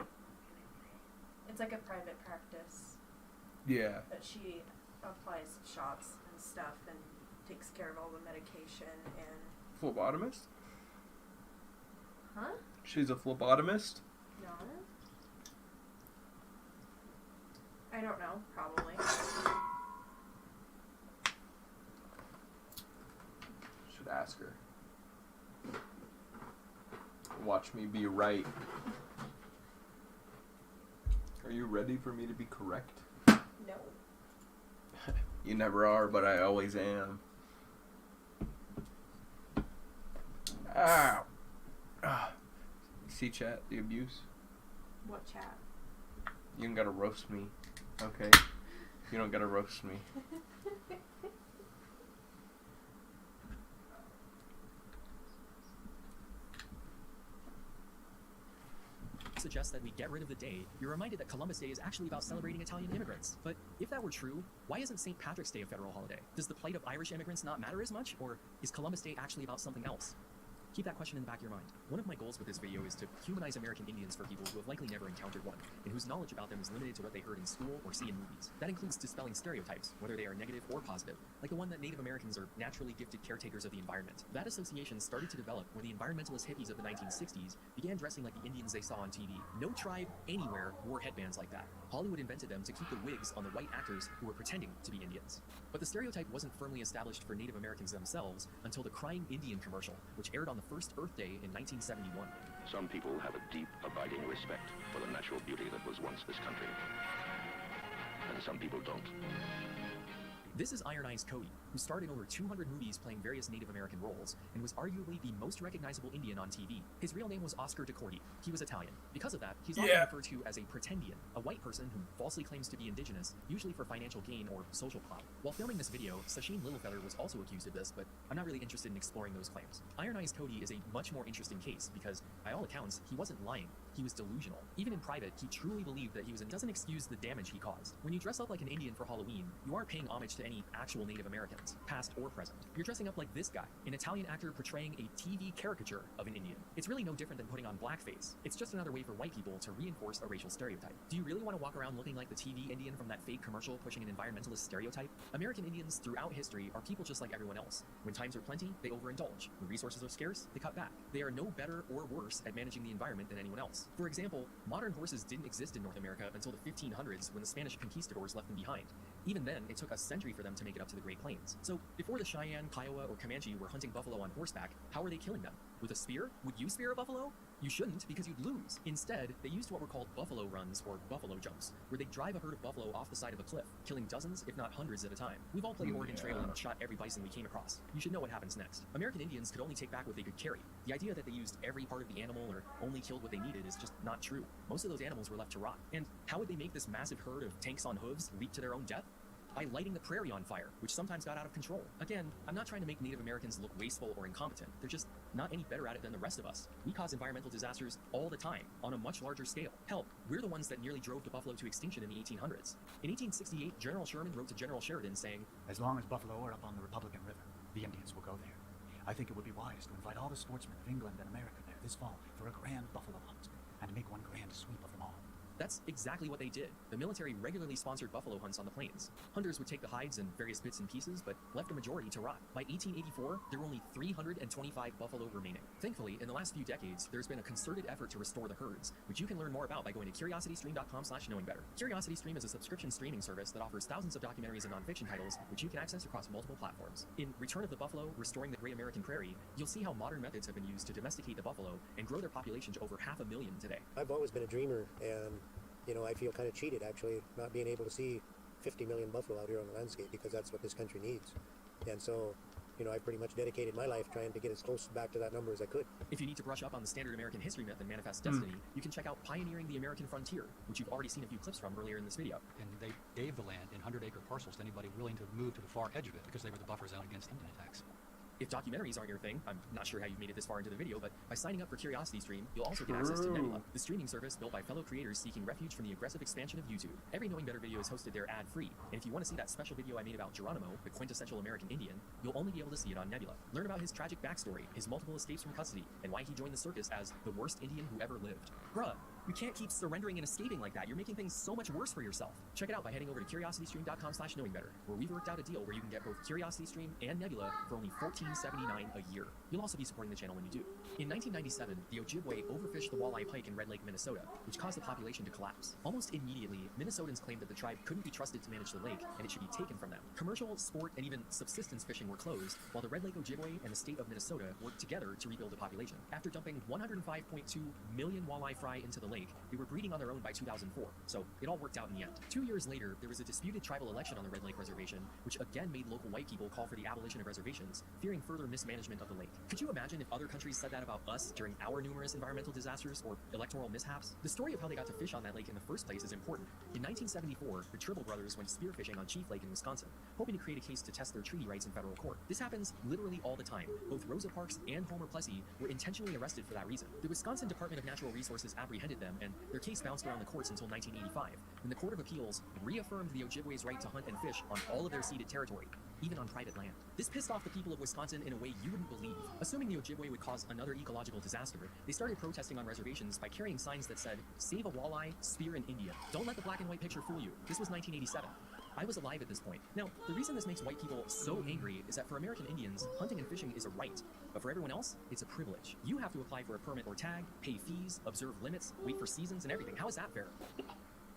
Speaker 11: It's like a private practice.
Speaker 2: Yeah.
Speaker 11: But she applies shots and stuff and takes care of all the medication and...
Speaker 2: Phlebotomist?
Speaker 11: Huh?
Speaker 2: She's a phlebotomist?
Speaker 11: No. I don't know, probably.
Speaker 2: Should ask her. Watch me be right. Are you ready for me to be correct?
Speaker 11: No.
Speaker 2: You never are, but I always am. Ow! Ah. See, chat, the abuse?
Speaker 11: What chat?
Speaker 2: You don't gotta roast me, okay? You don't gotta roast me.
Speaker 6: Suggests that we get rid of the day, you're reminded that Columbus Day is actually about celebrating Italian immigrants. But if that were true, why isn't St. Patrick's Day a federal holiday? Does the plight of Irish immigrants not matter as much, or is Columbus Day actually about something else? Keep that question in the back of your mind. One of my goals with this video is to humanize American Indians for people who have likely never encountered one, and whose knowledge about them is limited to what they heard in school or see in movies. That includes dispelling stereotypes, whether they are negative or positive, like the one that Native Americans are naturally gifted caretakers of the environment. That association started to develop when the environmentalist hippies of the 1960s began dressing like the Indians they saw on TV. No tribe anywhere wore headbands like that. Hollywood invented them to keep the wigs on the white actors who were pretending to be Indians. But the stereotype wasn't firmly established for Native Americans themselves until the Crying Indian commercial, which aired on the first Earth Day in 1971.
Speaker 14: Some people have a deep, abiding respect for the natural beauty that was once this country. And some people don't.
Speaker 6: This is Iron Eyes Cody, who starred in over 200 movies playing various Native American roles, and was arguably the most recognizable Indian on TV. His real name was Oscar DeCordy. He was Italian. Because of that, he's often referred to as a pretendian, a white person who falsely claims to be indigenous, usually for financial gain or social clout. While filming this video, Sacheen Littlefeather was also accused of this, but I'm not really interested in exploring those claims. Iron Eyes Cody is a much more interesting case because, by all accounts, he wasn't lying. He was delusional. Even in private, he truly believed that he was. It doesn't excuse the damage he caused. When you dress up like an Indian for Halloween, you aren't paying homage to any actual Native Americans, past or present. You're dressing up like this guy, an Italian actor portraying a TV caricature of an Indian. It's really no different than putting on blackface. It's just another way for white people to reinforce a racial stereotype. Do you really want to walk around looking like the TV Indian from that fake commercial pushing an environmentalist stereotype? American Indians throughout history are people just like everyone else. When times are plenty, they overindulge. When resources are scarce, they cut back. They are no better or worse at managing the environment than anyone else. For example, modern horses didn't exist in North America until the 1500s when the Spanish conquistadors left them behind. Even then, it took a century for them to make it up to the Great Plains. So, before the Cheyenne, Kiowa, or Comanche were hunting buffalo on horseback, how were they killing them? With a spear? Would you spear a buffalo? You shouldn't, because you'd lose. Instead, they used what were called buffalo runs, or buffalo jumps, where they'd drive a herd of buffalo off the side of a cliff, killing dozens, if not hundreds at a time. We've all played Oregon Trail and shot every bison we came across. You should know what happens next. American Indians could only take back what they could carry. The idea that they used every part of the animal or only killed what they needed is just not true. Most of those animals were left to rot. And how would they make this massive herd of tanks on hooves leap to their own death? By lighting the prairie on fire, which sometimes got out of control. Again, I'm not trying to make Native Americans look wasteful or incompetent. They're just not any better at it than the rest of us. We cause environmental disasters all the time, on a much larger scale. Hell, we're the ones that nearly drove the buffalo to extinction in the 1800s. In 1868, General Sherman wrote to General Sheridan saying,
Speaker 9: "As long as buffalo are up on the Republican River, the Indians will go there. I think it would be wise to invite all the sportsmen of England and America there this fall for a grand buffalo hunt, and make one grand sweep of them all.
Speaker 6: That's exactly what they did. The military regularly sponsored buffalo hunts on the plains. Hunters would take the hides and various bits and pieces, but left a majority to rot. By 1884, there were only 325 buffalo remaining. Thankfully, in the last few decades, there's been a concerted effort to restore the herds, which you can learn more about by going to curiositystream.com/knowingbetter. CuriosityStream is a subscription streaming service that offers thousands of documentaries and nonfiction titles, which you can access across multiple platforms. In Return of the Buffalo, Restoring the Great American Prairie, you'll see how modern methods have been used to domesticate the buffalo and grow their population to over 500,000 today.
Speaker 18: I've always been a dreamer, and I feel kind of cheated actually not being able to see 50 million buffalo out here on the landscape, because that's what this country needs. And so I pretty much dedicated my life trying to get as close back to that number as I could.
Speaker 6: If you need to brush up on the standard American history myth and manifest destiny, you can check out Pioneering the American Frontier, which you've already seen a few clips from earlier in this video.
Speaker 7: And they gave the land in 100-acre parcels to anybody willing to move to the far edge of it because they were the buffer zone against Indian attacks.
Speaker 6: If documentaries aren't your thing, I'm not sure how you've made it this far into the video, but by signing up for CuriosityStream, you'll also get access to Nebula, the streaming service built by fellow creators seeking refuge from the aggressive expansion of YouTube. Every Knowing Better video is hosted there ad-free, and if you want to see that special video I made about Geronimo, the quintessential American Indian, you'll only be able to see it on Nebula. Learn about his tragic backstory, his multiple escapes from custody, and why he joined the circus as the worst Indian who ever lived. Bruh, you can't keep surrendering and escaping like that. You're making things so much worse for yourself. Check it out by heading over to curiositystream.com/knowingbetter, where we've worked out a deal where you can get both CuriosityStream and Nebula for only $14.79 a year. You'll also be supporting the channel when you do. In 1997, the Ojibwe overfished the walleye pike in Red Lake, Minnesota, which caused the population to collapse. Almost immediately, Minnesotans claimed that the tribe couldn't be trusted to manage the lake, and it should be taken from them. Commercial, sport, and even subsistence fishing were closed, while the Red Lake Ojibwe and the state of Minnesota worked together to rebuild the population. After dumping 105.2 million walleye fry into the lake, they were breeding on their own by 2004, so it all worked out in the end. 2 years later, there was a disputed tribal election on the Red Lake Reservation, which again made local white people call for the abolition of reservations, fearing further mismanagement of the lake. Could you imagine if other countries said that about us during our numerous environmental disasters or electoral mishaps? The story of how they got to fish on that lake in the first place is important. In 1974, the Tribble brothers went spearfishing on Chief Lake in Wisconsin, hoping to create a case to test their treaty rights in federal court. This happens literally all the time. Both Rosa Parks and Homer Plessy were intentionally arrested for that reason. The Wisconsin Department of Natural Resources apprehended them, and their case bounced around the courts until 1985, when the Court of Appeals reaffirmed the Ojibwe's right to hunt and fish on all of their ceded territory, even on private land. This pissed off the people of Wisconsin in a way you wouldn't believe. Assuming the Ojibwe would cause another ecological disaster, they started protesting on reservations by carrying signs that said, "Save a walleye, spear an Indian." Don't let the black and white picture fool you. This was 1987. I was alive at this point. Now, the reason this makes white people so angry is that for American Indians, hunting and fishing is a right, but for everyone else, it's a privilege. You have to apply for a permit or tag, pay fees, observe limits, wait for seasons, and everything. How is that fair?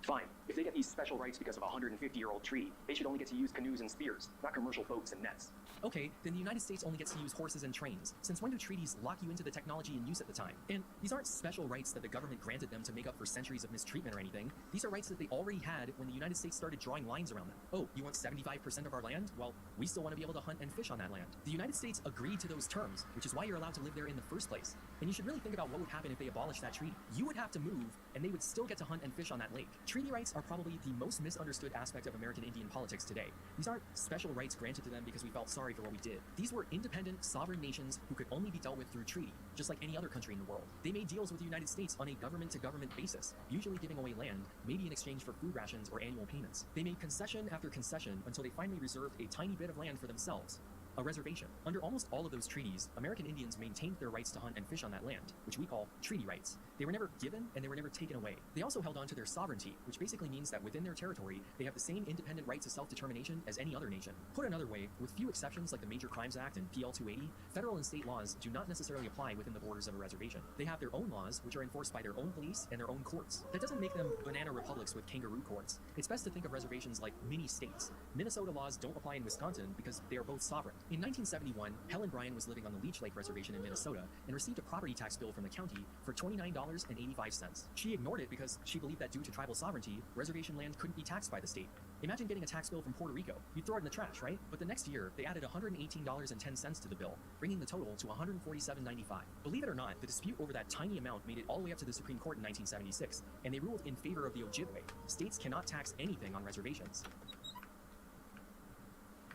Speaker 8: Fine. If they get these special rights because of a 150-year-old treaty, they should only get to use canoes and spears, not commercial boats and nets.
Speaker 6: Okay, then the United States only gets to use horses and trains. Since when do treaties lock you into the technology in use at the time? And these aren't special rights that the government granted them to make up for centuries of mistreatment or anything. These are rights that they already had when the United States started drawing lines around them. Oh, you want 75% of our land? Well, we still want to be able to hunt and fish on that land. The United States agreed to those terms, which is why you're allowed to live there in the first place. And you should really think about what would happen if they abolished that treaty. You would have to move, and they would still get to hunt and fish on that lake. Treaty rights are probably the most misunderstood aspect of American Indian politics today. These aren't special rights granted to them because we felt sorry for what we did. These were independent, sovereign nations who could only be dealt with through treaty, just like any other country in the world. They made deals with the United States on a government-to-government basis, usually giving away land, maybe in exchange for food rations or annual payments. They made concession after concession until they finally reserved a tiny bit of land for themselves. A reservation. Under almost all of those treaties, American Indians maintained their rights to hunt and fish on that land, which we call treaty rights. They were never given and they were never taken away. They also held on to their sovereignty, which basically means that within their territory, they have the same independent right to self-determination as any other nation. Put another way, with few exceptions like the Major Crimes Act and PL 280, federal and state laws do not necessarily apply within the borders of a reservation. They have their own laws, which are enforced by their own police and their own courts. That doesn't make them banana republics with kangaroo courts. It's best to think of reservations like mini-states. Minnesota laws don't apply in Wisconsin because they are both sovereign. In 1971, Helen Bryan was living on the Leech Lake Reservation in Minnesota and received a property tax bill from the county for $29.85. She ignored it because she believed that due to tribal sovereignty, reservation land couldn't be taxed by the state. Imagine getting a tax bill from Puerto Rico. You'd throw it in the trash, right? But the next year, they added $118.10 to the bill, bringing the total to $147.95. Believe it or not, the dispute over that tiny amount made it all the way up to the Supreme Court in 1976, and they ruled in favor of the Ojibwe. States cannot tax anything on reservations.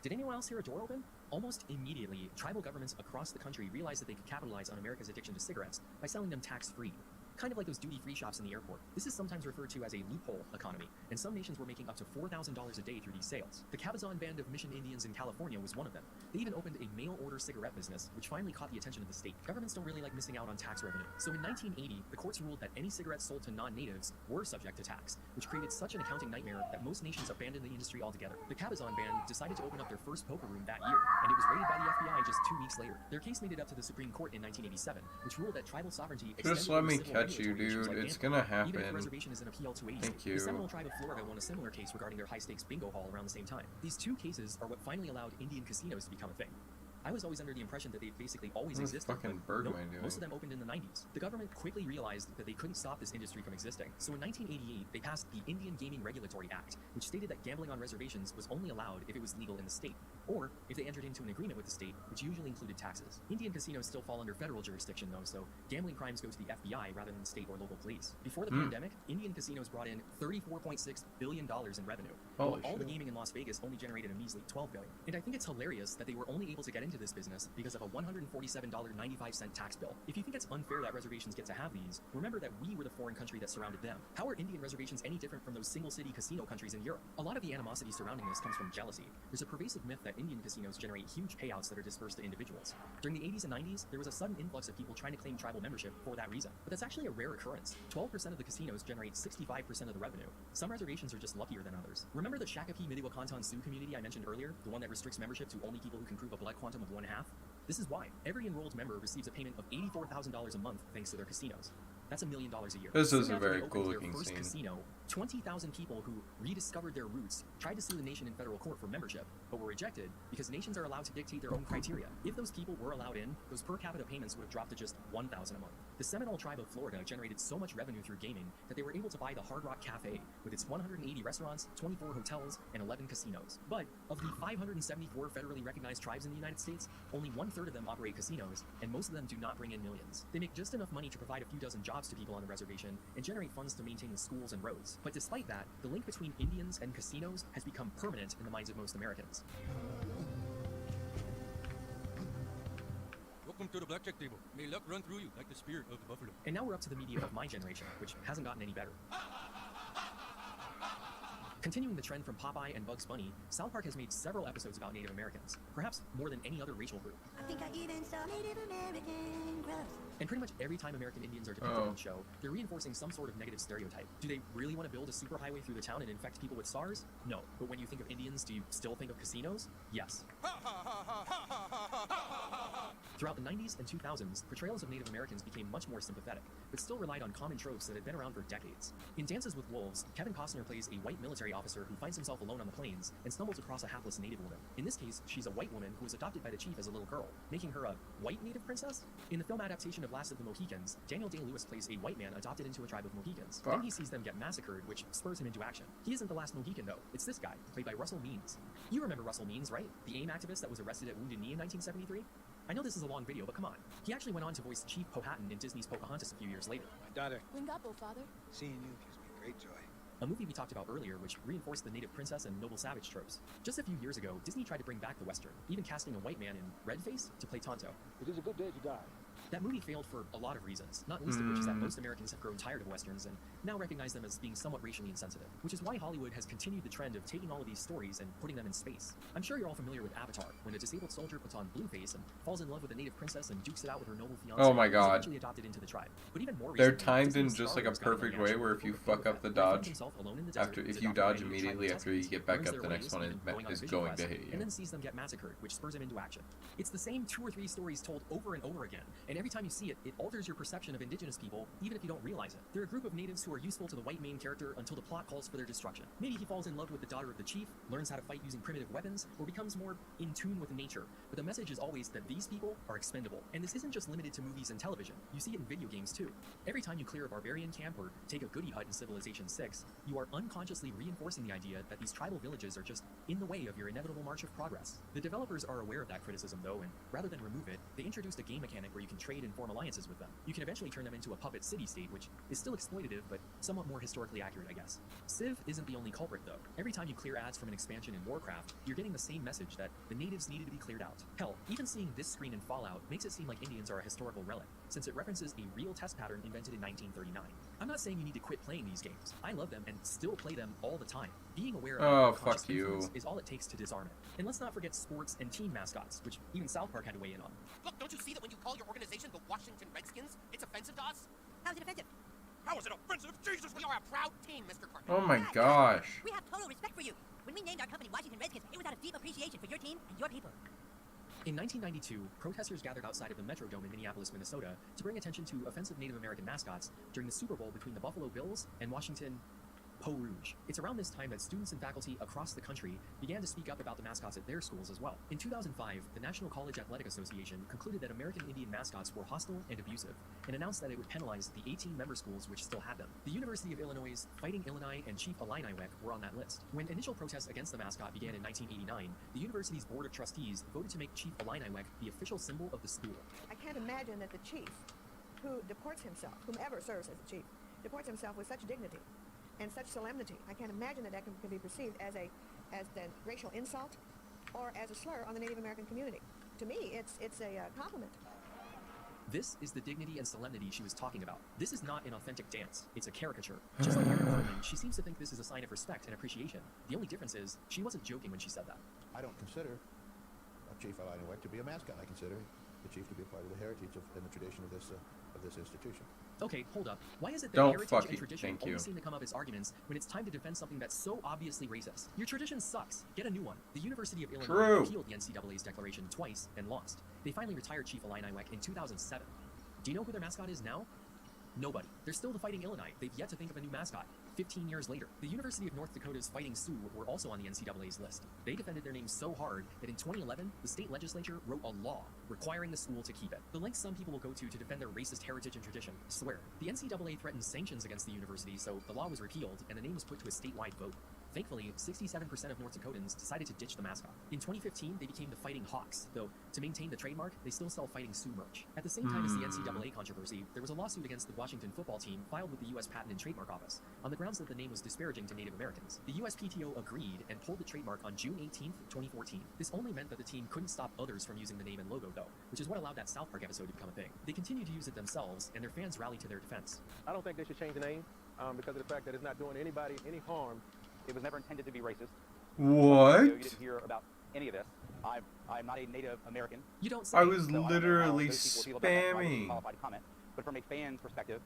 Speaker 6: Did anyone else hear a door open? Almost immediately, tribal governments across the country realized that they could capitalize on America's addiction to cigarettes by selling them tax-free. Kind of like those duty-free shops in the airport. This is sometimes referred to as a loophole economy, and some nations were making up to $4,000 a day through these sales. The Cabazon Band of Mission Indians in California was one of them. They even opened a mail-order cigarette business, which finally caught the attention of the state. Governments don't really like missing out on tax revenue. So in 1980, the courts ruled that any cigarettes sold to non-natives were subject to tax, which created such an accounting nightmare that most nations abandoned the industry altogether. The Cabazon Band decided to open up their first poker room that year, and it was raided by the FBI just 2 weeks later. Their case made it up to the Supreme Court in 1987, which ruled that tribal sovereignty
Speaker 2: Just let me catch you, dude. It's gonna happen.
Speaker 6: Even if the reservation is in a PL 280,
Speaker 2: Thank you.
Speaker 6: the Seminole tribe of Florida won a similar case regarding their high-stakes bingo hall around the same time. These two cases are what finally allowed Indian casinos to become a thing. I was always under the impression that they basically always existed, but nope, most of them opened in the 90s. The government quickly realized that they couldn't stop this industry from existing, so in 1988 they passed the Indian Gaming Regulatory Act, which stated that gambling on reservations was only allowed if it was legal in the state, or if they entered into an agreement with the state, which usually included taxes. Indian casinos still fall under federal jurisdiction though, so gambling crimes go to the FBI rather than state or local police. Before the pandemic, Indian casinos brought in $34.6 billion in revenue, while all the gaming in Las Vegas only generated a measly $12 billion. And I think it's hilarious that they were only able to get into this business because of a $147.95 tax bill. If you think it's unfair that reservations get to have these, remember that we were the foreign country that surrounded them. How are Indian reservations any different from those single-city casino countries in Europe? A lot of the animosity surrounding this comes from jealousy. There's a pervasive myth that Indian casinos generate huge payouts that are dispersed to individuals. During the 80s and 90s, there was a sudden influx of people trying to claim tribal membership for that reason. But that's actually a rare occurrence. 12% of the casinos generate 65% of the revenue. Some reservations are just luckier than others. Remember the Shakopee Medieval Canton Sioux community I mentioned earlier? The one that restricts membership to only people who can prove a blood quantum of 1.5? This is why. Every enrolled member receives a payment of $84,000 a month thanks to their casinos. That's $1 million a year.
Speaker 2: This is a
Speaker 6: Soon after
Speaker 2: very
Speaker 6: they opened
Speaker 2: cool
Speaker 6: their
Speaker 2: looking
Speaker 6: first
Speaker 2: scene.
Speaker 6: casino, 20,000 people who rediscovered their roots tried to sue the nation in federal court for membership, but were rejected because nations are allowed to dictate their own criteria. If those people were allowed in, those per capita payments would have dropped to just $1,000 a month. The Seminole tribe of Florida generated so much revenue through gaming that they were able to buy the Hard Rock Cafe with its 180 restaurants, 24 hotels, and 11 casinos. But of the 574 federally recognized tribes in the United States, only 1/3 of them operate casinos, and most of them do not bring in millions. They make just enough money to provide a few dozen jobs to people on the reservation and generate funds to maintain the schools and roads. But despite that, the link between Indians and casinos has become permanent in the minds of most Americans.
Speaker 19: Welcome to the blackjack table. May luck run through you like the spirit of the buffalo.
Speaker 6: And now we're up to the media of my generation, which hasn't gotten any better. Continuing the trend from Popeye and Bugs Bunny, South Park has made several episodes about Native Americans, perhaps more than any other racial group.
Speaker 15: I think I even saw Native American growth.
Speaker 6: And pretty much every time American Indians are depicted on the show, they're reinforcing some sort of negative stereotype. Do they really want to build a superhighway through the town and infect people with SARS? No. But when you think of Indians, do you still think of casinos? Yes. Throughout the 90s and 2000s, portrayals of Native Americans became much more sympathetic, but still relied on common tropes that had been around for decades. In Dances with Wolves, Kevin Costner plays a white military officer who finds himself alone on the plains and stumbles across a hapless Native woman. In this case, she's a white woman who was adopted by the chief as a little girl, making her a white Native princess? In the film adaptation of Last of the Mohicans, Daniel Day-Lewis plays a white man adopted into a tribe of Mohicans. Then he sees them get massacred, which spurs him into action. He isn't the last Mohican, though. It's this guy, played by Russell Means. You remember Russell Means, right? The AIM activist that was arrested at Wounded Knee in 1973? I know this is a long video, but come on. He actually went on to voice Chief Powhatan in Disney's Pocahontas a few years later.
Speaker 20: My daughter,
Speaker 5: Wingapo, father.
Speaker 20: seeing you gives me great joy.
Speaker 6: A movie we talked about earlier, which reinforced the native princess and noble savage tropes. Just a few years ago, Disney tried to bring back the Western, even casting a white man in Redface to play Tonto.
Speaker 20: It is a good day to die.
Speaker 6: That movie failed for a lot of reasons, not least of which is that most Americans have grown tired of Westerns and now recognize them as being somewhat racially insensitive, which is why Hollywood has continued the trend of taking all of these stories and putting them in space. I'm sure you're all familiar with Avatar, when a disabled soldier puts on Blueface and falls in love with a native princess and dukes it out with her noble fiancé.
Speaker 2: Oh my
Speaker 6: who's
Speaker 2: God.
Speaker 6: eventually adopted into the tribe. But even more
Speaker 2: They're
Speaker 6: recently,
Speaker 2: timed
Speaker 6: Disney's
Speaker 2: in just
Speaker 6: Star
Speaker 2: like a
Speaker 6: Wars got on
Speaker 2: perfect
Speaker 6: the
Speaker 2: way
Speaker 6: action
Speaker 2: where
Speaker 6: with
Speaker 2: if you
Speaker 6: Boba
Speaker 2: fuck
Speaker 6: Fett,
Speaker 2: up the
Speaker 6: where he finds
Speaker 2: dodge,
Speaker 6: himself alone in the desert
Speaker 2: after
Speaker 6: to
Speaker 2: if you
Speaker 6: adopt
Speaker 2: dodge
Speaker 6: a native tribe
Speaker 2: immediately
Speaker 6: of
Speaker 2: after you
Speaker 6: Tuscans,
Speaker 2: get back
Speaker 6: learns
Speaker 2: up,
Speaker 6: their
Speaker 2: the next
Speaker 6: ways,
Speaker 2: one
Speaker 6: and going on a
Speaker 2: is
Speaker 6: vision
Speaker 2: going to
Speaker 6: quest,
Speaker 2: hit you.
Speaker 6: and then sees them get massacred, which spurs him into action. It's the same 2 or 3 stories told over and over again, and every time you see it, it alters your perception of indigenous people, even if you don't realize it. They're a group of natives who are useful to the white main character until the plot calls for their destruction. Maybe he falls in love with the daughter of the chief, learns how to fight using primitive weapons, or becomes more in tune with nature. But the message is always that these people are expendable. And this isn't just limited to movies and television. You see it in video games too. Every time you clear a barbarian camp or take a goody hut in Civilization 6, you are unconsciously reinforcing the idea that these tribal villages are just in the way of your inevitable march of progress. The developers are aware of that criticism, though, and rather than remove it, they introduced a game mechanic where you can trade and form alliances with them. You can eventually turn them into a puppet city-state, which is still exploitative, but somewhat more historically accurate, I guess. Civ isn't the only culprit, though. Every time you clear ads from an expansion in Warcraft, you're getting the same message that the natives needed to be cleared out. Hell, even seeing this screen in Fallout makes it seem like Indians are a historical relic, since it references a real test pattern invented in 1939. I'm not saying you need to quit playing these games. I love them and still play them all the time. Being aware of unconscious influence is all it takes to disarm it. And let's not forget sports and team mascots, which even South Park had to weigh in on.
Speaker 21: Look, don't you see that when you call your organization the Washington Redskins, it's offensive to us? How's it offensive? How is it offensive? Jesus, we are a proud team, Mr. Carter.
Speaker 2: Oh my gosh.
Speaker 21: We have total respect for you. When we named our company Washington Redskins, it was out of deep appreciation for your team and your people.
Speaker 6: In 1992, protesters gathered outside of the Metrodome in Minneapolis, Minnesota to bring attention to offensive Native American mascots during the Super Bowl between the Buffalo Bills and Washington Peau Rouge. It's around this time that students and faculty across the country began to speak up about the mascots at their schools as well. In 2005, the National College Athletic Association concluded that American Indian mascots were hostile and abusive, and announced that it would penalize the 18 member schools which still had them. The University of Illinois' Fighting Illini and Chief Illiniwek were on that list. When initial protests against the mascot began in 1989, the university's board of trustees voted to make Chief Illiniwek the official symbol of the school.
Speaker 22: I can't imagine that the chief, who deports himself, whomever serves as a chief, deports himself with such dignity and such solemnity. I can't imagine that can be perceived as a racial insult or as a slur on the Native American community. To me, it's a compliment.
Speaker 6: This is the dignity and solemnity she was talking about. This is not an authentic dance. It's a caricature. Just like Erin Cartman, she seems to think this is a sign of respect and appreciation. The only difference is, she wasn't joking when she said that.
Speaker 23: I don't consider Chief Illiniwek to be a mascot. I consider the chief to be a part of the heritage and the tradition of this institution.
Speaker 6: Okay, hold up. Why is it that
Speaker 2: Don't
Speaker 6: heritage
Speaker 2: fucking-
Speaker 6: and tradition
Speaker 2: thank you.
Speaker 6: always seem to come up as arguments when it's time to defend something that's so obviously racist? Your tradition sucks. Get a new one. The University of Illinois
Speaker 2: True.
Speaker 6: appealed the NCAA's declaration twice and lost. They finally retired Chief Illiniwek in 2007. Do you know who their mascot is now? Nobody. They're still the Fighting Illini. They've yet to think of a new mascot. 15 years later, the University of North Dakota's Fighting Sioux were also on the NCAA's list. They defended their name so hard that in 2011, the state legislature wrote a law requiring the school to keep it. The lengths some people will go to defend their racist heritage and tradition, I swear. The NCAA threatened sanctions against the university, so the law was repealed and the name was put to a statewide vote. Thankfully, 67% of North Dakotans decided to ditch the mascot. In 2015, they became the Fighting Hawks, though to maintain the trademark, they still sell Fighting Sioux merch. At the same time as the NCAA controversy, there was a lawsuit against the Washington football team filed with the U.S. Patent and Trademark Office on the grounds that the name was disparaging to Native Americans. The USPTO agreed and pulled the trademark on June 18, 2014. This only meant that the team couldn't stop others from using the name and logo, though, which is what allowed that South Park episode to become a thing. They continue to use it themselves, and their fans rally to their defense.
Speaker 24: I don't think they should change the name because of the fact that it's not doing anybody any harm. It was never intended to be racist.
Speaker 2: What?
Speaker 24: You didn't hear about any of this. I'm not a Native American.
Speaker 6: You don't
Speaker 2: I was
Speaker 24: so I don't know how
Speaker 2: literally
Speaker 24: those people feel about that. I'm not
Speaker 2: spamming.
Speaker 24: qualified to comment. But from a fan's perspective,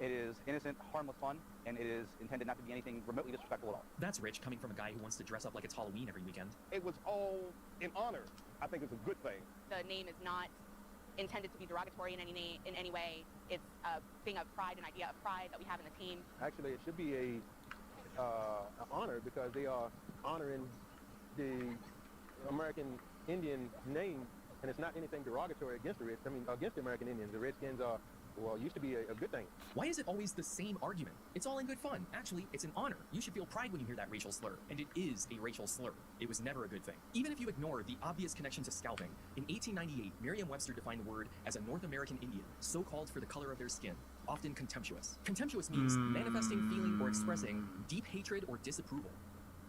Speaker 24: it is innocent, harmless fun, and it is intended not to be anything remotely disrespectful at all.
Speaker 6: That's rich, coming from a guy who wants to dress up like it's Halloween every weekend.
Speaker 24: It was all in honor. I think it's a good thing.
Speaker 25: The name is not intended to be derogatory in any way. It's a thing of pride, an idea of pride that we have in the team.
Speaker 24: Actually, it should be an honor because they are honoring the American Indian name, and it's not anything derogatory against against the American Indians. The Redskins are, used to be a good thing.
Speaker 6: Why is it always the same argument? It's all in good fun. Actually, it's an honor. You should feel pride when you hear that racial slur. And it is a racial slur. It was never a good thing. Even if you ignore the obvious connection to scalping, in 1898, Merriam-Webster defined the word as a North American Indian, so called for the color of their skin, often contemptuous. Contemptuous means manifesting, feeling, or expressing deep hatred or disapproval.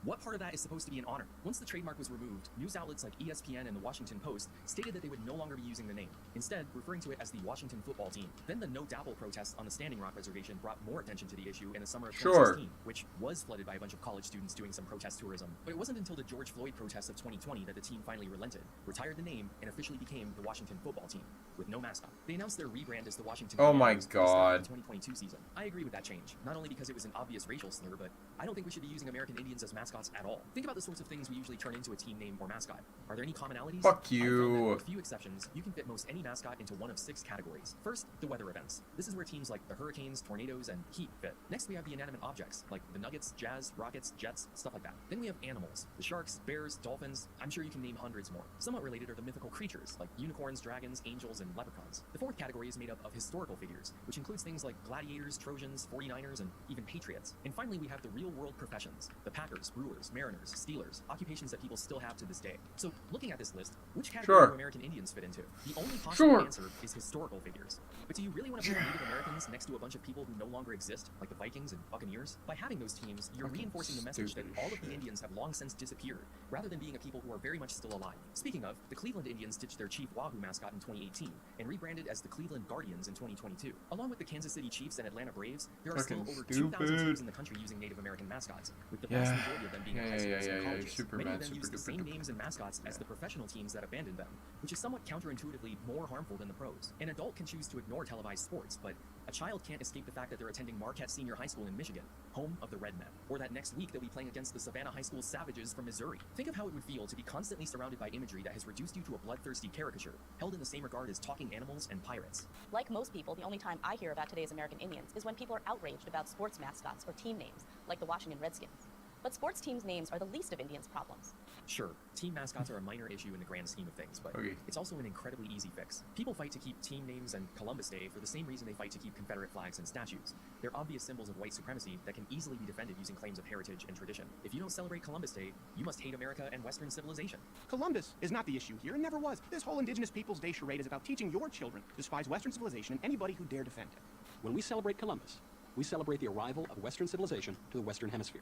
Speaker 6: What part of that is supposed to be an honor? Once the trademark was removed, news outlets like ESPN and the Washington Post stated that they would no longer be using the name, instead referring to it as the Washington football team. Then the No Dapple protests on the Standing Rock Reservation brought more attention to the issue in the summer of 2016, which was flooded by a bunch of college students doing some protest tourism. But it wasn't until the George Floyd protests of 2020 that the team finally relented, retired the name, and officially became the Washington football team, with no mascot. They announced their rebrand as the Washington
Speaker 2: Oh my
Speaker 6: Commanders to start
Speaker 2: God.
Speaker 6: the 2022 season. I agree with that change, not only because it was an obvious racial slur, but I don't think we should be using American Indians as mascots at all. Think about the sorts of things we usually turn into a team name or mascot. Are there any commonalities?
Speaker 2: Fuck
Speaker 6: I've found that
Speaker 2: you.
Speaker 6: with a few exceptions, you can fit most any mascot into one of 6 categories. First, the weather events. This is where teams like the Hurricanes, Tornadoes, and Heat fit. Next, we have the inanimate objects, like the Nuggets, Jazz, Rockets, Jets, stuff like that. Then we have animals. The sharks, bears, dolphins, I'm sure you can name hundreds more. Somewhat related are the mythical creatures, like unicorns, dragons, angels, and and leprechauns. The fourth category is made up of historical figures, which includes things like gladiators, Trojans, 49ers, and even patriots. And finally, we have the real-world professions, the Packers, Brewers, Mariners, Steelers, occupations that people still have to this day. So, looking at this list, which category do American Indians fit into? The only possible answer is historical figures. But do you really want to put Native Americans next to a bunch of people who no longer exist, like the Vikings and Buccaneers? By having those teams, you're reinforcing the message that all of the Indians have long since disappeared, rather than being a people who are very much still alive. Speaking of, the Cleveland Indians ditched their Chief Wahoo mascot in 2018 and rebranded as the Cleveland Guardians in 2022. Along with the Kansas City Chiefs and Atlanta Braves, there are still over 2,000 teams in the country using Native American mascots, with the vast majority of them being high schools and colleges. Many of them use the same names and mascots as the professional teams that abandoned them, which is somewhat counterintuitively more harmful than the pros. An adult can choose to ignore televised sports, but a child can't escape the fact that they're attending Marquette Senior High School in Michigan, home of the Redmen, or that next week they'll be playing against the Savannah High School Savages from Missouri. Think of how it would feel to be constantly surrounded by imagery that has reduced you to a bloodthirsty caricature, held in the same regard as talking animals and pirates.
Speaker 1: Like most people, the only time I hear about today's American Indians is when people are outraged about sports mascots or team names, like the Washington Redskins. But sports teams' names are the least of Indians' problems.
Speaker 6: Sure, team mascots are a minor issue in the grand scheme of things, but it's also an incredibly easy fix. People fight to keep team names and Columbus Day for the same reason they fight to keep Confederate flags and statues. They're obvious symbols of white supremacy that can easily be defended using claims of heritage and tradition. If you don't celebrate Columbus Day, you must hate America and Western civilization.
Speaker 21: Columbus is not the issue here and never was. This whole Indigenous Peoples Day charade is about teaching your children to despise Western civilization and anybody who dare defend it.
Speaker 17: When we celebrate Columbus, we celebrate the arrival of Western civilization to the Western Hemisphere.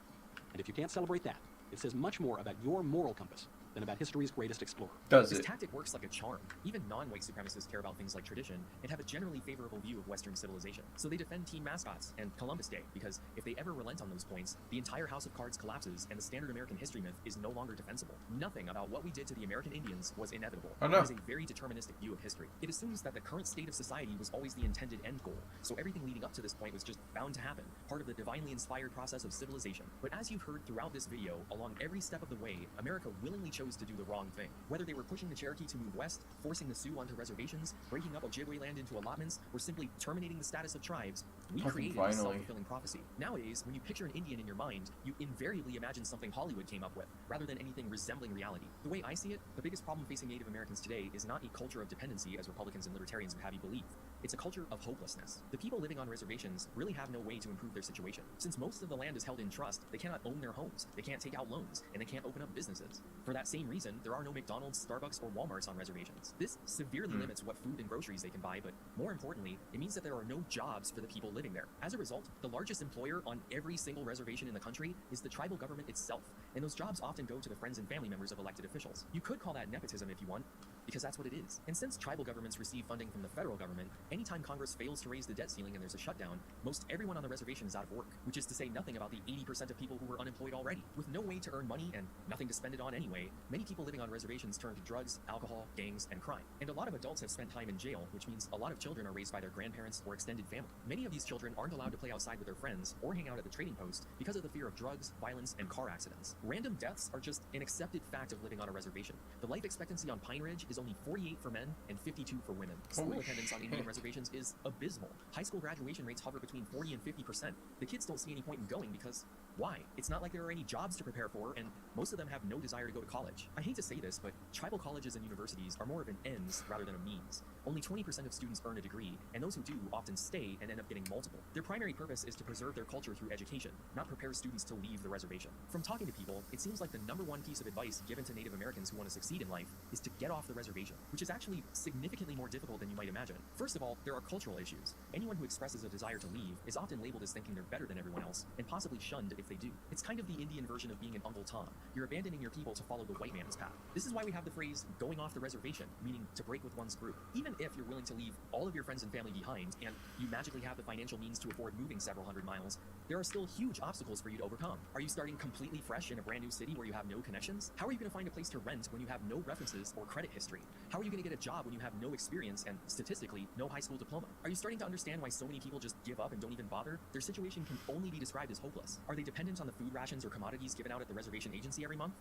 Speaker 17: And if you can't celebrate that, it says much more about your moral compass than about history's greatest explorer.
Speaker 6: This tactic works like a charm. Even non-white supremacists care about things like tradition and have a generally favorable view of Western civilization. So they defend team mascots and Columbus Day, because if they ever relent on those points, the entire house of cards collapses and the standard American history myth is no longer defensible. Nothing about what we did to the American Indians was inevitable. It is a very deterministic view of history. It assumes that the current state of society was always the intended end goal, so everything leading up to this point was just bound to happen, part of the divinely inspired process of civilization. But as you've heard throughout this video, along every step of the way, America willingly chose to do the wrong thing. Whether they were pushing the Cherokee to move west, forcing the Sioux onto reservations, breaking up Ojibwe land into allotments, or simply terminating the status of tribes, we created a self-fulfilling prophecy. Nowadays, when you picture an Indian in your mind, you invariably imagine something Hollywood came up with, rather than anything resembling reality. The way I see it, the biggest problem facing Native Americans today is not a culture of dependency, as Republicans and Libertarians would have you believe. It's a culture of hopelessness. The people living on reservations really have no way to improve their situation. Since most of the land is held in trust, they cannot own their homes, they can't take out loans, and they can't open up businesses. For that same reason, there are no McDonald's, Starbucks, or Walmarts on reservations. This severely limits what food and groceries they can buy, but more importantly, it means that there are no jobs for the people living there. As a result, the largest employer on every single reservation in the country is the tribal government itself, and those jobs often go to the friends and family members of elected officials. You could call that nepotism if you want, because that's what it is. And since tribal governments receive funding from the federal government, anytime Congress fails to raise the debt ceiling and there's a shutdown, most everyone on the reservation is out of work, which is to say nothing about the 80% of people who were unemployed already. With no way to earn money and nothing to spend it on anyway, many people living on reservations turn to drugs, alcohol, gangs, and crime. And a lot of adults have spent time in jail, which means a lot of children are raised by their grandparents or extended family. Many of these children aren't allowed to play outside with their friends or hang out at the trading post because of the fear of drugs, violence, and car accidents. Random deaths are just an accepted fact of living on a reservation. The life expectancy on Pine Ridge is only 48 for men and 52 for women. School attendance on Indian reservations is abysmal. High school graduation rates hover between 40 and 50%. The kids don't see any point in going because why? It's not like there are any jobs to prepare for, and most of them have no desire to go to college. I hate to say this, but tribal colleges and universities are more of an ends rather than a means. Only 20% of students earn a degree, and those who do often stay and end up getting multiple. Their primary purpose is to preserve their culture through education, not prepare students to leave the reservation. From talking to people, it seems like the #1 piece of advice given to Native Americans who want to succeed in life is to get off the reservation, which is actually significantly more difficult than you might imagine. First of all, there are cultural issues. Anyone who expresses a desire to leave is often labeled as thinking they're better than everyone else, and possibly shunned if they do. It's kind of the Indian version of being an Uncle Tom. You're abandoning your people to follow the white man's path. This is why we have the phrase, going off the reservation, meaning to break with one's group. Even if you're willing to leave all of your friends and family behind, and you magically have the financial means to afford moving several hundred miles, there are still huge obstacles for you to overcome. Are you starting completely fresh in a brand new city where you have no connections? How are you going to find a place to rent when you have no references or credit history? How are you going to get a job when you have no experience and, statistically, no high school diploma? Are you starting to understand why so many people just give up and don't even bother? Their situation can only be described as hopeless. Are they dependent on the food rations or commodities given out at the reservation agency every month?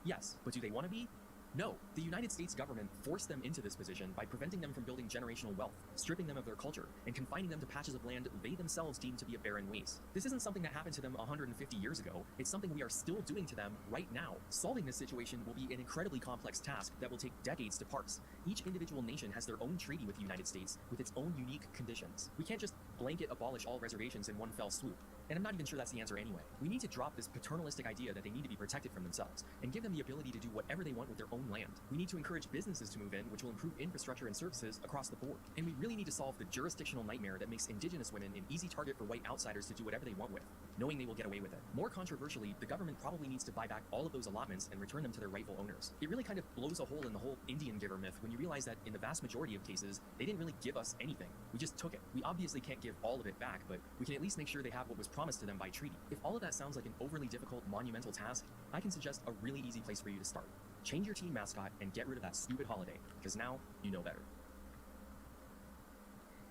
Speaker 6: Yes, but do they want to be? No, the United States government forced them into this position by preventing them from building generational wealth, stripping them of their culture, and confining them to patches of land they themselves deemed to be a barren waste. This isn't something that happened to them 150 years ago, it's something we are still doing to them right now. Solving this situation will be an incredibly complex task that will take decades to parse. Each individual nation has their own treaty with the United States, with its own unique conditions. We can't just blanket abolish all reservations in one fell swoop. And I'm not even sure that's the answer anyway. We need to drop this paternalistic idea that they need to be protected from themselves, and give them the ability to do whatever they want with their own land. We need to encourage businesses to move in, which will improve infrastructure and services across the board. And we really need to solve the jurisdictional nightmare that makes indigenous women an easy target for white outsiders to do whatever they want with, knowing they will get away with it. More controversially, the government probably needs to buy back all of those allotments and return them to their rightful owners. It really kind of blows a hole in the whole Indian giver myth when you realize that in the vast majority of cases, they didn't really give us anything. We just took it. We obviously can't give all of it back, but we can at least make sure they have what was promised to them by treaty. If all of that sounds like an overly difficult, monumental task, I can suggest a really easy place for you to start. Change your team mascot and get rid of that stupid holiday, because now you know better.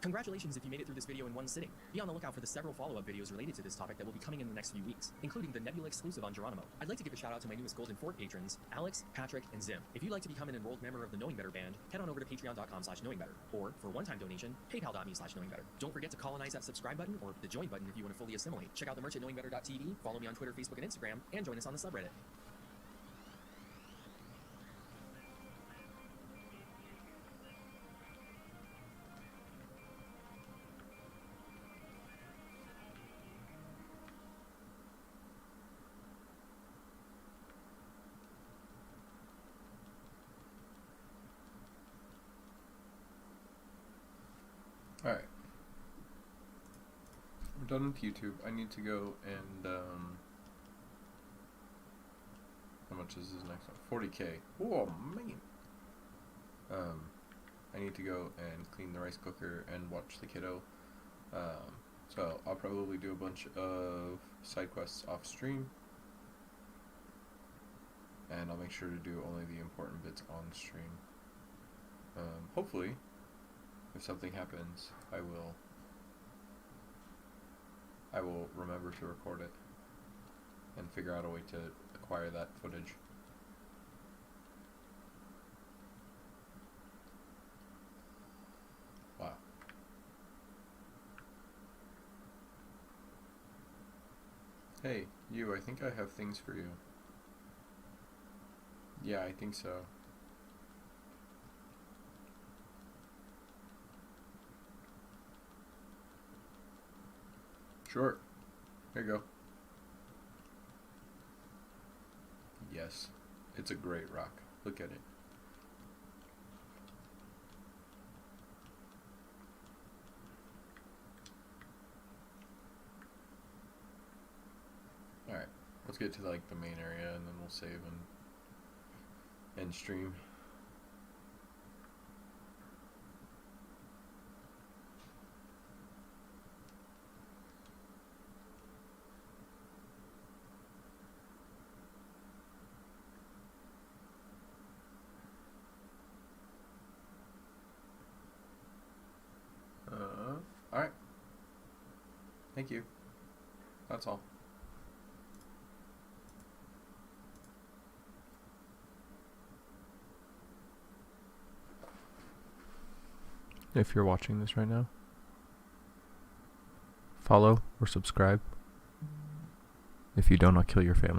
Speaker 6: Congratulations if you made it through this video in one sitting. Be on the lookout for the several follow-up videos related to this topic that will be coming in the next few weeks, including the Nebula exclusive on Geronimo. I'd like to give a shout out to my newest Golden Fort patrons, Alex, Patrick, and Zim. If you'd like to become an enrolled member of the Knowing Better band, head on over to patreon.com/knowingbetter, or for one-time donation, paypal.me/knowingbetter. Don't forget to colonize that subscribe button or the join button if you want to fully assimilate. Check out the merch at knowingbetter.tv, follow me on Twitter, Facebook, and Instagram, and join us on the subreddit.
Speaker 2: Alright. We're done with YouTube. I need to go and, how much is this next one? 40K. Oh, man. I need to go and clean the rice cooker and watch the kiddo. So I'll probably do a bunch of side quests off stream. And I'll make sure to do only the important bits on stream. Hopefully, if something happens, I will remember to record it and figure out a way to acquire that footage. Wow. Hey, you, I think I have things for you. Yeah, I think so. Sure. There you go. Yes. It's a great rock. Look at it. Alright. Let's get to like the main area and then we'll save and end stream. Alright. Thank you. That's all. If you're watching this right now, follow or subscribe. If you don't, I'll kill your family.